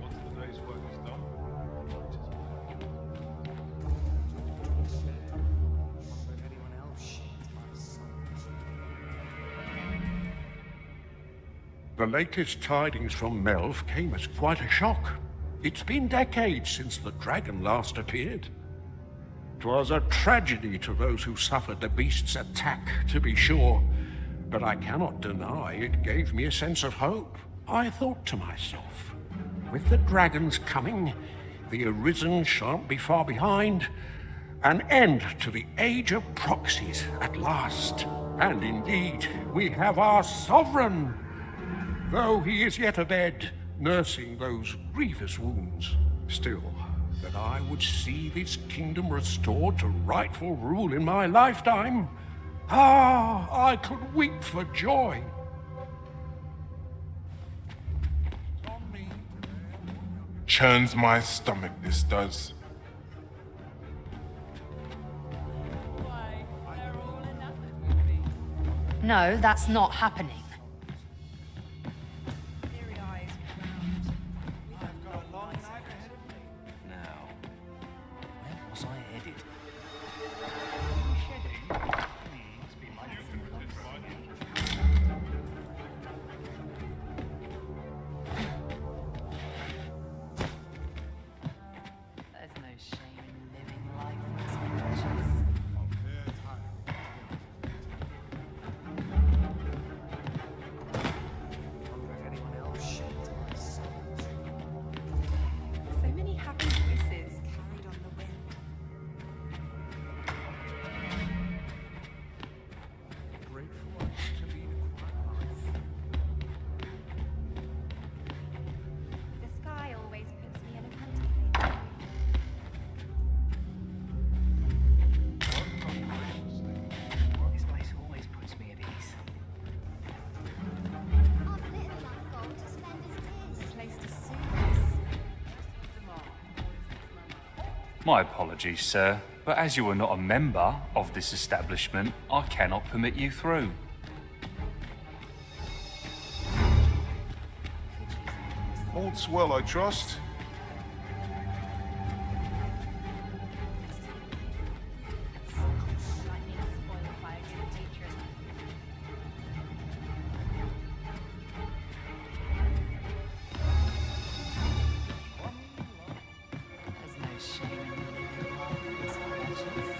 Once the day's work is done, The latest tidings from Melv came as quite a shock. It's been decades since the dragon last appeared. 'Twas a tragedy to those who suffered the beast's attack, to be sure, but I cannot deny it gave me a sense of hope. I thought to myself, with the dragon's coming, the Arisen shan't be far behind. An end to the age of proxies at last. And indeed, we have our sovereign, though he is yet abed, nursing those grievous wounds. Still, that I would see this kingdom restored to rightful rule in my lifetime, I could weep for joy. Churns my stomach, this does. No, that's not happening. Now, where was I headed? There's no shame in living life in its pleasures. So many happy voices carried on the wind. grateful to lead a quiet life. The sky always puts me in a contemplative This place always puts me at ease. My apologies, sir, but as you are not a member of this establishment, I cannot permit you through. All's well, I trust. There's no shame in living life in its pleasures.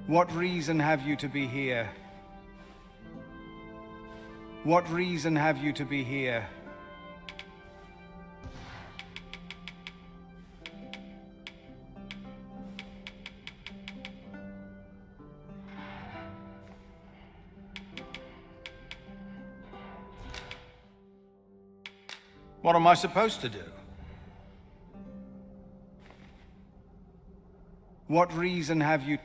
What reason have you to be here? What reason have you to be here? What am I supposed to do? What reason have you...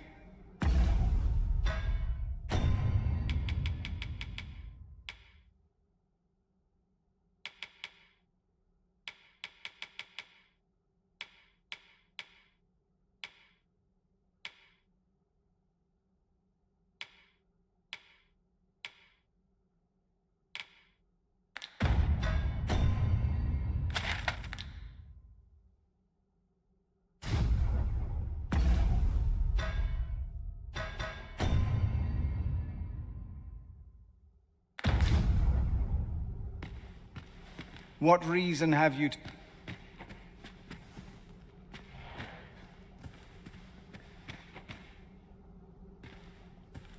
What reason have you to...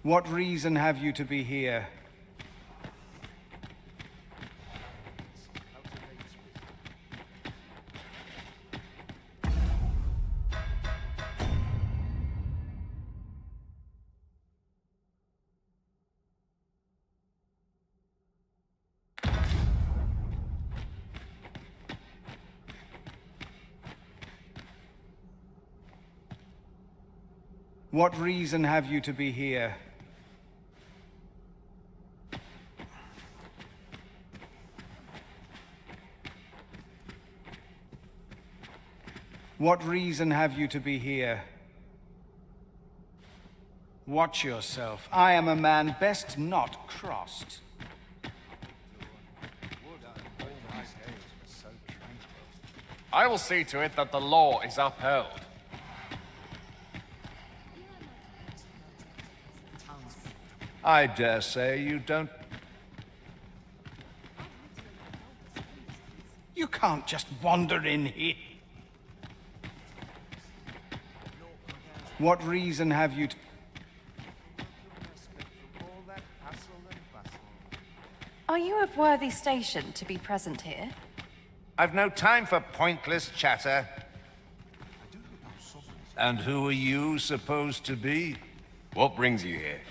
What reason have you to be here? What reason have you to be here? What reason have you to be here? Watch yourself. I am a man best not crossed. I will see to it that the law is upheld. I dare say you don't... You can't just wander in here. What reason have you to... Are you of worthy station to be present here? I've no time for pointless chatter. And who are you supposed to be? What brings you here?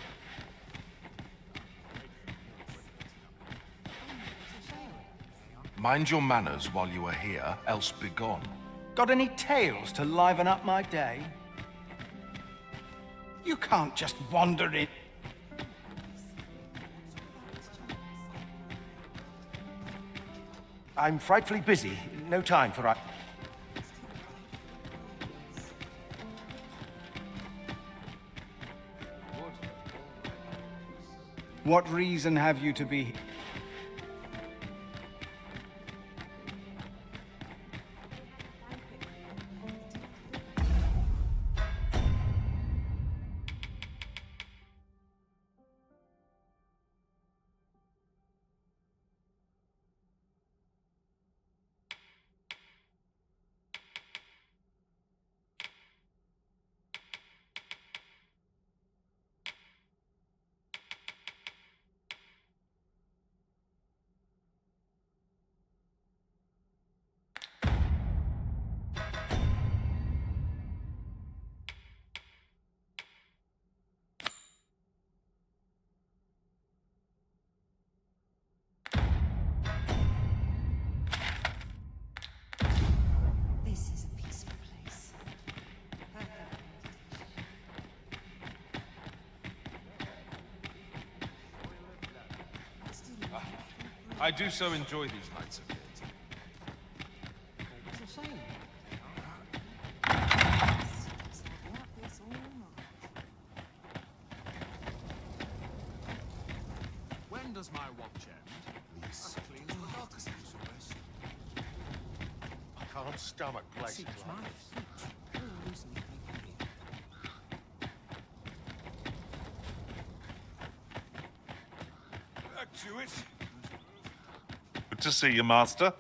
Mind your manners while you are here, else begone. Got any tales to liven up my day? You can't just wander in. I'm frightfully busy. No time for... What reason have you to be here? This is a peaceful place. I do so enjoy these nights of theatre. It's a shame. When does my watch end? Please. Clean the docks. I can't stomach places like this. Back to it. Good to see you, Master.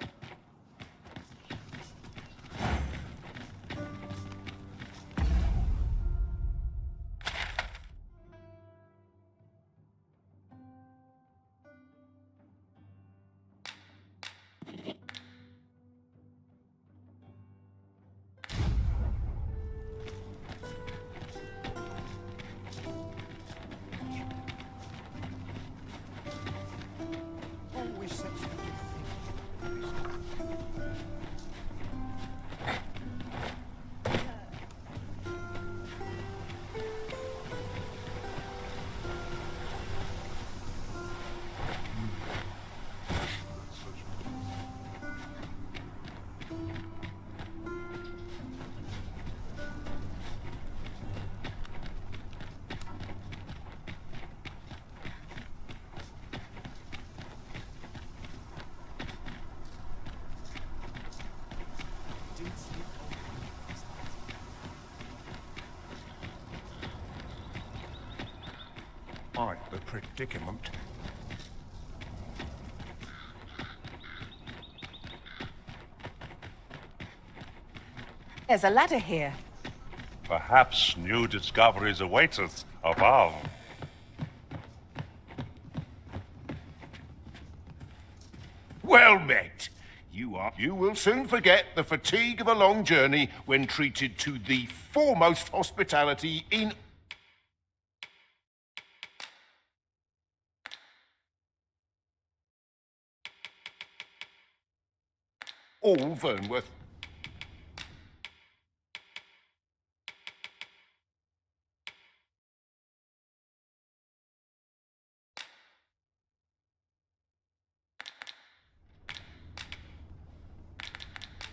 Quite the predicament. There's a ladder here. Perhaps new discoveries await us above. Well met. You will soon forget the fatigue of a long journey when treated to the foremost hospitality in all Vernworth.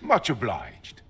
Much obliged.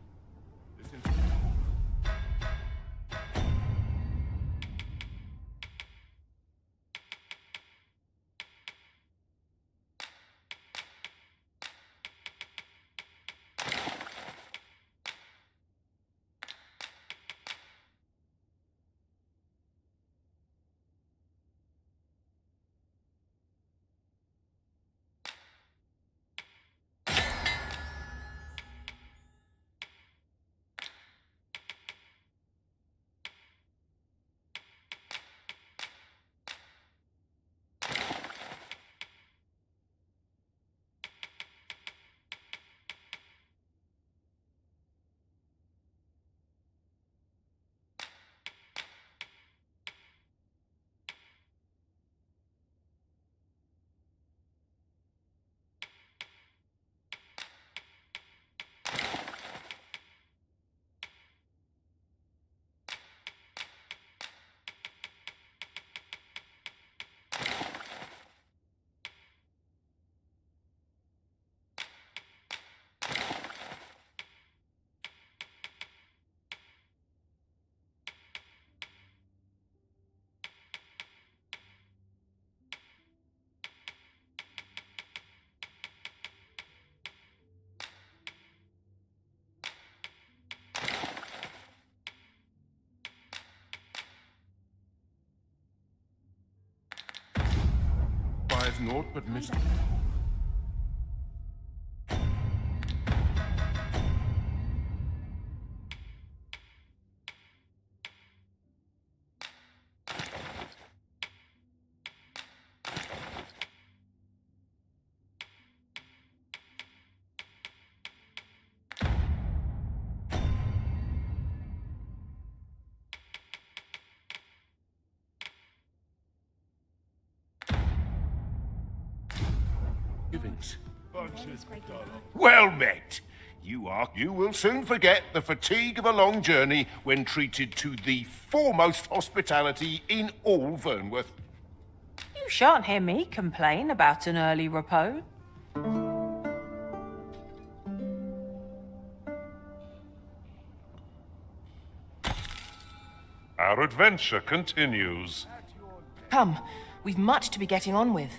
Buys naught but mis- givings. Well met. You will soon forget the fatigue of a long journey when treated to the foremost hospitality in all Vernworth. You shan't hear me complain about an early repose. Our adventure continues. Come, we've much to be getting on with.